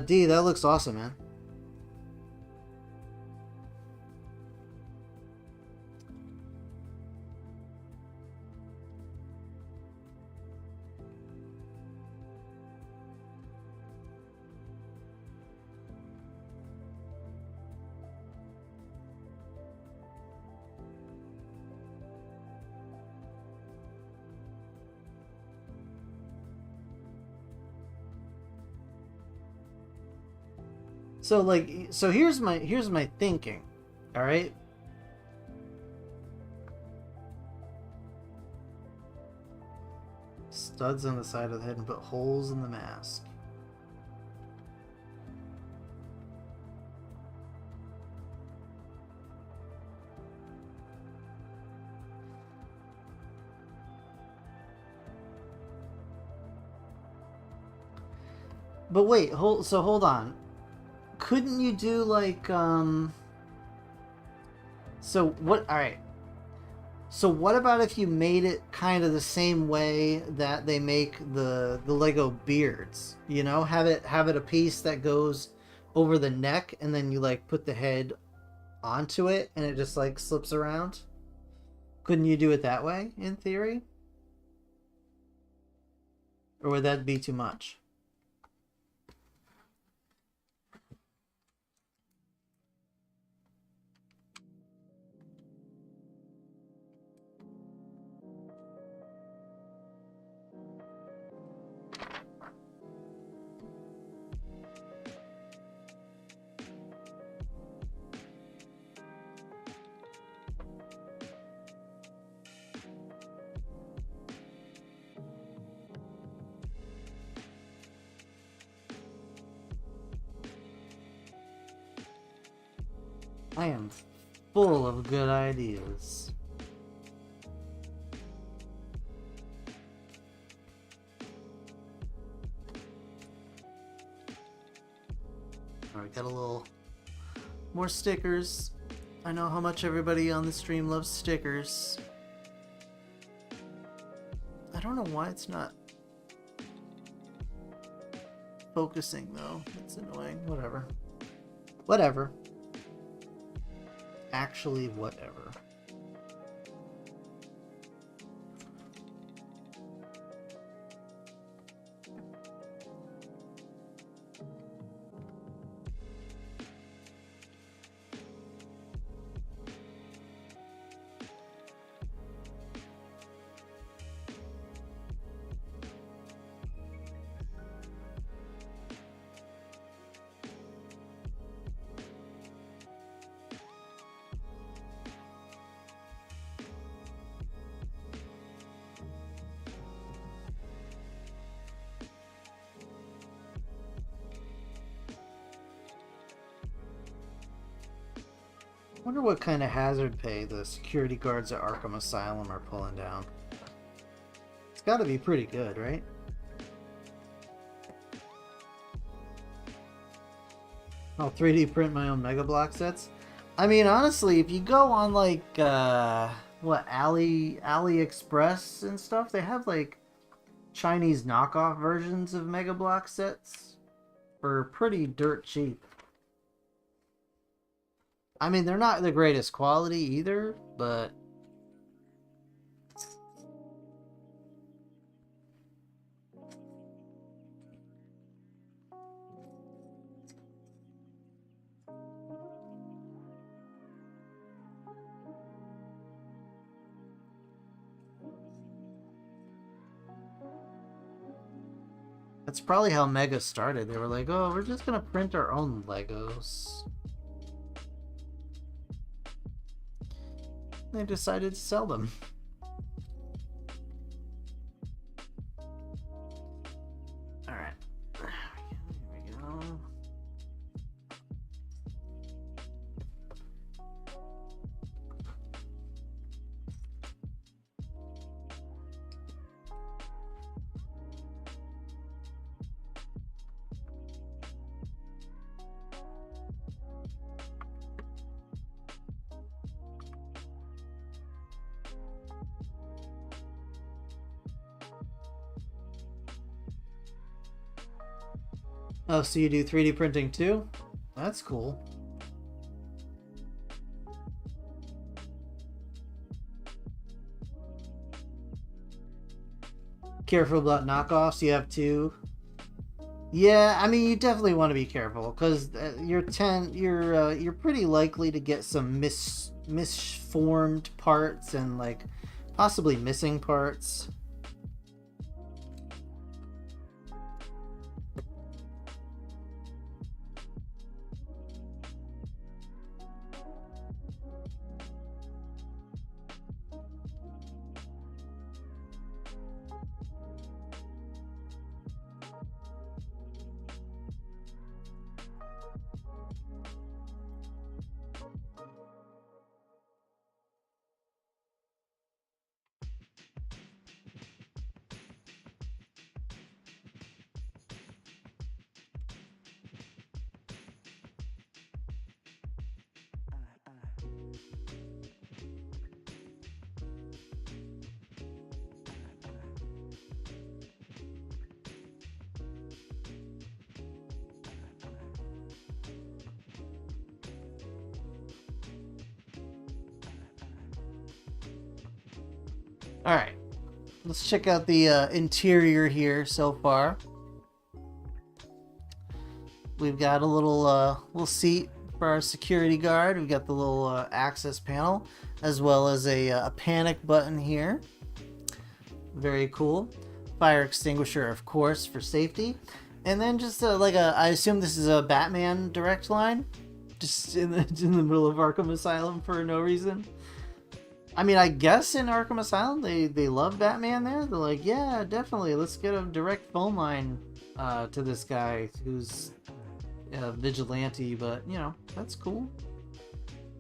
D, that looks awesome, man. So here's my thinking. All right. Studs on the side of the head and put holes in the mask. But wait, hold on. Couldn't you do like so what all right. So what about if you made it kind of the same way that they make the Lego beards? You know, have it a piece that goes over the neck and then you like put the head onto it and it just like slips around? Couldn't you do it that way in theory? Or would that be too much? I am full of good ideas. Alright, got a little more stickers. I know how much everybody on the stream loves stickers. I don't know why it's not focusing though. It's annoying. Whatever. Whatever. Actually, whatever. I wonder what kind of hazard pay the security guards at Arkham Asylum are pulling down. It's got to be pretty good, right? I'll 3D print my own Mega Block sets. I mean, honestly, if you go on like what AliExpress and stuff, they have like Chinese knockoff versions of Mega Block sets for pretty dirt cheap. I mean, they're not the greatest quality either, but that's probably how Mega started. They were like, oh, we're just gonna print our own Legos. They decided to sell them. Alright. Here we go. Oh, so you do 3D printing too? That's cool. Careful about knockoffs. You have two. Yeah, I mean, you definitely want to be careful because you're pretty likely to get some misformed parts and like possibly missing parts. Alright, let's check out the interior here so far. We've got a little seat for our security guard. We've got the little access panel, as well as a panic button here. Very cool. Fire extinguisher, of course, for safety. And then just I assume this is a Batman direct line, just in the middle of Arkham Asylum for no reason. I mean, I guess in Arkham Asylum they love Batman there. They're like, yeah, definitely, let's get a direct phone line to this guy who's a vigilante, but, you know, that's cool.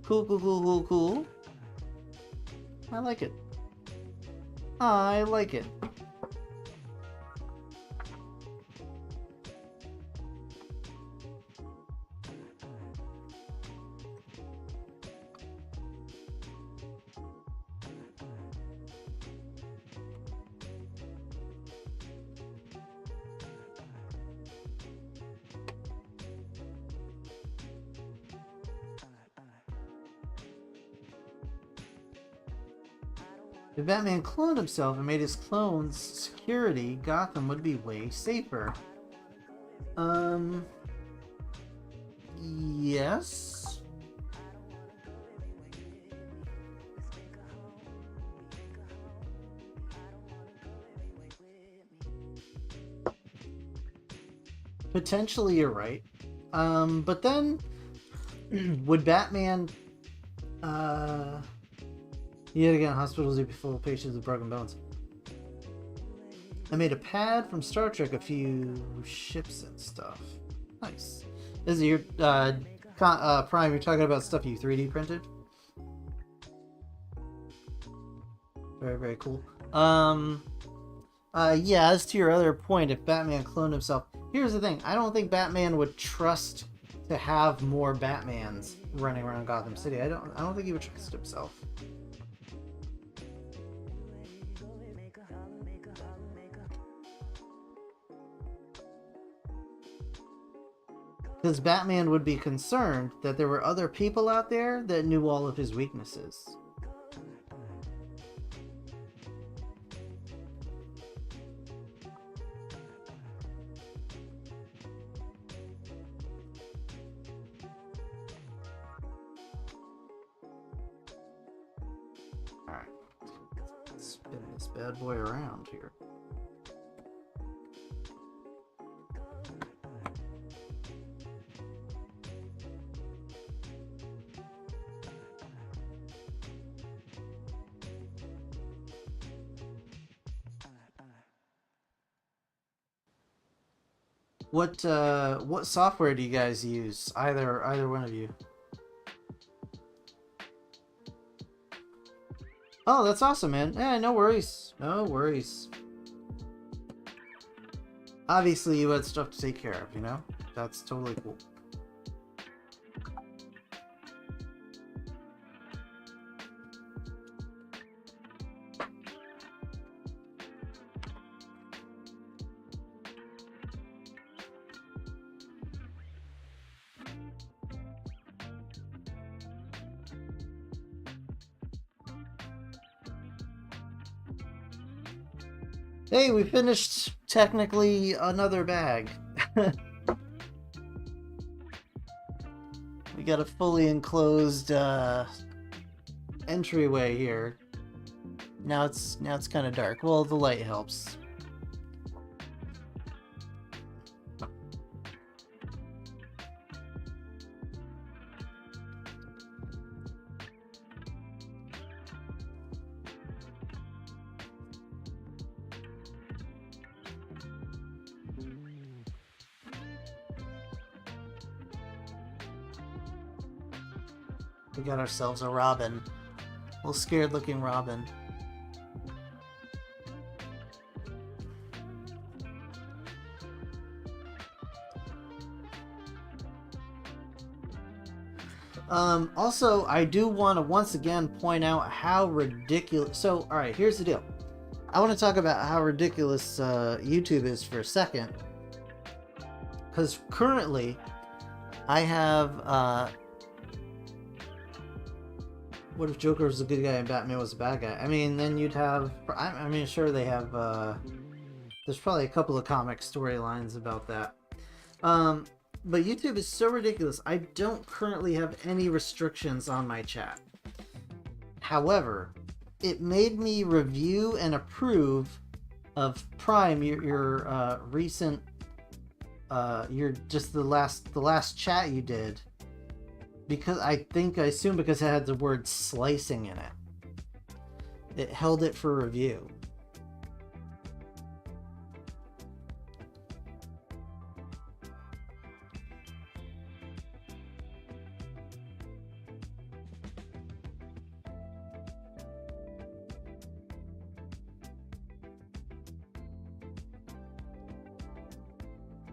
Cool, cool, cool, cool, cool. I like it. I like it. If Batman cloned himself and made his clones security, Gotham would be way safer. Yes. Potentially you're right. But then, would Batman, yet again, hospitals would be full of patients with broken bones. I made a pad from Star Trek, a few ships and stuff. Nice. This is your, Prime, you're talking about stuff you 3D printed? Very, very cool. Yeah, as to your other point, if Batman cloned himself, here's the thing. I don't think Batman would trust to have more Batmans running around Gotham City. I don't think he would trust himself. Because Batman would be concerned that there were other people out there that knew all of his weaknesses. Alright. Spin this bad boy around here. What software do you guys use? Either one of you. Oh, that's awesome, man. Yeah, no worries. No worries. Obviously, you had stuff to take care of, you know? That's totally cool. Hey, we finished technically another bag. We got a fully enclosed entryway here. Now it's kind of dark. Well, the light helps. We got ourselves a Robin. A little scared looking Robin. Also, I do want to once again point out how ridiculous... So, alright, here's the deal. I want to talk about how ridiculous YouTube is for a second. Because currently, I have... what if Joker was a good guy and Batman was a bad guy? I mean, then you'd have... I mean, sure, they have... there's probably a couple of comic storylines about that. But YouTube is so ridiculous. I don't currently have any restrictions on my chat. However, it made me review and approve of Prime, your recent... your just the last chat you did. Because I assume because it had the word slicing in it. It held it for review.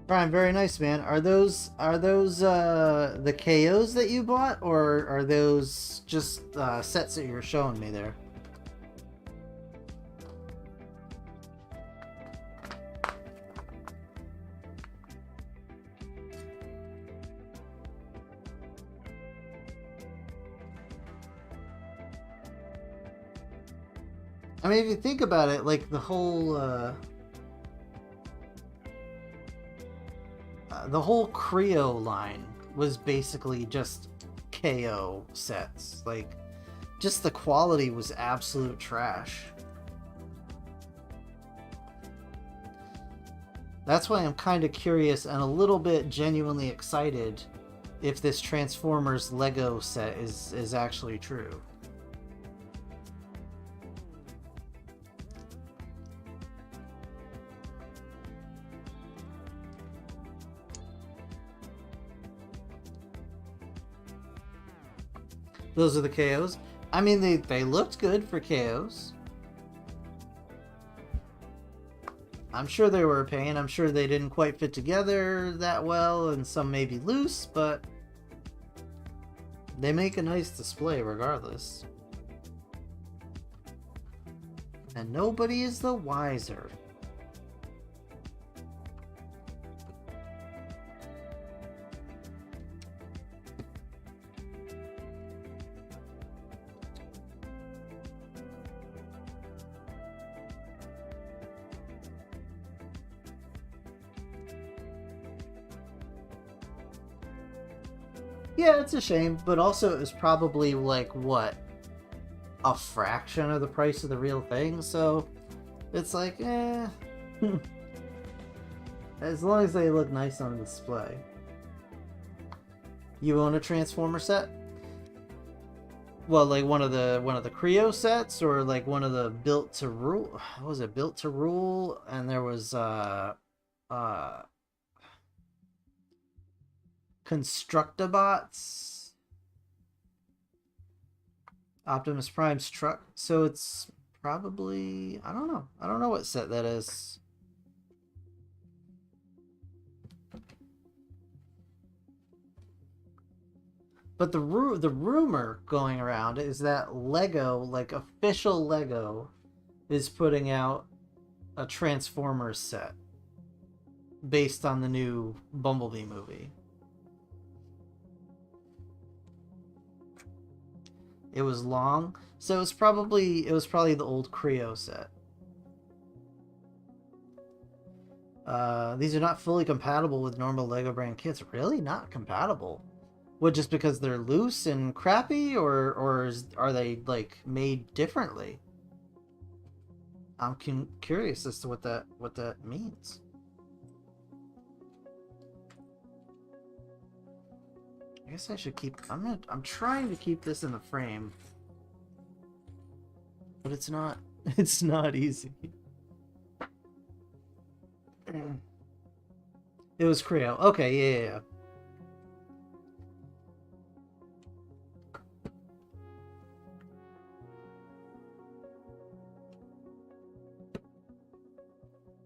Prime, very nice, man. Are those the KOs that you bought, or are those just sets that you're showing me there? I mean, if you think about it, like the whole Creo line was basically just KO sets. Like, just the quality was absolute trash. That's why I'm kind of curious and a little bit genuinely excited if this Transformers Lego set is actually true. Those are the KOs. I mean, they looked good for KOs. I'm sure they were a pain. I'm sure they didn't quite fit together that well, and some may be loose, but they make a nice display regardless. And nobody is the wiser. Yeah, it's a shame, but also it was probably like, what, a fraction of the price of the real thing, so it's like, eh. As long as they look nice on display. You own a Transformer set? Well, like one of the Creo sets, or like one of the Built to Rule? What was it? Built to Rule, and there was Constructabots, Optimus Prime's truck. So it's probably, I don't know what set that is. But the rumor going around is that Lego, like official Lego, is putting out a Transformers set based on the new Bumblebee movie. It was long, so it was probably the old Creo set. These are not fully compatible with normal Lego brand kits. Really, not compatible? What, just because they're loose and crappy, or are they like made differently? I'm curious as to what that means. I guess I should keep. I'm trying to keep this in the frame, but it's not. It's not easy. It was Creo. Okay, yeah.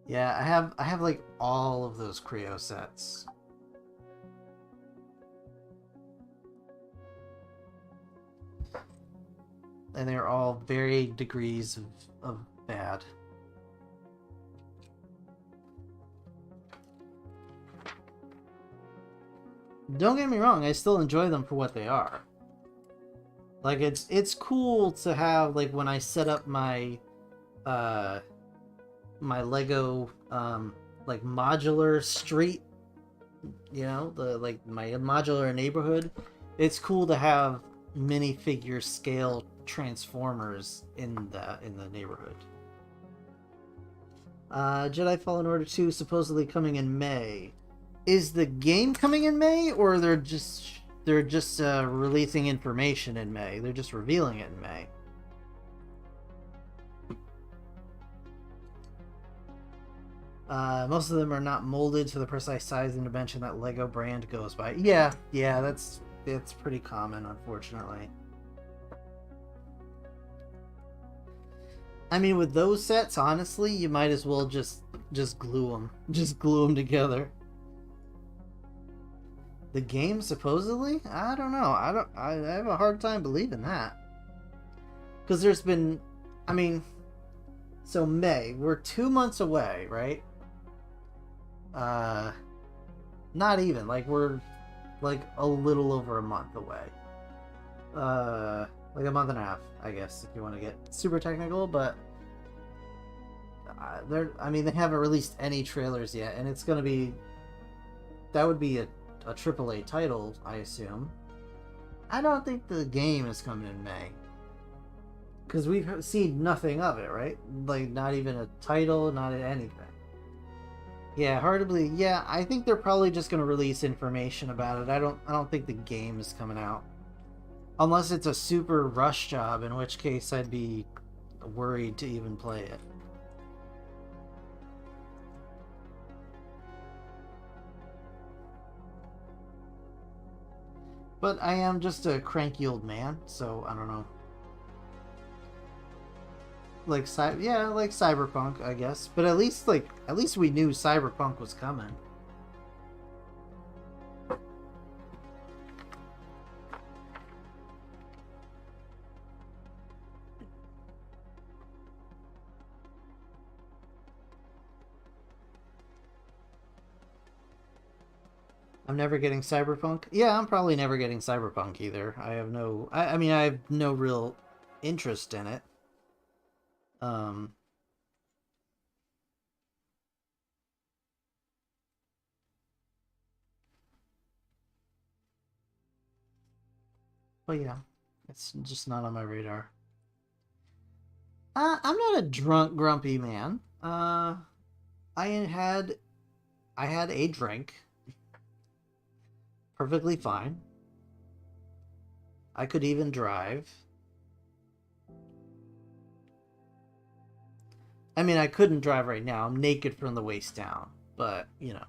Yeah, I have like all of those Creo sets. And they're all varying degrees of bad. Don't get me wrong, I still enjoy them for what they are. Like, it's cool to have, like, when I set up my my Lego like modular street, you know, my modular neighborhood, it's cool to have minifigure scale Transformers in the neighborhood. Jedi Fallen Order 2 supposedly coming in May. Is the game coming in May, or they're just releasing information in May? They're just revealing it in May. Most of them are not molded to the precise size and dimension that Lego brand goes by. Yeah, that's pretty common, unfortunately. I mean, with those sets, honestly, you might as well just glue them. Just glue them together. The game supposedly? I don't know. I have a hard time believing that. Because there's been, I mean, so May, we're 2 months away, right? Not even, like we're like a little over a month away. Like a month and a half, I guess, if you want to get super technical, but they haven't released any trailers yet, and it's gonna be, that would be a AAA title, I assume. I don't think the game is coming in May, because we've seen nothing of it, right? Like, not even a title, not anything. Yeah, hard to believe. Yeah, I think they're probably just gonna release information about it. I don't think the game is coming out, unless it's a super rush job, in which case I'd be worried to even play it. But I am just a cranky old man, so I don't know. Like like Cyberpunk, I guess. But at least we knew Cyberpunk was coming. I'm never getting Cyberpunk. Yeah, I'm probably never getting Cyberpunk either. I have no... I mean, I have no real interest in it. But yeah, it's just not on my radar. I'm not a drunk, grumpy man. I had a drink. Perfectly fine. I could even drive. I mean, I couldn't drive right now. I'm naked from the waist down. But, you know.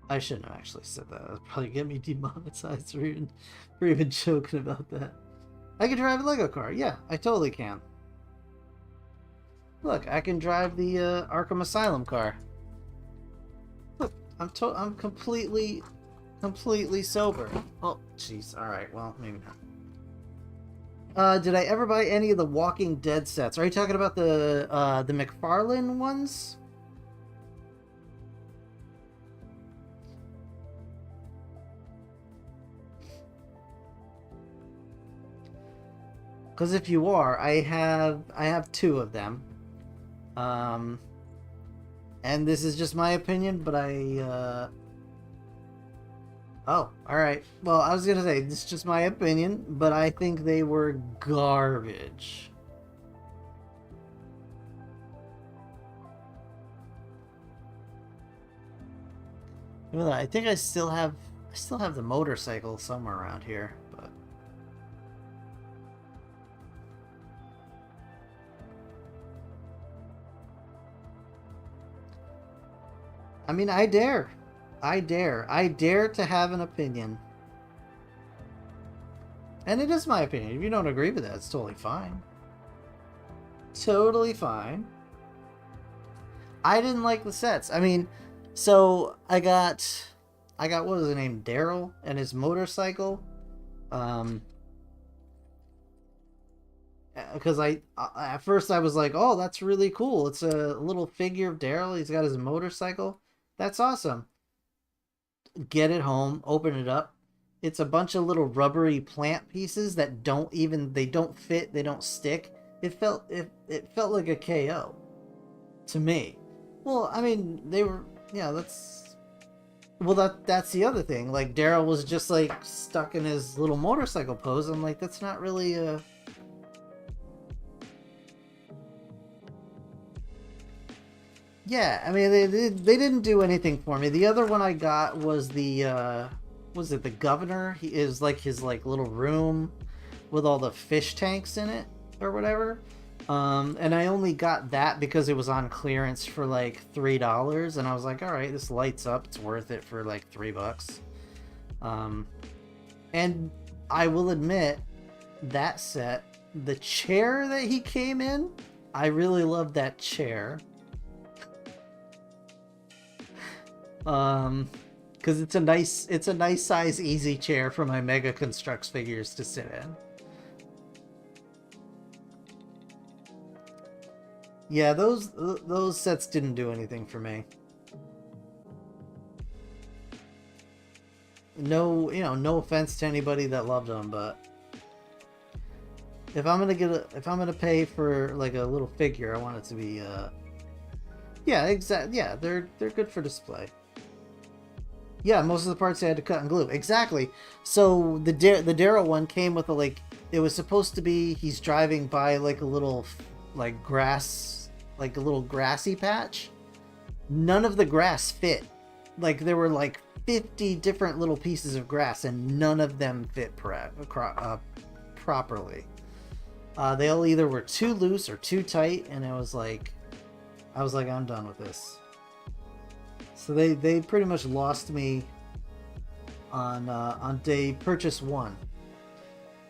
I shouldn't have actually said that. That'd probably get me demonetized for even joking about that. I can drive a Lego car. Yeah, I totally can. Look, I can drive the Arkham Asylum car. Look, I'm completely sober. Oh, jeez. All right. Well, maybe not. Did I ever buy any of the Walking Dead sets? Are you talking about the McFarlane ones? Because if you are, I have 2 of them. And this is just my opinion, but oh, alright. Well, I was gonna say, this is just my opinion, but I think they were garbage. Even though I think I still have the motorcycle somewhere around here, but... I mean, I dare to have an opinion. And it is my opinion. If you don't agree with that, it's totally fine. Totally fine. I didn't like the sets. I mean, so I got what was his name? Daryl and his motorcycle. Because at first I was like, oh, that's really cool. It's a little figure of Daryl. He's got his motorcycle. That's awesome. Get it home, open it up. It's a bunch of little rubbery plant pieces that don't fit, they don't stick. It felt like a KO to me. Well, I mean, they were, yeah, that's the other thing. Like, Daryl was just like stuck in his little motorcycle pose. I'm like, that's not really a... Yeah, I mean, they didn't do anything for me. The other one I got was the, was it the governor? He is like his like little room with all the fish tanks in it or whatever. And I only got that because it was on clearance for like $3, and I was like, all right, this lights up, it's worth it for like $3. And I will admit, that set, the chair that he came in, I really love that chair. Because it's a nice size easy chair for my Mega Constructs figures to sit in. Yeah, those sets didn't do anything for me. No, no offense to anybody that loved them, but if I'm gonna pay for like a little figure, I want it to be yeah, exactly. Yeah, they're good for display. Yeah, most of the parts I had to cut and glue. Exactly. So the Daryl one came with a like, it was supposed to be he's driving by like a little like grass, like a little grassy patch. None of the grass fit. Like there were like 50 different little pieces of grass and none of them fit properly. They all either were too loose or too tight, and I was like, I'm done with this. So they pretty much lost me on day purchase 1.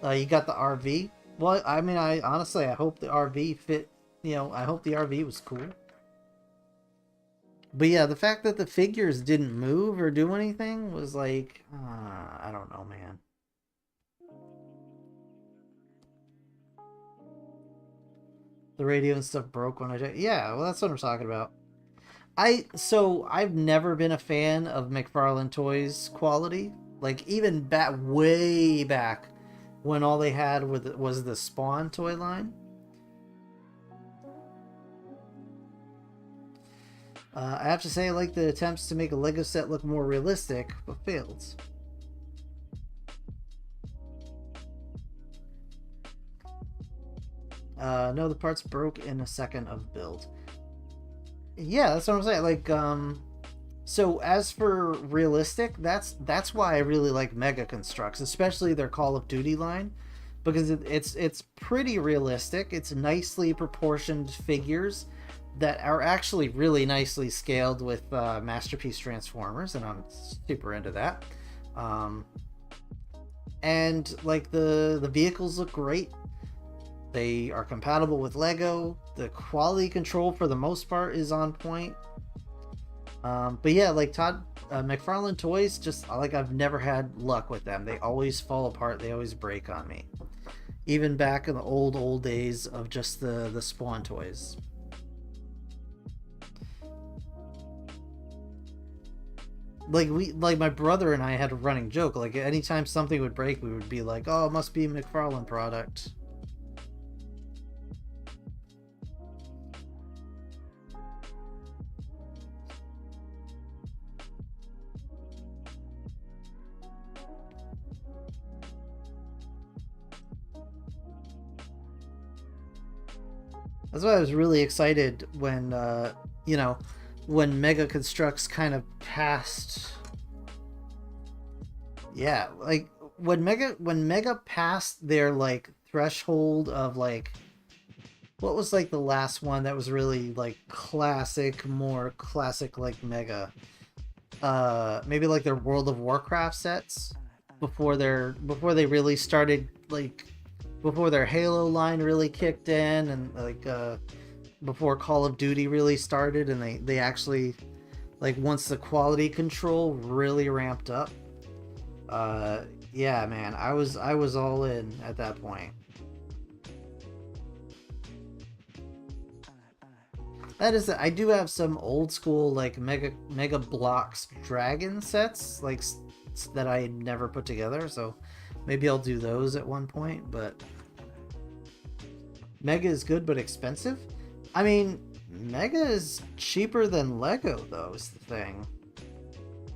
You got the RV. Well, I mean, I hope the RV fit. I hope the RV was cool. But yeah, the fact that the figures didn't move or do anything was like, I don't know, man. The radio and stuff broke when yeah, well, that's what I'm talking about. I've never been a fan of McFarlane Toys quality. Like even way back when all they had was the Spawn toy line. I have to say I like the attempts to make a Lego set look more realistic, but failed. No, the parts broke in a second of build. Yeah, that's what I'm saying. Like, so as for realistic, that's why I really like Mega Constructs, especially their Call of Duty line, because it's pretty realistic. It's nicely proportioned figures that are actually really nicely scaled with Masterpiece Transformers, and I'm super into that. And like the vehicles look great. They are compatible with Lego. The quality control for the most part is on point. But yeah, like McFarlane Toys, just like I've never had luck with them. They always fall apart. They always break on me. Even back in the old days of just the Spawn toys. Like my brother and I had a running joke. Like anytime something would break, we would be like, "Oh, it must be a McFarlane product." That's why I was really excited when, when Mega Constructs kind of passed. Yeah, like when Mega passed their like threshold of like, what was like the last one that was really like more classic like Mega. Maybe like their World of Warcraft sets before they really started like. Before their Halo line really kicked in, and like before Call of Duty really started, and they actually like once the quality control really ramped up. Yeah, man, I was all in at that point. That is, I do have some old school like Mega Bloks Dragon sets like that I never put together, so maybe I'll do those at one point. But Mega is good but expensive. I mean, Mega is cheaper than Lego though, is the thing.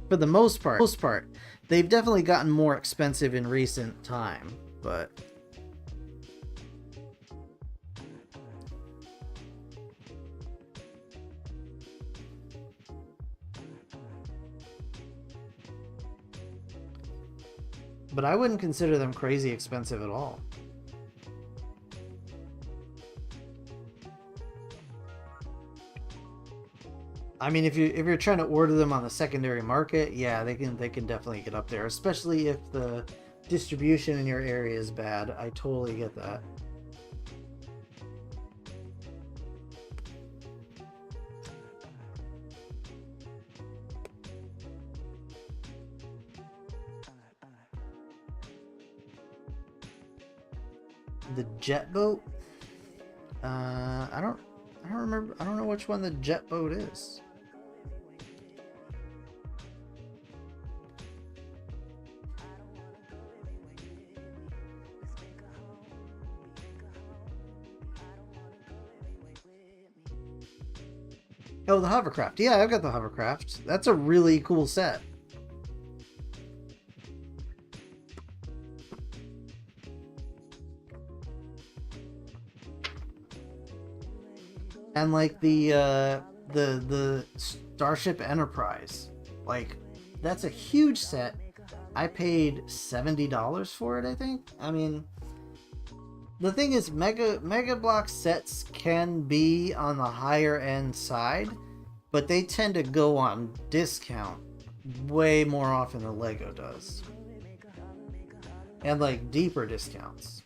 For the most part. They've definitely gotten more expensive in recent time, but I wouldn't consider them crazy expensive at all. I mean, if you're trying to order them on the secondary market, yeah, they can definitely get up there, especially if the distribution in your area is bad. I totally get that. The jet boat? I don't remember. I don't know which one the jet boat is. Oh, the hovercraft. Yeah, I've got the hovercraft. That's a really cool set. And like the Starship Enterprise, like that's a huge set. I paid $70 for it, I think. I mean, the thing is, Mega Block sets can be on the higher end side, but they tend to go on discount way more often than Lego does, and like deeper discounts.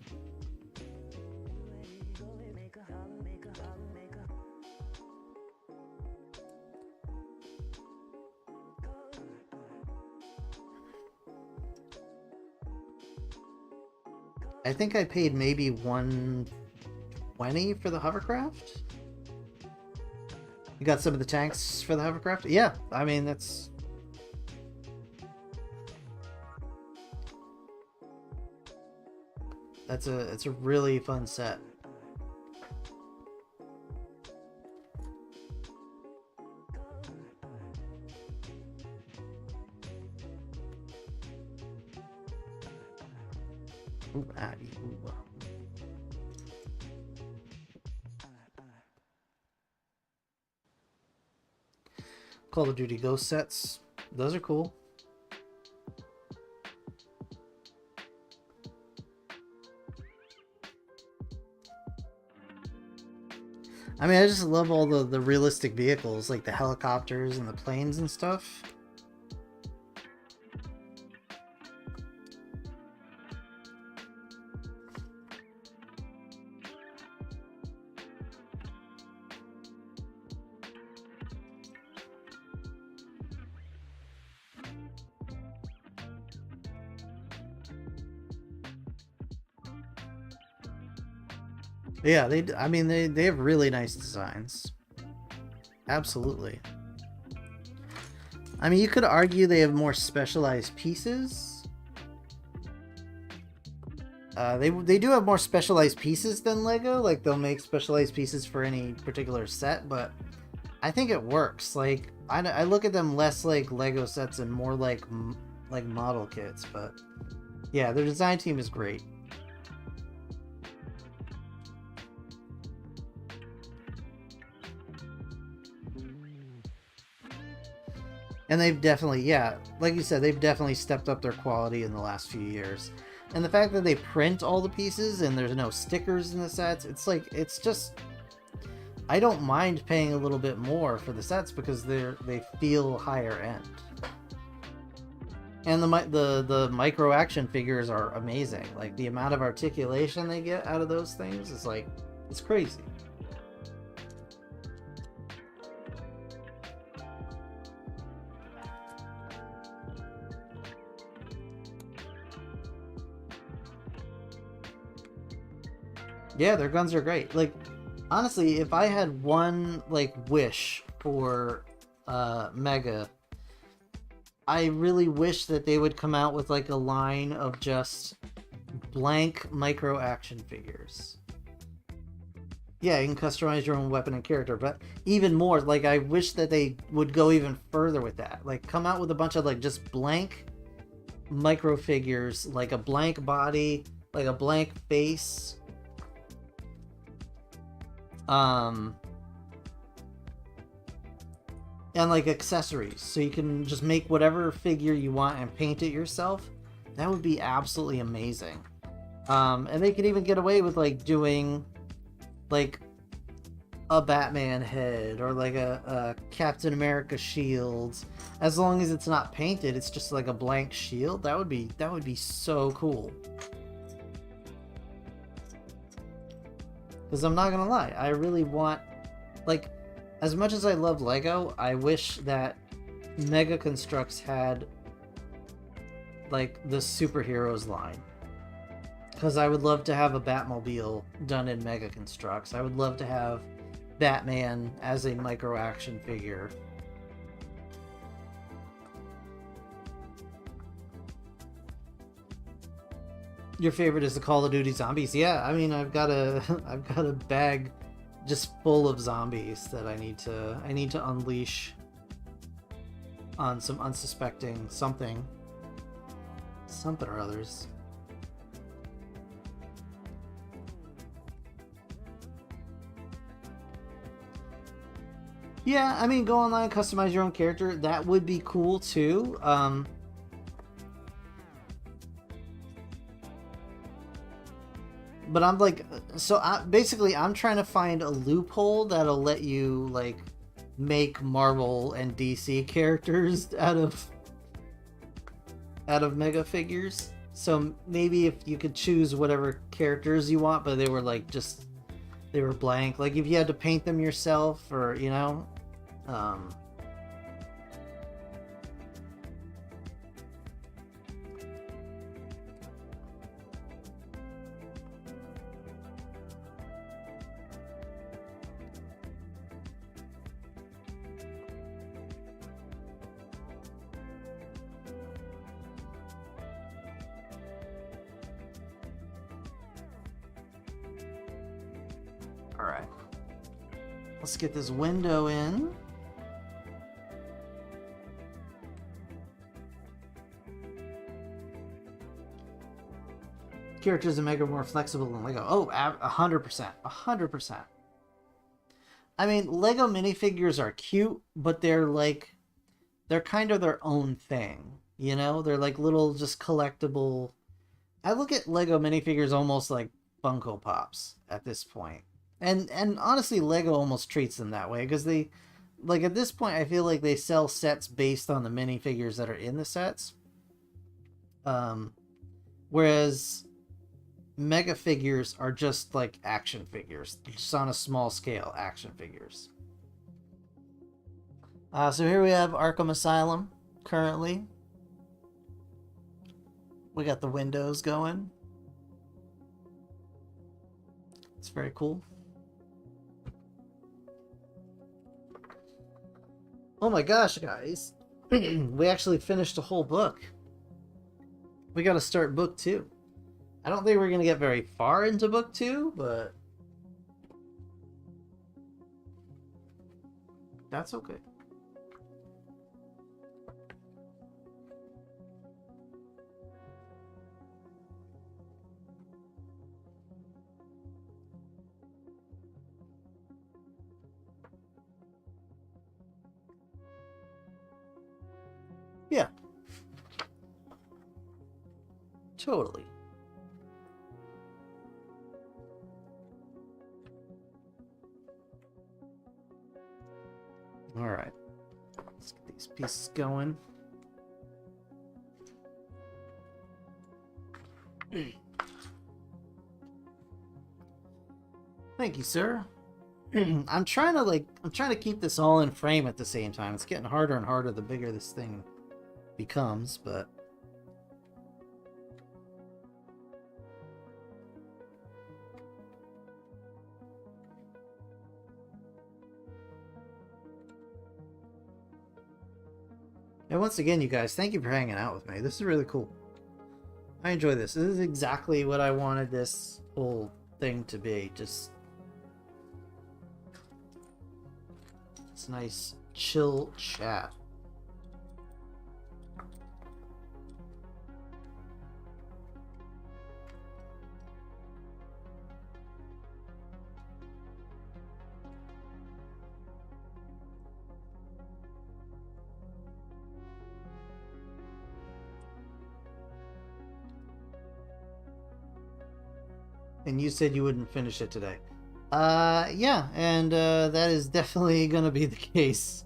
I think I paid maybe $120 for the hovercraft. You got some of the tanks for the hovercraft? Yeah, I mean it's a really fun set. Ooh, Abby, ooh. Call of Duty Ghost sets. Those are cool. I mean, I just love all the realistic vehicles, like the helicopters and the planes and stuff. Yeah, I mean, they have really nice designs. Absolutely. I mean, you could argue they have more specialized pieces. They do have more specialized pieces than Lego. Like, they'll make specialized pieces for any particular set, but I think it works. Like, I look at them less like Lego sets and more like model kits, but yeah, their design team is great. And they've definitely, yeah, like you said, they've definitely stepped up their quality in the last few years. And the fact that they print all the pieces and there's no stickers in the sets, it's like, it's just, I don't mind paying a little bit more for the sets because they feel higher end. And the micro action figures are amazing. Like, the amount of articulation they get out of those things is like, it's crazy. Yeah, their guns are great. Like, honestly, if I had one, like, wish for Mega, I really wish that they would come out with, like, a line of just blank micro action figures. Yeah, you can customize your own weapon and character, but even more, like, I wish that they would go even further with that. Like, come out with a bunch of, like, just blank micro figures, like a blank body, like a blank face. And like accessories, so you can just make whatever figure you want and paint it yourself. That would be absolutely amazing. And they could even get away with like doing like a Batman head or like a Captain America shield. As long as it's not painted, it's just like a blank shield. That would be so cool. Because I'm not gonna lie, I really want, like, as much as I love Lego, I wish that Mega Constructs had like the superheroes line. Because I would love to have a Batmobile done in Mega Constructs. I would love to have Batman as a micro action figure. Your favorite is the Call of Duty zombies? Yeah, I mean, I've got a bag just full of zombies that I need to unleash on some unsuspecting something or others. Yeah, I mean, go online, customize your own character. That would be cool too. But I'm like, so basically I'm trying to find a loophole that'll let you like make Marvel and DC characters out of Mega figures. So maybe if you could choose whatever characters you want, but they were like just, they were blank. Like if you had to paint them yourself, or you know, all right. Let's get this window in. Characters in Mega are more flexible than Lego. Oh, 100%. 100%. I mean, Lego minifigures are cute, but they're like, they're kind of their own thing. You know? They're like little just collectible. I look at Lego minifigures almost like Funko Pops at this point. And honestly, Lego almost treats them that way, because they, like at this point, I feel like they sell sets based on the minifigures that are in the sets. Whereas Mega figures are just like action figures, just on a small scale action figures. So here we have Arkham Asylum currently. We got the windows going. It's very cool. Oh my gosh, guys. We actually finished a whole book. We gotta start book 2. I don't think we're gonna get very far into book 2, but that's okay. Yeah. Totally. All right. Let's get these pieces going. Thank you, sir. I'm trying to keep this all in frame at the same time. It's getting harder and harder the bigger this thing becomes, but and once again, you guys, thank you for hanging out with me. This is really cool. I enjoy this. This is exactly what I wanted this whole thing to be. Just it's nice, chill chat. And you said you wouldn't finish it today. Yeah, and that is definitely gonna be the case.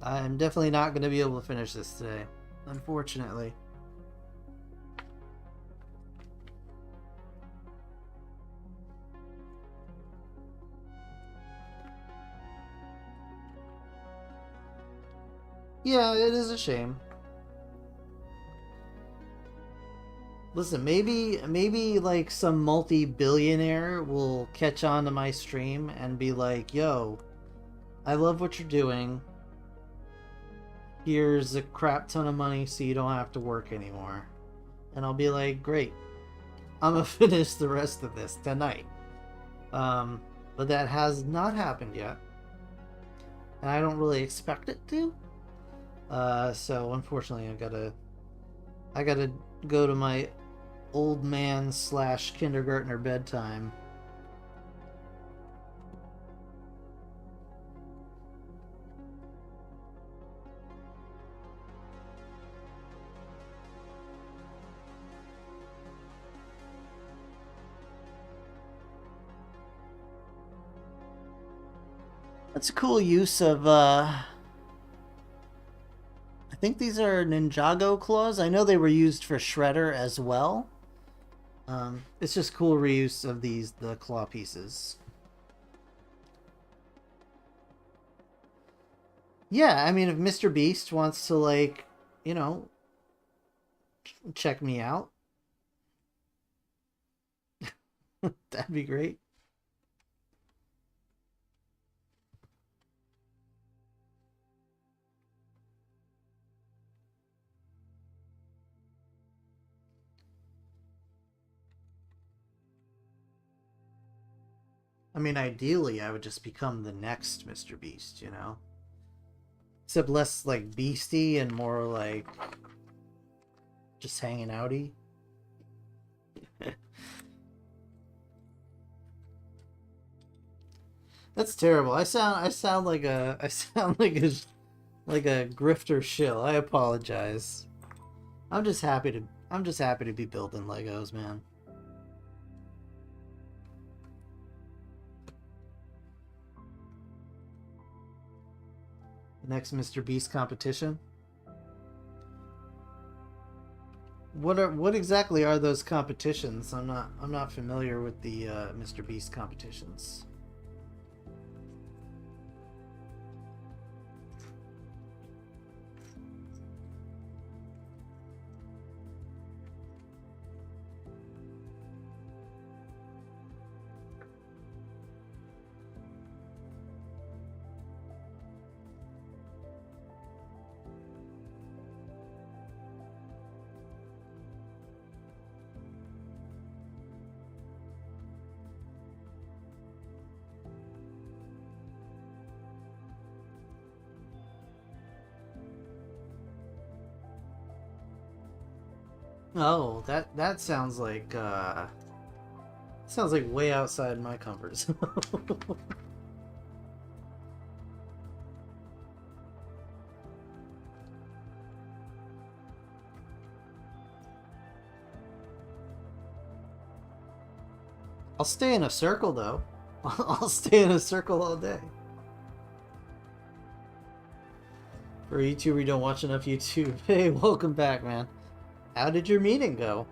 I'm definitely not gonna be able to finish this today, unfortunately. Yeah, it is a shame. Listen, maybe like some multi-billionaire will catch on to my stream and be like, "Yo, I love what you're doing. Here's a crap ton of money so you don't have to work anymore." And I'll be like, "Great. I'm gonna finish the rest of this tonight." But that has not happened yet. And I don't really expect it to. So unfortunately I gotta go to my old man / kindergartner bedtime. That's a cool use of I think these are Ninjago claws. I know they were used for Shredder as well. It's just cool reuse of the claw pieces. Yeah, I mean, if Mr. Beast wants to, like, you know, check me out, that'd be great. I mean, ideally, I would just become the next Mr. Beast, you know? Except less, like, beasty and more, like, just hanging outy. That's terrible. I sound like a grifter shill. I apologize. I'm just happy to be building Legos, man. Next Mr. Beast competition. What exactly are those competitions? I'm not familiar with the Mr. Beast competitions. Oh, that sounds like way outside my comfort zone. I'll stay in a circle though. I'll stay in a circle all day. For a YouTuber, you don't watch enough YouTube. Hey, welcome back, man. How did your meeting go?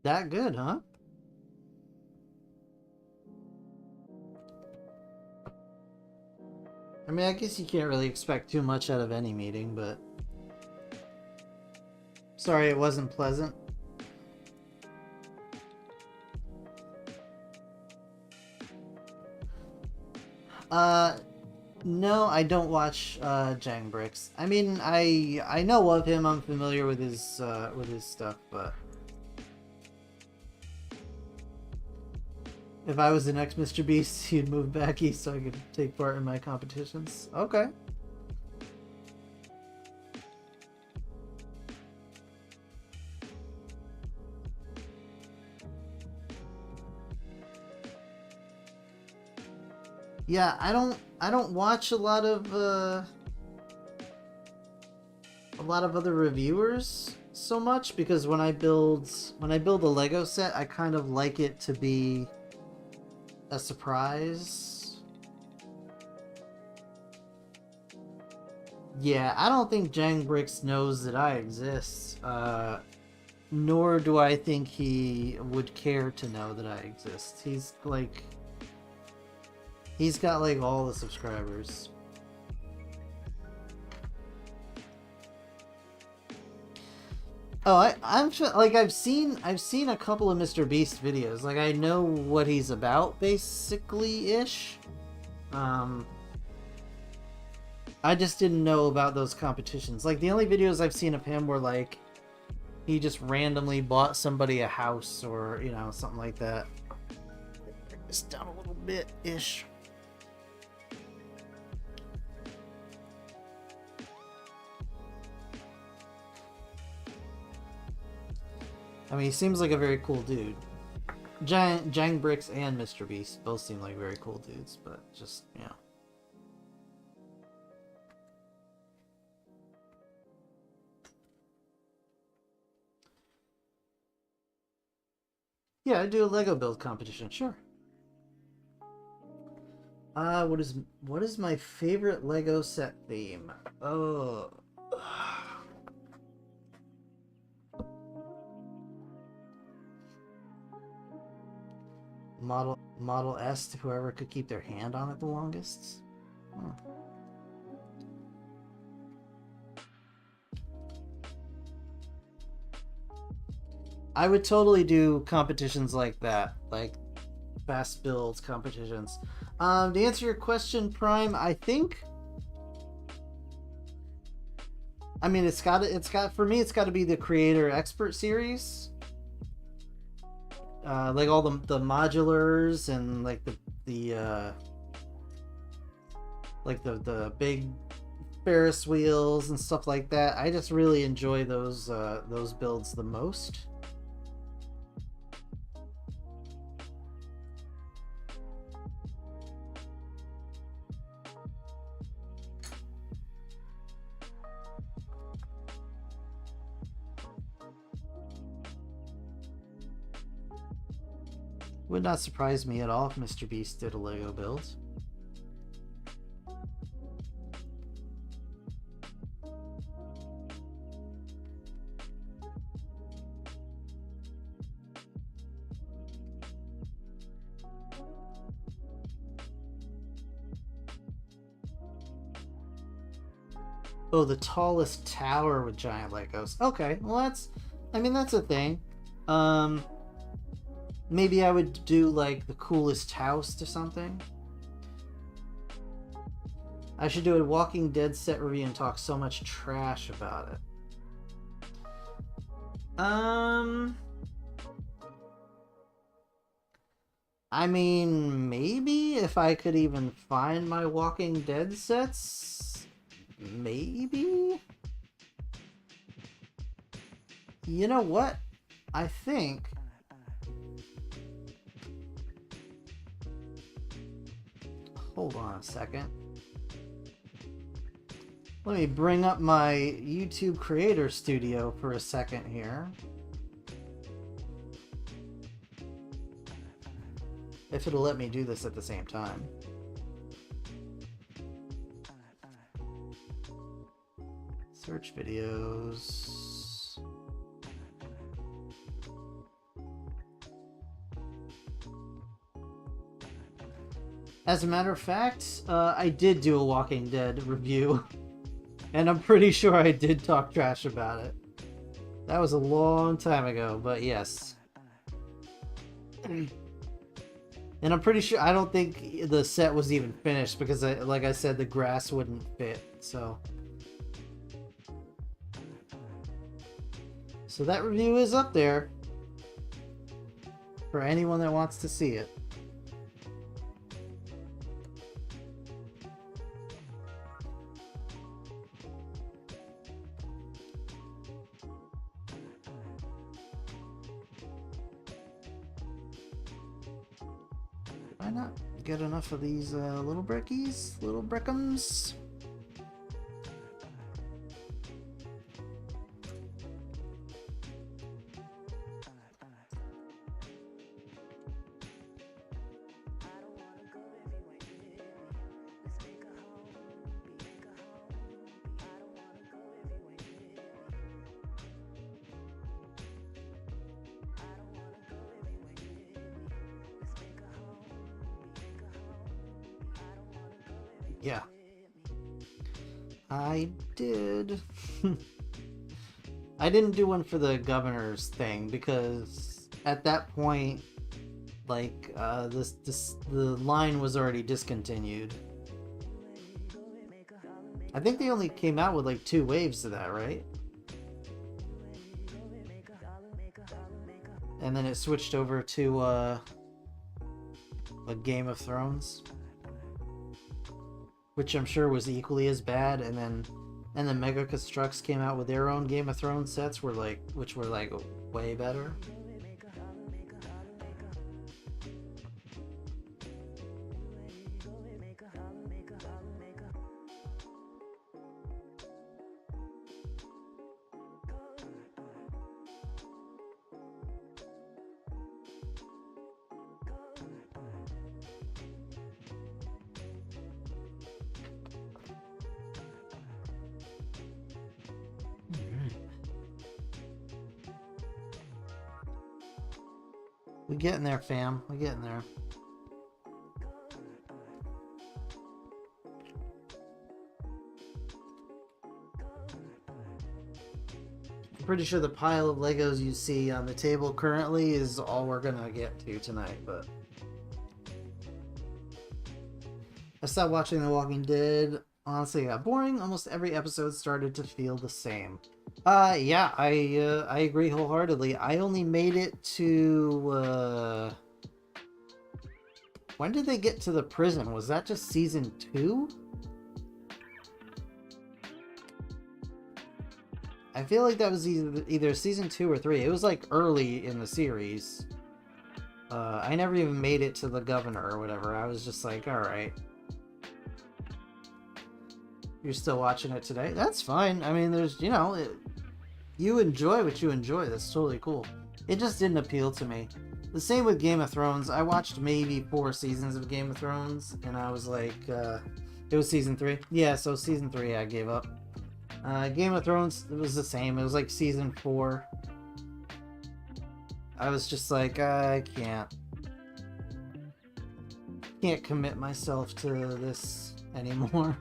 That good, huh? I mean, I guess you can't really expect too much out of any meeting, but... Sorry it wasn't pleasant. No, I don't watch Jang Bricks. I mean, I know of him. I'm familiar with his stuff, but If I was the next Mr. Beast, he'd move back east so I could take part in my competitions. Okay. Yeah, I don't watch a lot of other reviewers so much, because when I build a Lego set, I kind of like it to be a surprise. Yeah, I don't think Jang Bricks knows that I exist. Nor do I think he would care to know that I exist. He's got like all the subscribers. Oh, I'm like I've seen a couple of Mr. Beast videos. Like I know what he's about basically ish. I just didn't know about those competitions. Like the only videos I've seen of him were like he just randomly bought somebody a house or, you know, something like that. Just down a little bit ish. I mean, he seems like a very cool dude. Jang Bricks and Mr. Beast both seem like very cool dudes, but just, you know. Yeah, I do a Lego build competition, sure. What is my favorite Lego set theme? Oh. Model S to whoever could keep their hand on it the longest. Huh. I would totally do competitions like that, like fast builds competitions. To answer your question, Prime, I think. I mean, for me, it's got to be the Creator Expert series. Like all the modulars and like the big Ferris wheels and stuff like that. I just really enjoy those builds the most. Would not surprise me at all if Mr. Beast did a Lego build. Oh, the tallest tower with giant Legos. Okay, well that's a thing. Maybe I would do like the coolest house or something. I should do a Walking Dead set review and talk so much trash about it. I mean, maybe if I could even find my Walking Dead sets. Maybe? You know what? I think... Hold on a second. Let me bring up my YouTube Creator Studio for a second here. If it'll let me do this at the same time. Search videos. As a matter of fact, I did do a Walking Dead review. And I'm pretty sure I did talk trash about it. That was a long time ago, but yes. And I'm pretty sure, I don't think the set was even finished because, like I said, the grass wouldn't fit, so. So that review is up there for anyone that wants to see it. Why not get enough of these little brickies? Little brickums? Yeah. I did. I didn't do one for the governor's thing because at that point, like, the line was already discontinued. I think they only came out with like 2 waves of that, right? And then it switched over to a Game of Thrones, which I'm sure was equally as bad, and then Mega Constructs came out with their own Game of Thrones sets, which were like way better. We getting there, fam. We getting there. I'm pretty sure the pile of Legos you see on the table currently is all we're gonna get to tonight, but I stopped watching The Walking Dead. Honestly, it got boring. Almost every episode started to feel the same. Yeah, I agree wholeheartedly. I only made it to, when did they get to the prison? Was that just season 2? I feel like that was either season 2 or 3. It was like early in the series. I never even made it to the governor or whatever. I was just like, alright. You're still watching it today? That's fine. I mean, there's, you know, you enjoy what you enjoy. That's totally cool. It just didn't appeal to me. The same with Game of Thrones. I watched maybe 4 seasons of Game of Thrones, and I was like, it was season 3. Yeah, so season 3 I gave up. Game of Thrones, it was the same. It was like season 4. I was just like, I can't commit myself to this anymore.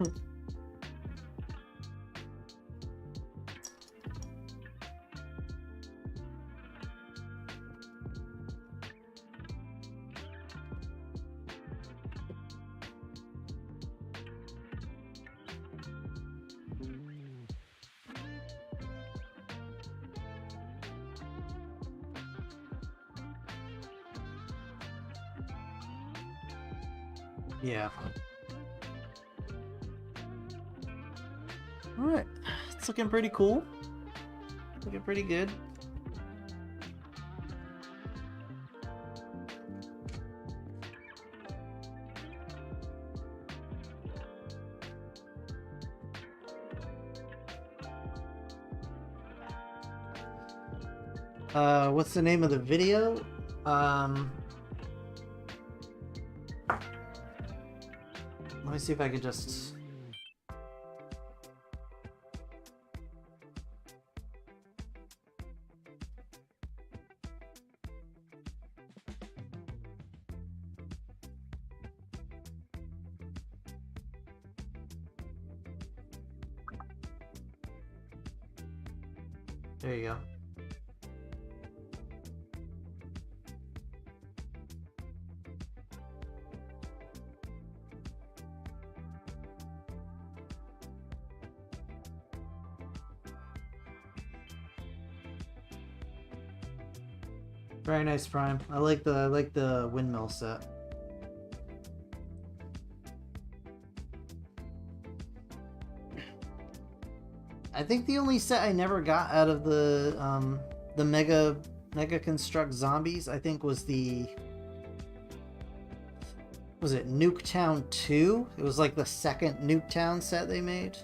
Yeah. Alright. It's looking pretty cool. Looking pretty good. What's the name of the video? Let me see if I could just... There you go. Very nice, Prime. I like the windmill set. I think the only set I never got out of the Mega Construct Zombies, I think, was the Was it Nuketown 2? It was like the second Nuketown set they made.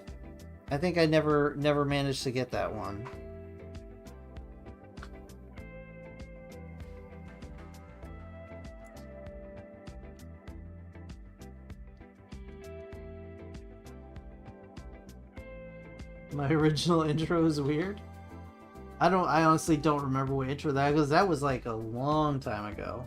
I think I never managed to get that one. My original intro is weird. I honestly don't remember what intro that was. That was like a long time ago.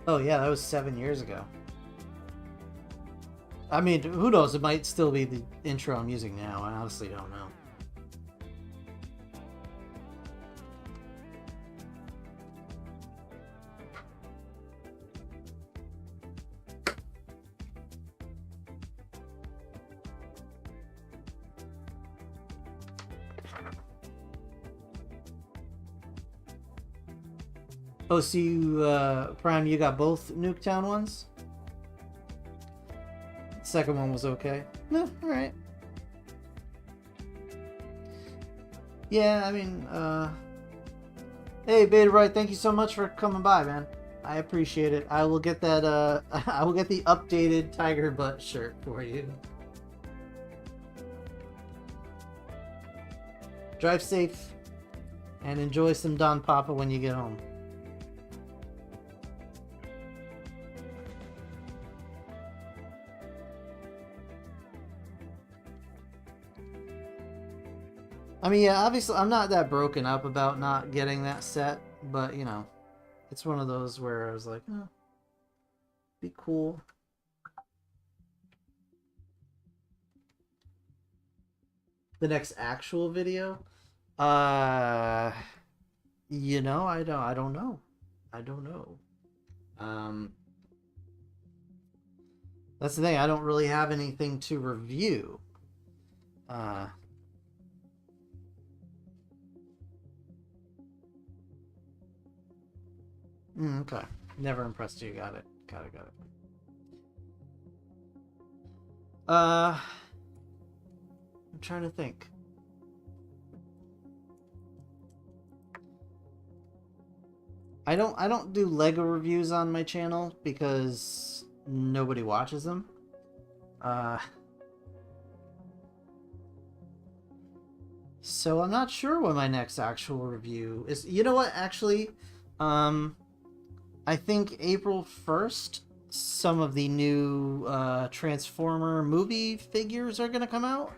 Oh yeah, that was 7 years ago. I mean, who knows? It might still be the intro I'm using now. I honestly don't know. Oh, so you, Prime, you got both Nuketown ones? Second one was okay. No, alright. Yeah, I mean, hey, Beta Right, thank you so much for coming by, man. I appreciate it. I will get that, I will get the updated Tiger Butt shirt for you. Drive safe, and enjoy some Don Papa when you get home. I mean, yeah, obviously, I'm not that broken up about not getting that set, but, you know, it's one of those where I was like, oh, be cool. The next actual video? You know, I don't know. I don't know. That's the thing, I don't really have anything to review. Okay. Never impressed you. Got it. Got it. I'm trying to think. I don't do Lego reviews on my channel because nobody watches them. So I'm not sure what my next actual review is. You know what? Actually, I think April 1st, some of the new Transformer movie figures are going to come out.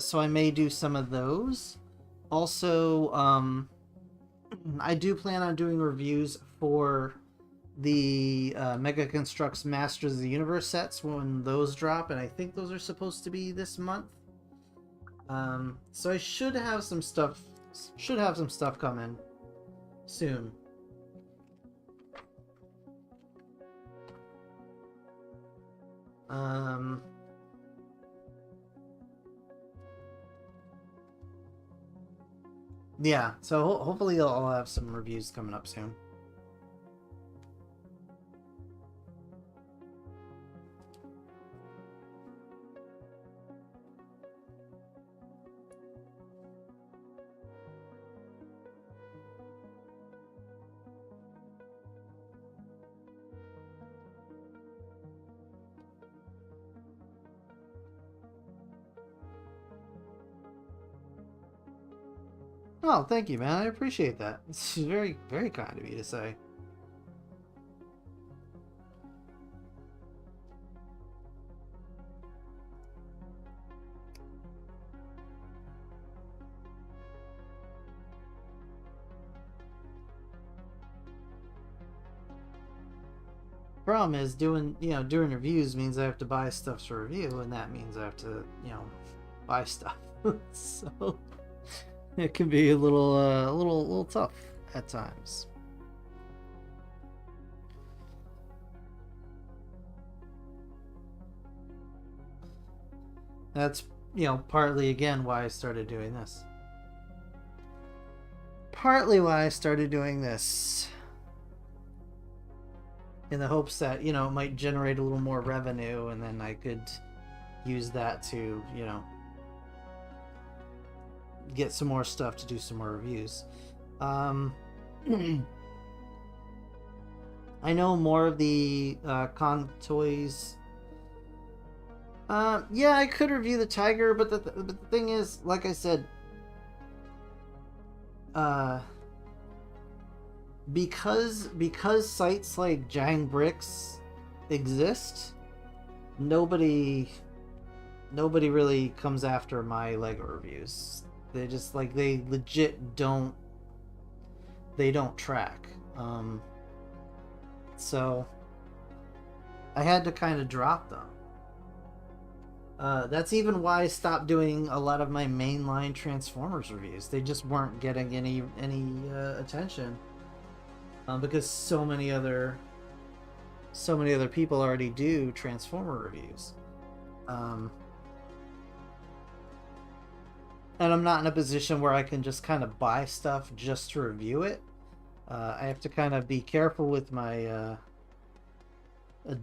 So I may do some of those. Also, I do plan on doing reviews for the Mega Construx Masters of the Universe sets when those drop, and I think those are supposed to be this month. So I should have some stuff coming soon. Yeah, so hopefully I'll have some reviews coming up soon. Oh, thank you, man. I appreciate that. It's very, very kind of you to say. Problem is, doing reviews means I have to buy stuff to review, and that means I have to, buy stuff. So it can be a little tough at times. That's, partly again why I started doing this. partly why I started doing this. In the hopes that, you know, it might generate a little more revenue, and then I could use that to, you know, get some more stuff to do some more reviews. I know more of the con toys. Yeah, I could review the Tiger, but the thing is, like I said, because sites like Jang Bricks exist, nobody really comes after my Lego reviews. They just like they legit don't track. So I had to kind of drop them. That's even why I stopped doing a lot of my mainline Transformers reviews. They just weren't getting any attention. Because so many other people already do Transformer reviews, and I'm not in a position where I can just kind of buy stuff just to review it. I have to kind of be careful with my a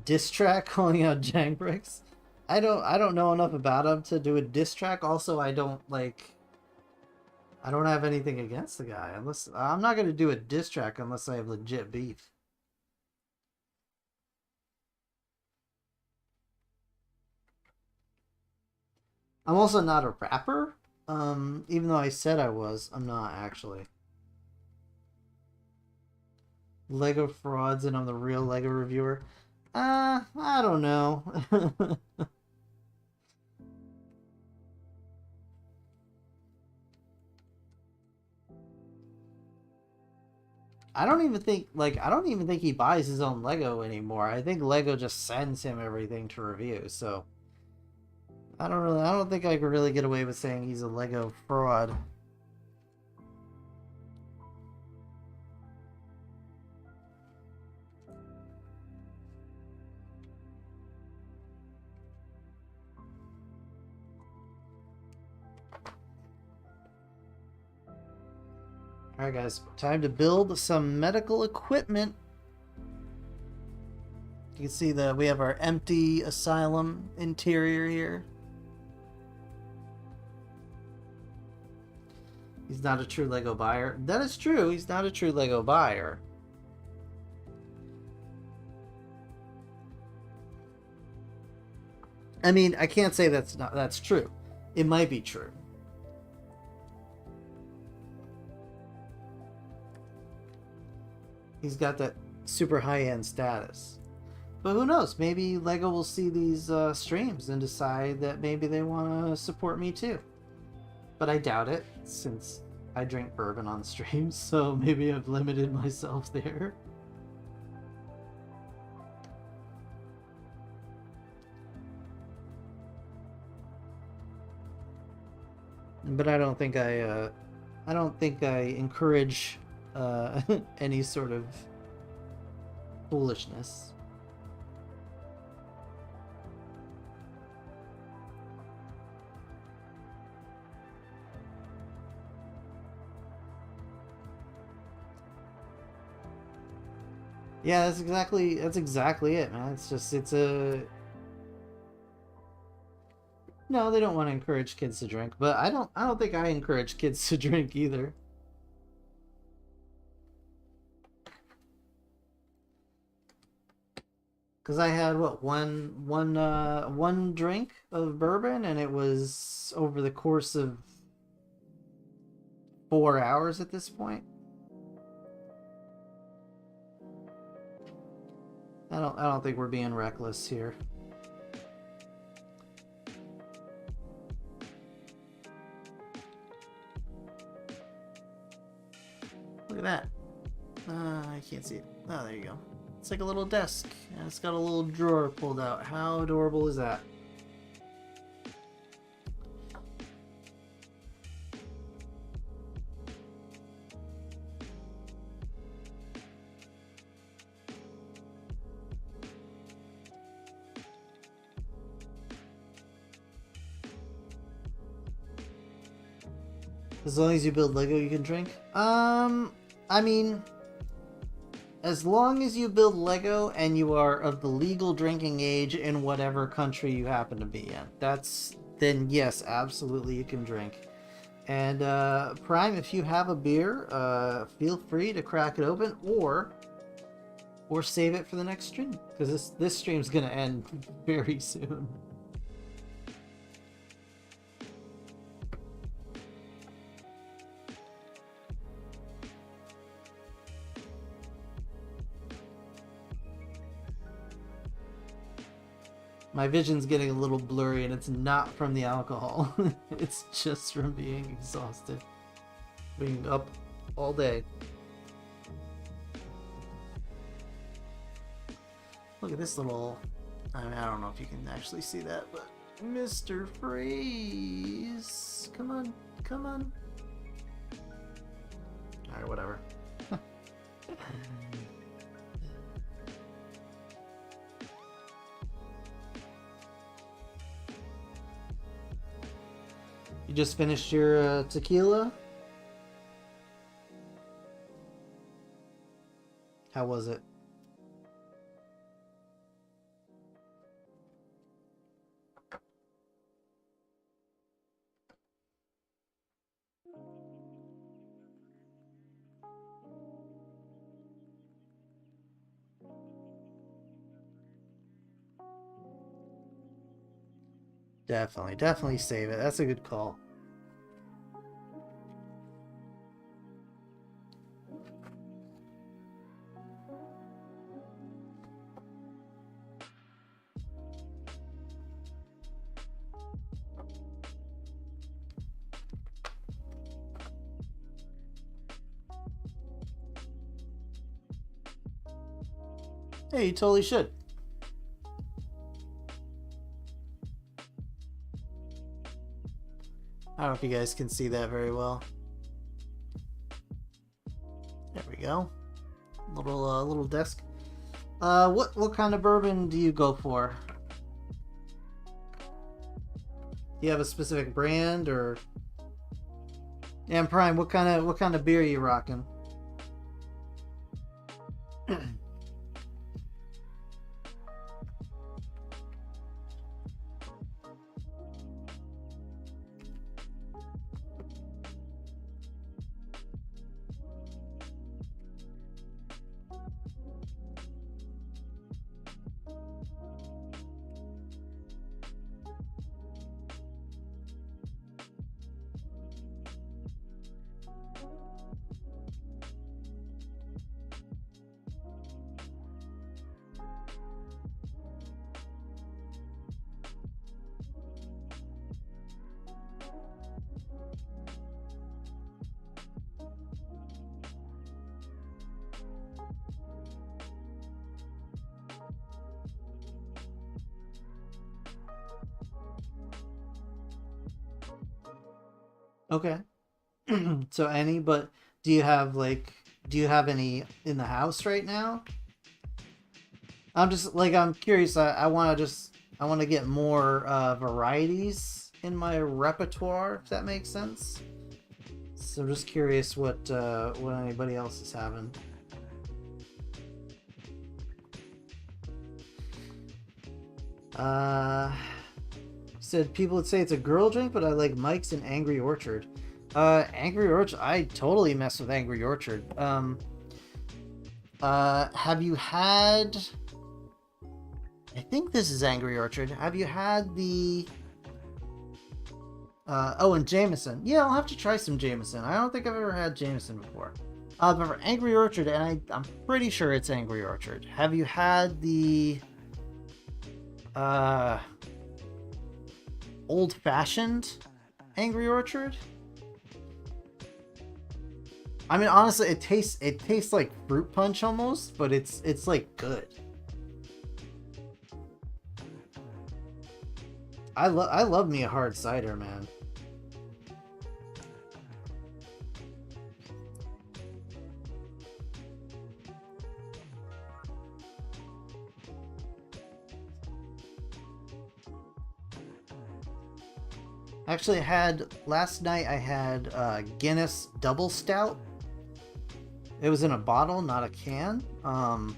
diss track calling out Jang Bricks. I don't know enough about him to do a diss track. Also, I don't have anything against the guy. Unless I'm not going to do a diss track unless I have legit beef. I'm also not a rapper. Even though I said I was, I'm not actually. Lego frauds and I'm the real Lego reviewer. I don't know. I don't even think he buys his own Lego anymore. I think Lego just sends him everything to review. So I don't think I could really get away with saying he's a Lego fraud. Alright guys, time to build some medical equipment. You can see that we have our empty asylum interior here. He's not a true Lego buyer. That is true, he's not a true Lego buyer. I mean, I can't say that's true. It might be true. He's got that super high-end status. But who knows? Maybe Lego will see these streams and decide that maybe they want to support me too. But I doubt it, since I drink bourbon on streams, so maybe I've limited myself there. But I don't think I encourage any sort of foolishness. Yeah, that's exactly it, man. It's a no, they don't want to encourage kids to drink, but I don't think I encourage kids to drink either. Because I had what one drink of bourbon, and it was over the course of 4 hours at this point. I don't think we're being reckless here. Look at that. I can't see it. Oh, there you go. It's like a little desk, and it's got a little drawer pulled out. How adorable is that? As long as you build Lego, you can drink? I mean, as long as you build Lego and you are of the legal drinking age in whatever country you happen to be in, then yes, absolutely you can drink. And Prime, if you have a beer, feel free to crack it open or save it for the next stream, because this stream's gonna end very soon. My vision's getting a little blurry, and it's not from the alcohol. It's just from being exhausted. Being up all day. Look at this little... I mean, I don't know if you can actually see that, but... Mr. Freeze! Come on, come on. Alright, whatever. You just finished your tequila? How was it? Definitely save it. That's a good call. Hey, you totally should. I don't know if you guys can see that very well. There we go. Little desk. What kind of bourbon do you go for? Do you have a specific brand or? And Prime, what kind of beer are you rocking? Okay. So but do you have any in the house right now? I'm curious. I want to get more varieties in my repertoire, if that makes sense. So I'm just curious what anybody else is having. Said people would say it's a girl drink, but I like Mike's and Angry Orchard. Angry Orchard, I totally mess with Angry Orchard. Have you had... I think this is Angry Orchard. Have you had the... oh, and Jameson. Yeah, I'll have to try some Jameson. I don't think I've ever had Jameson before. But for Angry Orchard, and I'm pretty sure it's Angry Orchard. Have you had the... old-fashioned Angry Orchard? I mean, honestly, it tastes like fruit punch almost, but it's like good. I love me a hard cider, man. Actually, last night I had Guinness Double Stout. It was in a bottle, not a can. And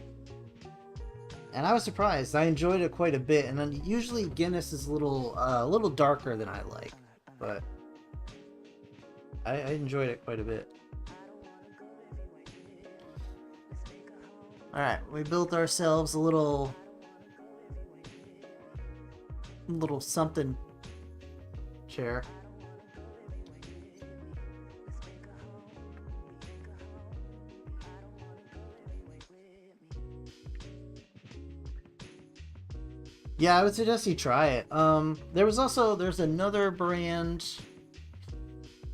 I was surprised. I enjoyed it quite a bit. And then usually Guinness is a little darker than I like, but I enjoyed it quite a bit. All right, we built ourselves a little something chair. Yeah, I would suggest you try it. There's another brand.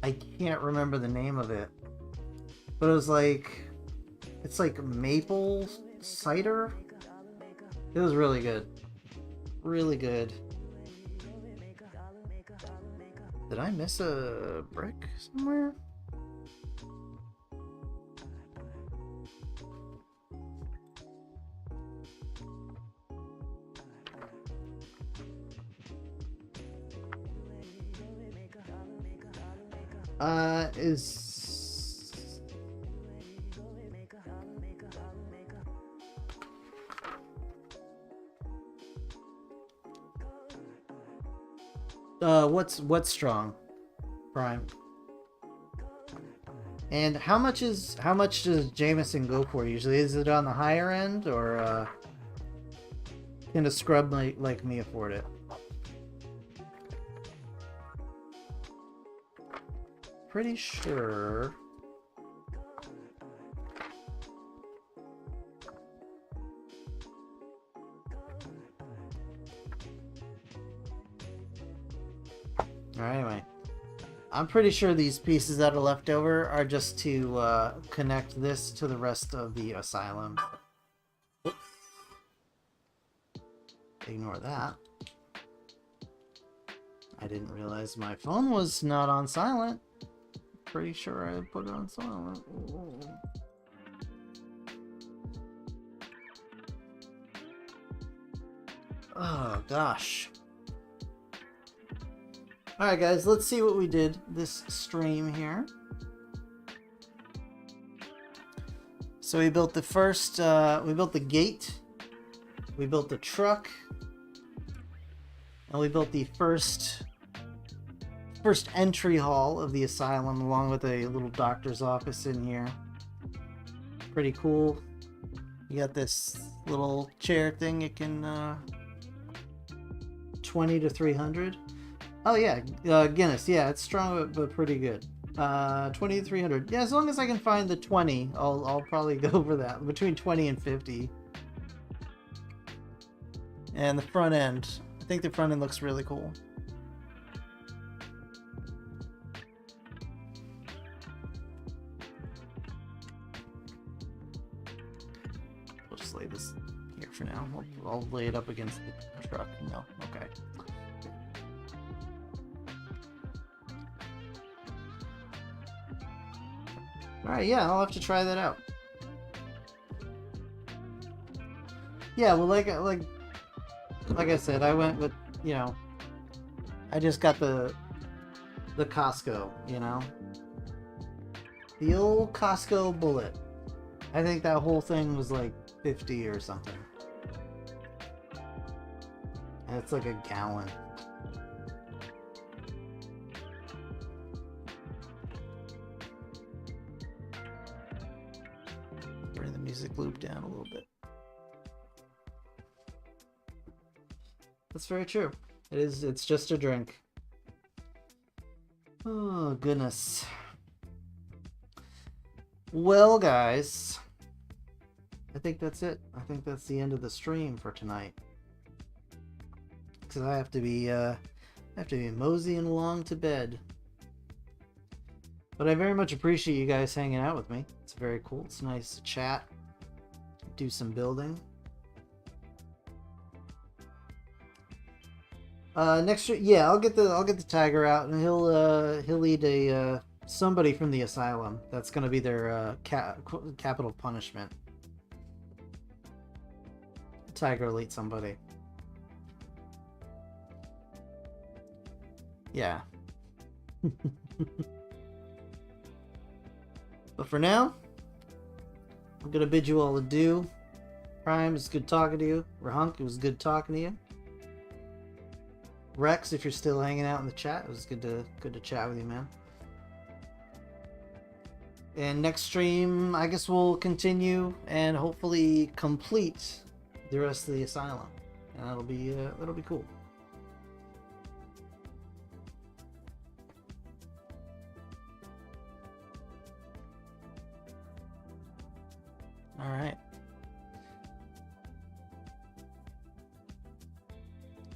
I can't remember the name of it, but it's like maple cider. It was really good, really good. Did I miss a brick somewhere? What's strong? Prime. And how much does Jameson go for usually? Is it on the higher end, or can a scrub like me afford it? Pretty sure. Anyway, I'm pretty sure these pieces that are left over are just to connect this to the rest of the asylum. Oops. Ignore that. I didn't realize my phone was not on silent. Pretty sure I put it on silent. Ooh. Oh gosh. Alright guys, let's see what we did this stream here. So we built the first, we built the gate, we built the truck, and we built the first entry hall of the asylum, along with a little doctor's office in here. Pretty cool. You got this little chair thing, it can, 20 to 300. Oh yeah, Guinness. Yeah, it's strong but pretty good. 20 to 300. Yeah, as long as I can find the 20, I'll probably go for that. Between 20 and 50. And the front end. I think the front end looks really cool. We'll just lay this here for now. I'll lay it up against the truck. No, okay. Alright, yeah, I'll have to try that out. Yeah, well, like I said, I went with, you know, I just got the Costco, you know? The old Costco bullet. I think that whole thing was like 50 or something. And it's like a gallon. Bring the music loop down a little bit. That's very true. It's just a drink. Oh, goodness. Well, guys, I think that's it. I think that's the end of the stream for tonight. Because I have to be moseying along to bed. But I very much appreciate you guys hanging out with me. It's very cool. It's nice to chat, do some building. Next, yeah, I'll get the tiger out, and he'll lead a somebody from the asylum. That's gonna be their capital punishment. Tiger will eat somebody. Yeah, But for now, I'm gonna bid you all adieu. Prime, it's good talking to you. Rahunk, it was good talking to you. Rex, if you're still hanging out in the chat, it was good to chat with you, man. And next stream, I guess we'll continue and hopefully complete the rest of the asylum, and that'll be cool. All right.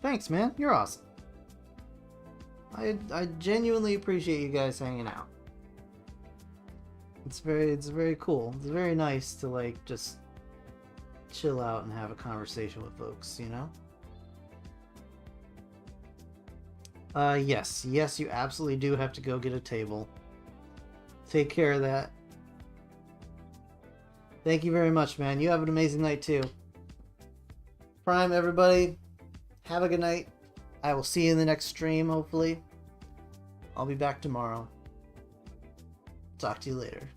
Thanks, man. You're awesome. I genuinely appreciate you guys hanging out. It's very cool. It's very nice to like just chill out and have a conversation with folks, you know? Yes, you absolutely do have to go get a table. Take care of that. Thank you very much, man. You have an amazing night too. Prime, everybody, have a good night. I will see you in the next stream, hopefully. I'll be back tomorrow. Talk to you later.